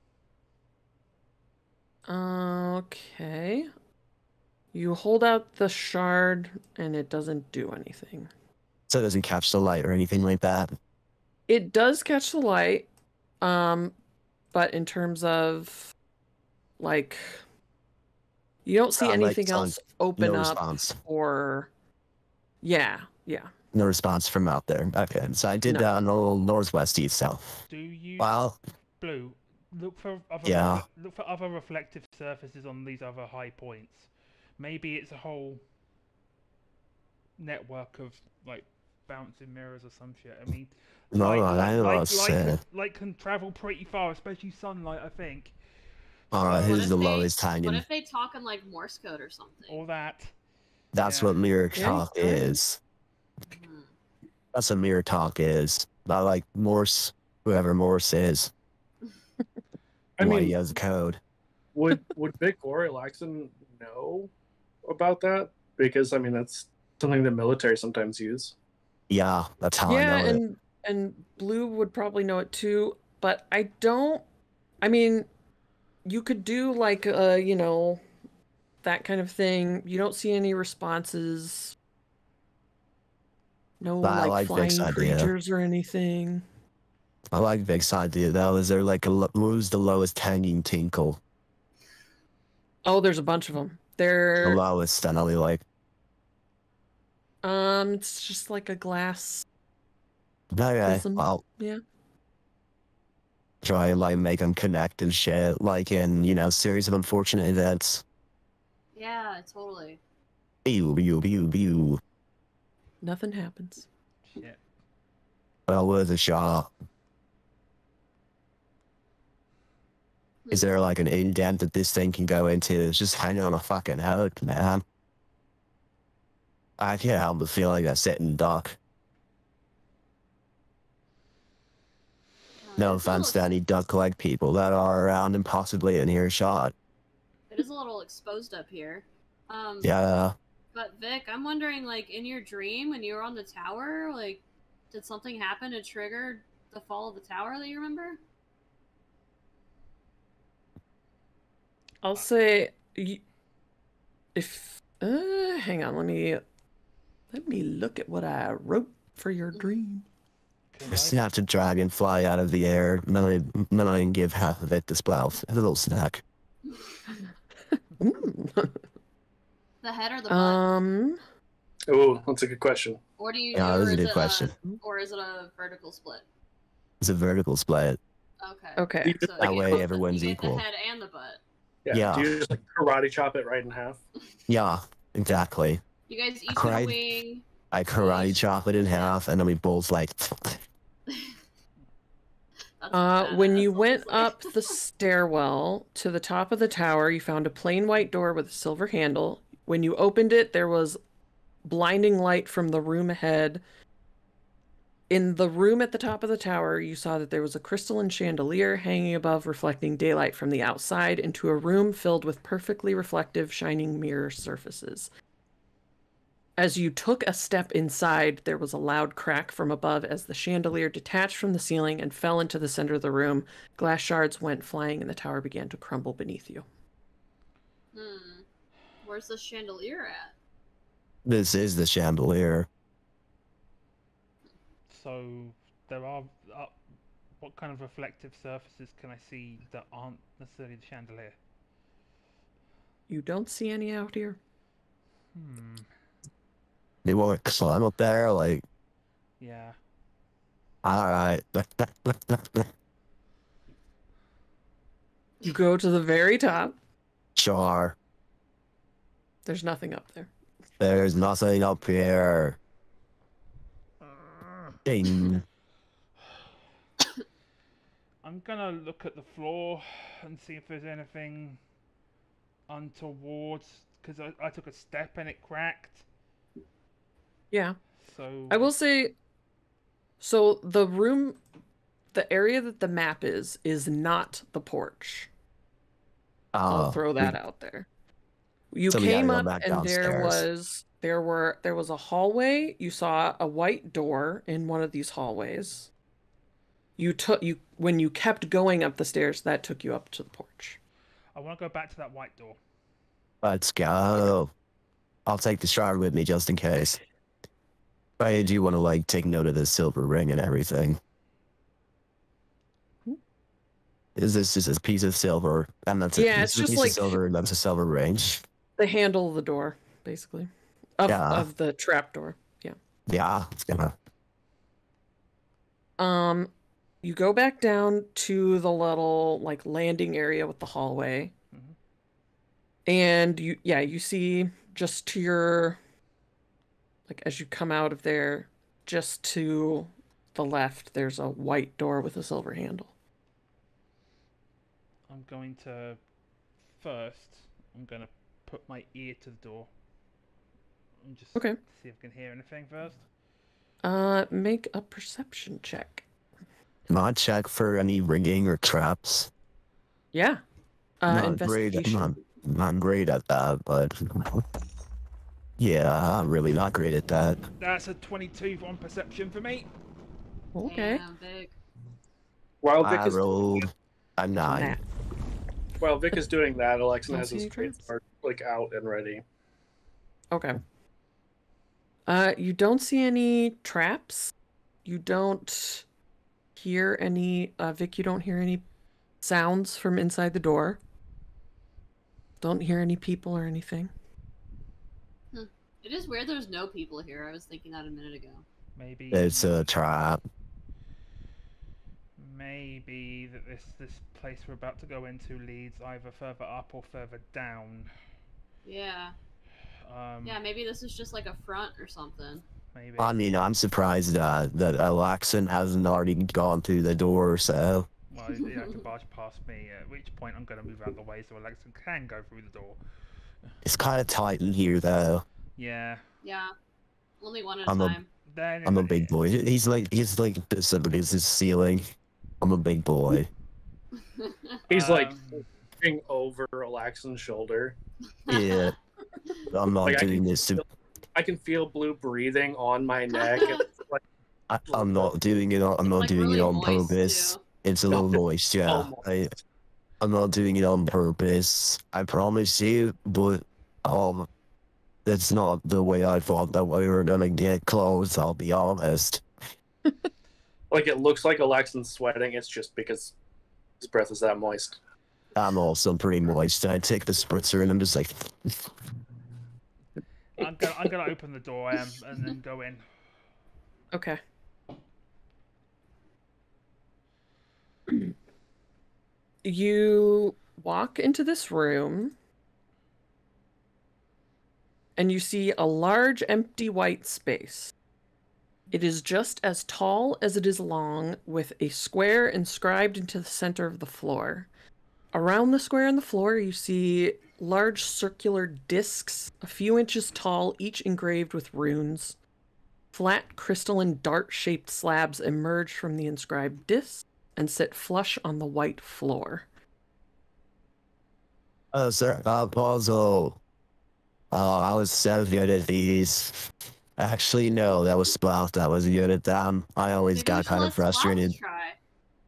Speaker 3: Okay. You hold out the shard and it doesn't do anything.
Speaker 6: So it doesn't catch the light or anything like that?
Speaker 3: It does catch the light, but in terms of, like, you don't see anything else open up
Speaker 6: response.
Speaker 3: or... Yeah.
Speaker 6: No response from out there. Okay, so I did that on the little northwest east south.
Speaker 5: Do you...
Speaker 6: Well...
Speaker 5: Blue, look for other reflective surfaces on these other high points. Maybe it's a whole network of like bouncing mirrors or some shit. I mean, light can travel pretty far, especially sunlight, I think.
Speaker 6: Alright, here's the lowest tiny.
Speaker 2: What if they talk in like Morse code or something?
Speaker 5: All that.
Speaker 6: That's what mirror talk is. That's what mirror talk is. Not like Morse, whoever Morse is.
Speaker 1: I mean,
Speaker 6: he has a code.
Speaker 1: Would Big Glory Laxon know about that? Because I mean, that's something that military sometimes use.
Speaker 6: Yeah, that's how I know it.
Speaker 3: And Blue would probably know it too, but I don't. I mean, you could do like that kind of thing. You don't see any responses. No, like flying creatures or anything.
Speaker 6: I like Vic's idea though. Is there like who's the lowest hanging tinkle?
Speaker 3: Oh, there's a bunch of them. They're
Speaker 6: the lowest, and only like.
Speaker 3: It's just like a glass.
Speaker 6: Okay.
Speaker 3: Prism.
Speaker 6: Well.
Speaker 3: Yeah.
Speaker 6: try and like make them connect and shit, like in, you know, series of unfortunate events.
Speaker 2: Yeah, totally.
Speaker 6: Ew, ew, ew, ew.
Speaker 3: Nothing happens.
Speaker 5: Shit.
Speaker 6: Well, worth a shot. Is there like an indent that this thing can go into? It's just hanging on a fucking hook, man. I can't help but feel like a sitting duck. No offense to any duck-like people that are around and possibly in earshot.
Speaker 2: It is a little exposed up here.
Speaker 6: Yeah.
Speaker 2: But Vic, I'm wondering, like, in your dream when you were on the tower, like, did something happen to trigger the fall of the tower that you remember?
Speaker 3: I'll say if hang on, let me look at what I wrote for your dream.
Speaker 5: Can
Speaker 6: I snapped a dragonfly out of the air, and then I give half of it to Splout. A little snack.
Speaker 2: The head or the butt?
Speaker 1: Oh, that's a good question.
Speaker 2: Or do you
Speaker 6: Yeah,
Speaker 2: do,
Speaker 6: that's
Speaker 2: or
Speaker 6: a
Speaker 2: is
Speaker 6: good question.
Speaker 2: or is it a vertical split?
Speaker 6: It's a vertical split.
Speaker 2: Okay.
Speaker 3: Okay.
Speaker 2: So
Speaker 6: That
Speaker 2: you
Speaker 6: way
Speaker 2: get both
Speaker 6: everyone's
Speaker 2: you get
Speaker 6: equal.
Speaker 2: the head and the butt.
Speaker 1: Yeah. Do
Speaker 6: Yeah.
Speaker 1: you just like karate chop it right in half?
Speaker 6: Yeah, exactly.
Speaker 2: You guys each
Speaker 6: cried.
Speaker 2: get a wing.
Speaker 6: I karate chop it in half, and then we both like.
Speaker 3: When you went
Speaker 2: obviously.
Speaker 3: up the stairwell to the top of the tower, you found a plain white door with a silver handle. When you opened it, there was blinding light from the room ahead. In the room at the top of the tower, you saw that there was a crystalline chandelier hanging above, reflecting daylight from the outside into a room filled with perfectly reflective, shining mirror surfaces. As you took a step inside, there was a loud crack from above as the chandelier detached from the ceiling and fell into the center of the room. Glass shards went flying and the tower began to crumble beneath you.
Speaker 2: Where's the chandelier at?
Speaker 6: This is the chandelier.
Speaker 5: So there are. What kind of reflective surfaces can I see that aren't necessarily the chandelier?
Speaker 3: You don't see any out here?
Speaker 6: They want to climb up there, like.
Speaker 5: Yeah.
Speaker 6: Alright.
Speaker 3: You go to the very top.
Speaker 6: Sure.
Speaker 3: There's nothing up there.
Speaker 6: There's nothing up here. Ding.
Speaker 5: I'm gonna look at the floor and see if there's anything untoward, because I took a step and it cracked.
Speaker 3: Yeah.
Speaker 5: So
Speaker 3: I will say, so the room, the area that the map is not the porch. I'll throw that out there. You
Speaker 6: So we gotta
Speaker 3: came
Speaker 6: go
Speaker 3: up
Speaker 6: back
Speaker 3: and there
Speaker 6: downstairs.
Speaker 3: was a hallway. You saw a white door in one of these hallways. When you kept going up the stairs, that took you up to the porch.
Speaker 5: I want to go back to that white door.
Speaker 6: Let's go. I'll take the shard with me just in case. I do want to like take note of the silver ring and everything. Is this just a piece of silver? And that's
Speaker 3: It's
Speaker 6: a
Speaker 3: just
Speaker 6: piece
Speaker 3: like
Speaker 6: of silver, and that's a silver ring.
Speaker 3: the handle of the door, basically, of the trap door. Yeah.
Speaker 6: Yeah, it's gonna.
Speaker 3: You go back down to the little like landing area with the hallway, and you see just to your, like as you come out of there, just to the left, there's a white door with a silver handle.
Speaker 5: I'm going to put my ear to the door and just see if I can hear anything first.
Speaker 3: Make a perception check.
Speaker 6: Not check for any ringing or traps.
Speaker 3: Yeah.
Speaker 6: Not great. Not great at that, but yeah, I'm really not great at that.
Speaker 5: That's a 22 on perception for me.
Speaker 3: Okay.
Speaker 2: Damn, Vic.
Speaker 1: While Vic
Speaker 6: I
Speaker 1: is
Speaker 6: rolled a 9.
Speaker 1: while Vic is doing that, Alexa
Speaker 3: Don't
Speaker 1: has
Speaker 3: see
Speaker 1: his
Speaker 3: any
Speaker 1: trade
Speaker 3: traps.
Speaker 1: card like out and ready.
Speaker 3: Okay. You don't see any traps. You don't hear any, Vic, you don't hear any sounds from inside the door. Don't hear any people or anything.
Speaker 2: It is weird there's no people here. I was thinking that a minute ago.
Speaker 5: Maybe
Speaker 6: It's a trap.
Speaker 5: Maybe that this place we're about to go into leads either further up or further down.
Speaker 2: Yeah. Yeah, maybe this is just like a front or something.
Speaker 5: Maybe.
Speaker 6: I mean, I'm surprised that Alaxon hasn't already gone through the door, so...
Speaker 5: Well, he had to barge past me, at which point I'm going to move out of the way so Alexon can go through the door.
Speaker 6: It's kind of tight in here, though.
Speaker 5: Yeah.
Speaker 2: Yeah. Only one at a time.
Speaker 6: I'm a big boy. He's like somebody's his ceiling. I'm a big boy.
Speaker 1: He's like looking over Alaxon's shoulder.
Speaker 6: Yeah. I'm not
Speaker 1: Like,
Speaker 6: doing this to...
Speaker 1: I can feel Blue breathing on my neck. And it's like,
Speaker 6: I'm not doing it on, I'm not
Speaker 2: like
Speaker 6: doing
Speaker 2: really
Speaker 6: it on
Speaker 2: moist,
Speaker 6: purpose.
Speaker 2: too.
Speaker 6: It's a little moist, yeah. I'm not doing it on purpose. I promise you, but that's not the way I thought that we were gonna get close, I'll be honest.
Speaker 1: Like, it looks like Alaxon's sweating. It's just because his breath is that moist.
Speaker 6: I'm also pretty moist. I take the spritzer and I'm just like...
Speaker 5: I'm gonna open the door and then go in.
Speaker 3: Okay. You walk into this room and you see a large empty white space. It is just as tall as it is long, with a square inscribed into the center of the floor. Around the square on the floor, you see large circular discs, a few inches tall, each engraved with runes. Flat, crystalline, dart-shaped slabs emerge from the inscribed discs and sit flush on the white floor.
Speaker 6: Oh, sir, puzzle. Oh, I was so good at these. Actually, no, that was Splout that was good at them. I always
Speaker 2: Maybe
Speaker 6: got
Speaker 2: you should
Speaker 6: kind
Speaker 2: let
Speaker 6: of frustrated
Speaker 2: try.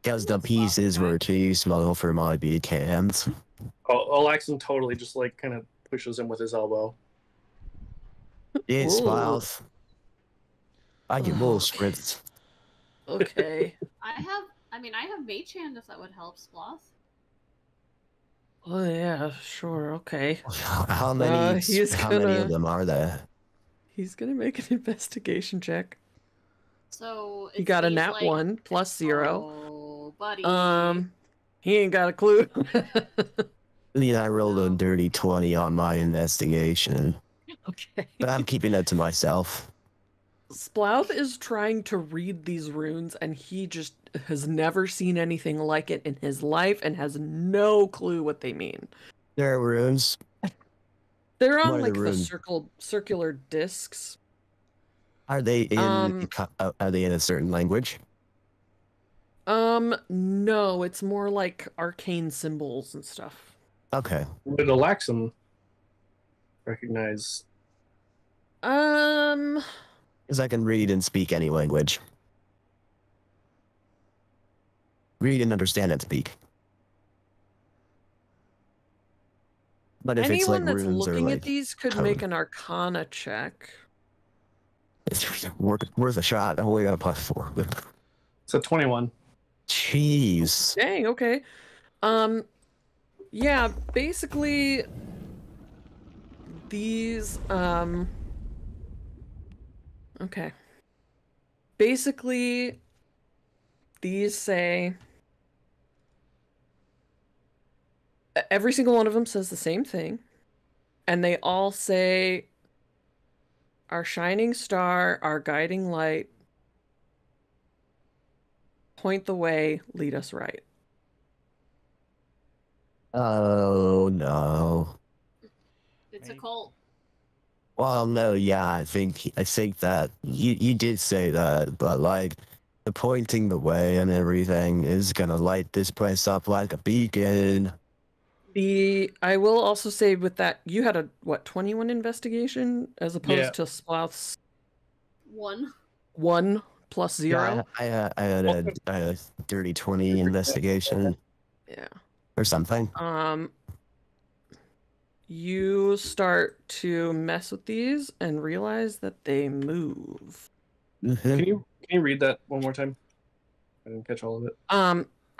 Speaker 6: because the pieces were too small for my big hands.
Speaker 1: Alaxon totally just, like, kind of pushes him with his elbow.
Speaker 6: It's
Speaker 3: Ooh.
Speaker 6: Splout. I get little sprints.
Speaker 3: Okay.
Speaker 2: I have Mage Hand if that would help, Sploth.
Speaker 3: Oh yeah, sure, okay.
Speaker 6: How many of them are there?
Speaker 3: He's gonna make an investigation check.
Speaker 2: So
Speaker 3: He got a
Speaker 2: these,
Speaker 3: nat
Speaker 2: like...
Speaker 3: 1 plus 0.
Speaker 2: Oh, buddy.
Speaker 3: He ain't got a clue.
Speaker 6: I rolled a dirty 20 on my investigation,
Speaker 3: Okay.
Speaker 6: but I'm keeping that to myself.
Speaker 3: Splouth is trying to read these runes, and he just has never seen anything like it in his life and has no clue what they mean.
Speaker 6: There are runes.
Speaker 3: They're
Speaker 6: What
Speaker 3: on
Speaker 6: are
Speaker 3: like
Speaker 6: the
Speaker 3: the
Speaker 6: runes?
Speaker 3: circular discs.
Speaker 6: Are they in a certain language?
Speaker 3: No, it's more like arcane symbols and stuff.
Speaker 6: Okay.
Speaker 1: Would Alaxon recognize?
Speaker 6: Because I can read and speak any language. Read and understand and speak. But if it's like
Speaker 3: Anyone that's
Speaker 6: runes or
Speaker 3: looking
Speaker 6: like
Speaker 3: at these could
Speaker 6: code.
Speaker 3: make an Arcana check.
Speaker 6: It's worth a shot. I only got a +4.
Speaker 1: It's a 21.
Speaker 6: Jeez.
Speaker 3: Dang, okay. Yeah, basically these okay. Basically these say every single one of them says the same thing, and they all say our shining star, our guiding light, point the way, lead us right.
Speaker 6: Oh no.
Speaker 2: It's a cult.
Speaker 6: Well, no, yeah, I think that you did say that, but like the pointing the way and everything is gonna light this place up like a beacon.
Speaker 3: I will also say with that, you had a 21 investigation as opposed to Splouth's 1 plus 0.
Speaker 6: Yeah, I had a dirty 20 investigation.
Speaker 3: Yeah.
Speaker 6: Or something.
Speaker 3: You start to mess with these and realize that they move.
Speaker 1: Can you read that one more time? I didn't catch all of it.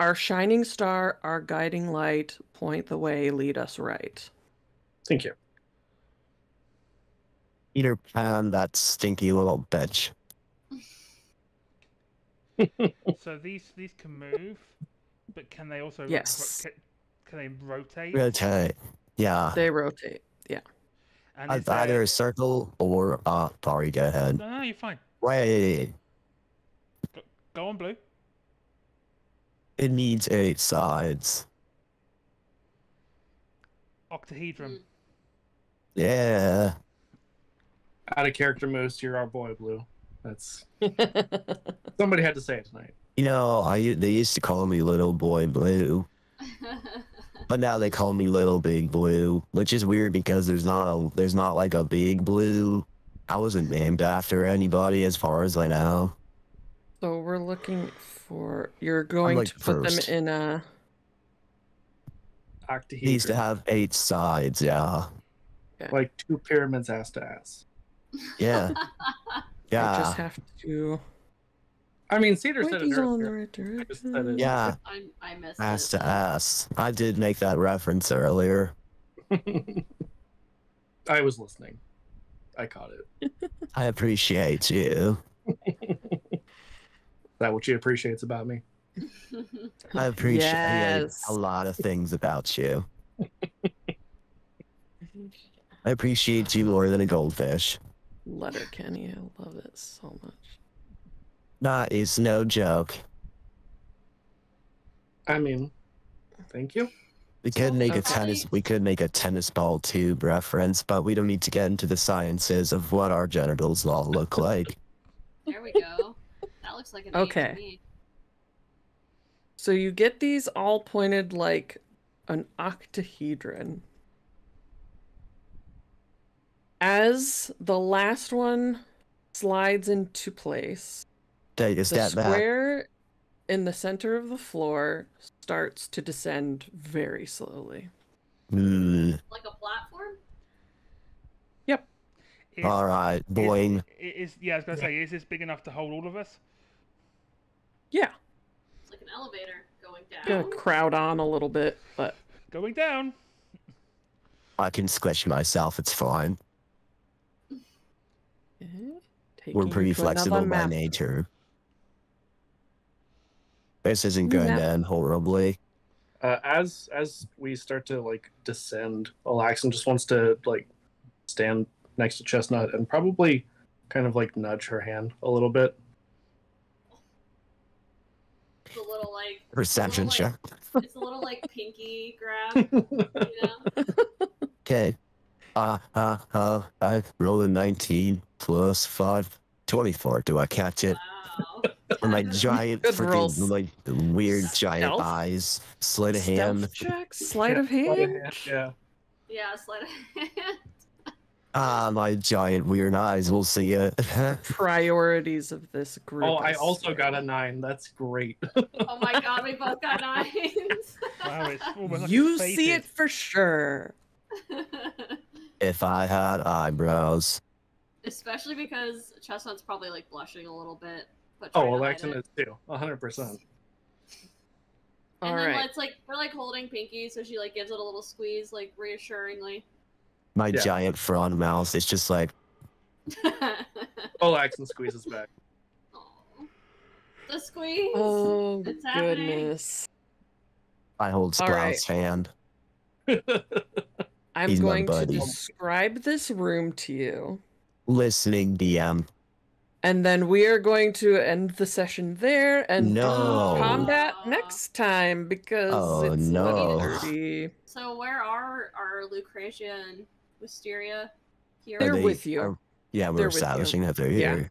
Speaker 3: Our shining star, our guiding light, point the way, lead us right.
Speaker 1: Thank you.
Speaker 6: Peter Pan, that stinky little bitch.
Speaker 5: So these can move, but can they also
Speaker 3: Yes.
Speaker 5: can they rotate?
Speaker 6: Okay. Yeah.
Speaker 3: They rotate. Yeah.
Speaker 5: And is
Speaker 6: Either
Speaker 5: there...
Speaker 6: a circle or sorry, go ahead.
Speaker 5: No, you're fine.
Speaker 6: Wait.
Speaker 5: Go on, Blue.
Speaker 6: It needs 8 sides.
Speaker 5: Octahedron.
Speaker 6: Yeah.
Speaker 1: Out of character moves, you're our boy, Blue. That's somebody had to say it tonight.
Speaker 6: You know, they used to call me Little Boy Blue, but now they call me Little Big Blue, which is weird because there's not like a Big Blue. I wasn't named after anybody as far as I know.
Speaker 3: So we're looking for. You're going
Speaker 6: like
Speaker 3: to put
Speaker 6: first.
Speaker 3: them in a.
Speaker 1: Octahedron.
Speaker 6: Needs to have 8 sides, yeah.
Speaker 1: Like 2 pyramids ass to ass.
Speaker 6: Yeah.
Speaker 3: I
Speaker 6: Yeah.
Speaker 3: just have to.
Speaker 1: I mean, Cedar said
Speaker 3: Point
Speaker 1: it
Speaker 3: these all in the
Speaker 1: earlier.
Speaker 3: right
Speaker 1: I just said it.
Speaker 3: direction.
Speaker 6: Yeah.
Speaker 2: I missed
Speaker 6: Ass
Speaker 2: it.
Speaker 6: to ass. I did make that reference earlier.
Speaker 1: I was listening. I caught it.
Speaker 6: I appreciate you.
Speaker 1: Is that what you appreciates about me?
Speaker 6: I appreciate
Speaker 3: Yes.
Speaker 6: a lot of things about you. I appreciate you more than a goldfish.
Speaker 3: Letter Kenny, I love it so much.
Speaker 6: That is no joke.
Speaker 1: I mean, thank you.
Speaker 6: We could make
Speaker 2: Okay.
Speaker 6: a tennis ball tube reference, but we don't need to get into the sciences of what our genitals all look like.
Speaker 2: There we go. That looks like an
Speaker 3: Okay.
Speaker 2: eight to me.
Speaker 3: So you get these all pointed like an octahedron. As the last one slides into place,
Speaker 6: Take a
Speaker 3: the
Speaker 6: step back.
Speaker 3: square in the center of the floor starts to descend very slowly.
Speaker 2: Like a platform?
Speaker 5: Is,
Speaker 6: All right, boing.
Speaker 5: I was gonna say, is this big enough to hold all of us?
Speaker 3: Yeah,
Speaker 2: It's like an elevator going
Speaker 3: gonna
Speaker 2: down.
Speaker 3: crowd on a little bit, but
Speaker 5: Going down.
Speaker 6: I can squish myself. It's fine.
Speaker 3: taking
Speaker 6: We're
Speaker 3: you
Speaker 6: pretty
Speaker 3: to another
Speaker 6: flexible by
Speaker 3: map.
Speaker 6: nature. This isn't going
Speaker 3: Map.
Speaker 6: to end horribly.
Speaker 1: As we start to like descend, Alaxon just wants to like stand next to Chestnut and probably kind of like nudge her hand a little bit.
Speaker 2: It's a little like
Speaker 6: Perception
Speaker 2: it's a little,
Speaker 6: check.
Speaker 2: It's a little like pinky grab, you know?
Speaker 6: Okay. I roll a 19 plus 5, 24. Do I catch it?
Speaker 2: Wow.
Speaker 6: Or my giant
Speaker 3: Good rolls.
Speaker 6: freaking like weird giant
Speaker 3: Stealth?
Speaker 6: eyes, sleight of hand.
Speaker 3: Stealth check, sleight of
Speaker 1: Sleight
Speaker 3: hand.
Speaker 1: Yeah.
Speaker 2: Yeah, sleight of hand.
Speaker 6: My giant weird eyes will see it.
Speaker 3: Priorities of this group.
Speaker 1: Oh, I also
Speaker 3: swear.
Speaker 1: got a 9. That's great.
Speaker 2: Oh my god, we both got 9s.
Speaker 5: Wow, it's almost like
Speaker 3: You
Speaker 5: it's
Speaker 3: see it
Speaker 5: fated.
Speaker 3: for sure.
Speaker 6: If I had eyebrows.
Speaker 2: Especially because Chestnut's probably like blushing a little bit. But
Speaker 1: Oh,
Speaker 2: trying to hide
Speaker 1: Alaxon
Speaker 2: it.
Speaker 1: is too. 100%.
Speaker 2: And
Speaker 3: All
Speaker 2: then
Speaker 3: right.
Speaker 2: it's like we're like holding Pinky, so she like gives it a little squeeze, like reassuringly.
Speaker 6: My
Speaker 1: Yeah.
Speaker 6: giant front mouth is just like,
Speaker 1: Alaxon squeezes back.
Speaker 2: Aw. The squeeze.
Speaker 3: Oh
Speaker 2: It's happening.
Speaker 3: goodness.
Speaker 6: I hold
Speaker 3: All right.
Speaker 6: Sprout's hand.
Speaker 3: I'm
Speaker 6: He's my
Speaker 3: going to
Speaker 6: buddy.
Speaker 3: describe this room to you,
Speaker 6: Listening, DM.
Speaker 3: and then we are going to end the session there and do
Speaker 6: No.
Speaker 3: combat next time because
Speaker 6: Oh,
Speaker 3: it's
Speaker 6: no.
Speaker 3: 11:30.
Speaker 2: So where are Lucretia and Wisteria here?
Speaker 3: They're with you.
Speaker 6: Yeah,
Speaker 3: They're
Speaker 6: we're
Speaker 3: with you.
Speaker 6: establishing that they're
Speaker 3: Yeah.
Speaker 6: here.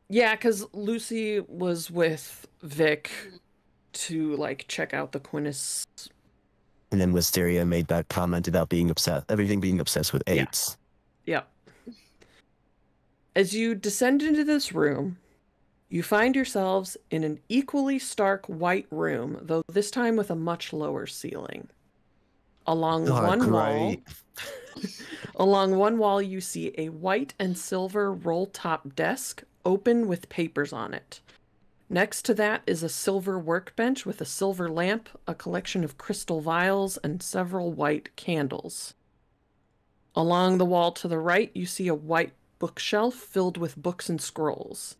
Speaker 3: Yeah, because Lucy was with Vic to like check out the Quintus.
Speaker 6: And then Wisteria made that comment about everything being obsessed with
Speaker 3: Yeah.
Speaker 6: 8s.
Speaker 3: Yep. As you descend into this room, you find yourselves in an equally stark white room, though this time with a much lower ceiling. Along
Speaker 6: Oh,
Speaker 3: one wall,
Speaker 6: great.
Speaker 3: along one wall, you see a white and silver roll-top desk open with papers on it. Next to that is a silver workbench with a silver lamp, a collection of crystal vials, and several white candles. Along the wall to the right, you see a white bookshelf filled with books and scrolls.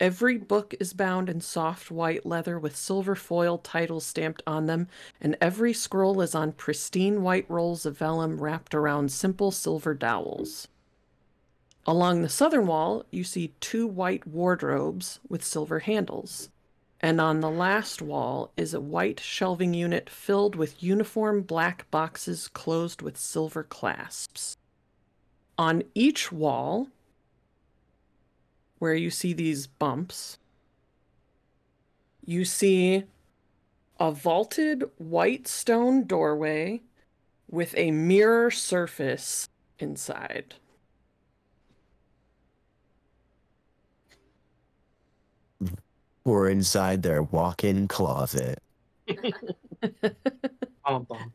Speaker 3: Every book is bound in soft white leather with silver foil titles stamped on them, and every scroll is on pristine white rolls of vellum wrapped around simple silver dowels. Along the southern wall, you see 2 white wardrobes with silver handles. And on the last wall is a white shelving unit filled with uniform black boxes closed with silver clasps. On each wall, where you see these bumps, you see a vaulted white stone doorway with a mirror surface inside.
Speaker 6: Or inside their walk-in closet.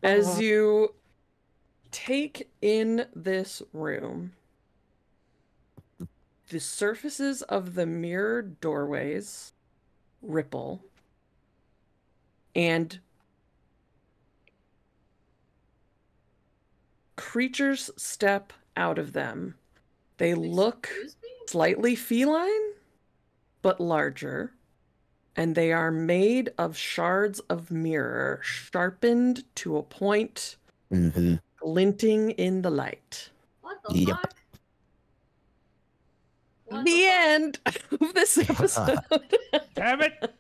Speaker 3: As you take in this room, the surfaces of the mirrored doorways ripple, and creatures step out of them. They look slightly feline, but larger, and they are made of shards of mirror, sharpened to a point, glinting in the light.
Speaker 2: What the fuck? What
Speaker 3: The end of this episode.
Speaker 5: Damn it!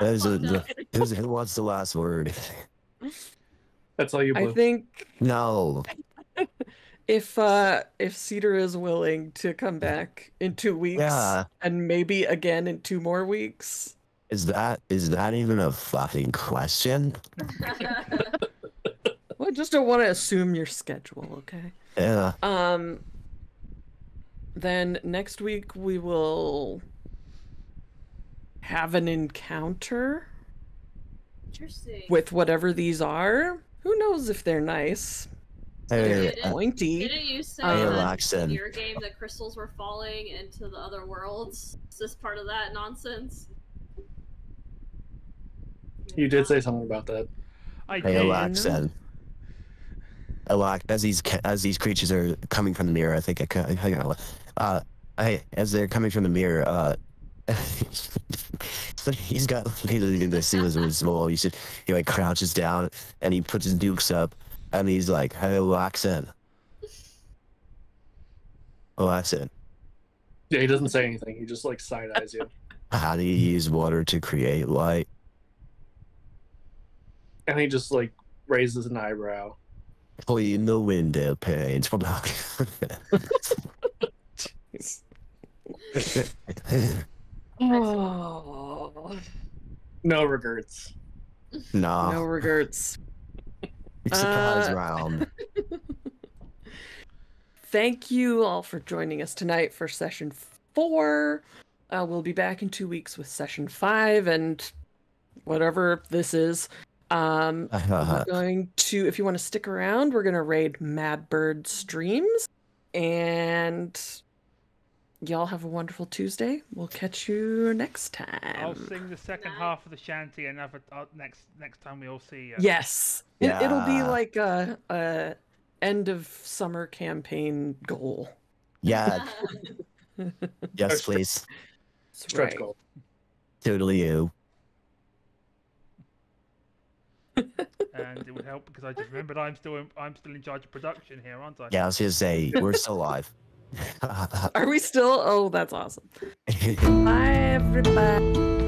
Speaker 6: Who wants the last word?
Speaker 1: That's all you blew.
Speaker 3: I think
Speaker 6: No.
Speaker 3: if Cedar is willing to come back in 2 weeks,
Speaker 6: Yeah.
Speaker 3: and maybe again in 2 more weeks.
Speaker 6: Is that even a fucking question?
Speaker 3: Well, I just don't want to assume your schedule, okay?
Speaker 6: Yeah.
Speaker 3: Then next week we will have an encounter
Speaker 2: Interesting.
Speaker 3: with whatever these are. Who knows if they're nice?
Speaker 6: Hey,
Speaker 2: Did it-
Speaker 3: Pointy.
Speaker 2: Didn't you say
Speaker 3: Hey,
Speaker 2: that
Speaker 6: Laxton.
Speaker 2: in your game that crystals were falling into the other worlds? Is this part of that nonsense?
Speaker 1: You did say something about that.
Speaker 5: I
Speaker 6: Hey,
Speaker 5: did.
Speaker 6: Alaxen. As these creatures are coming from the mirror, I think as they're coming from the mirror, so he's got the seals of his small. He like crouches down and he puts his dukes up and he's like, "Hey, Alaxen." Alaxen,
Speaker 1: Yeah, he doesn't say anything. He just like side eyes you,
Speaker 6: how do you use water to create light?
Speaker 1: and he just like raises an eyebrow.
Speaker 6: Clean the window panes from
Speaker 3: Oh,
Speaker 1: No regrets.
Speaker 6: No.
Speaker 3: no regrets.
Speaker 6: Surprise round.
Speaker 3: Thank you all for joining us tonight for session 4. We'll be back in 2 weeks with session 5 and whatever this is. We're going to, if you want to stick around, we're going to raid Mad Bird Streams. And y'all have a wonderful Tuesday. We'll catch you next time.
Speaker 5: I'll sing the second half of the shanty and next time we all see you.
Speaker 3: Yes.
Speaker 6: Yeah.
Speaker 3: It'll be like a end of summer campaign goal.
Speaker 6: Yeah. Yes, please.
Speaker 3: That's
Speaker 1: Stretch
Speaker 3: right.
Speaker 1: goal.
Speaker 6: Totally you.
Speaker 5: And it would help because I just remembered I'm still in charge of production here, aren't I?
Speaker 6: Yeah, I was gonna say we're still live.
Speaker 3: Are we still? Oh, that's awesome. Bye, everybody.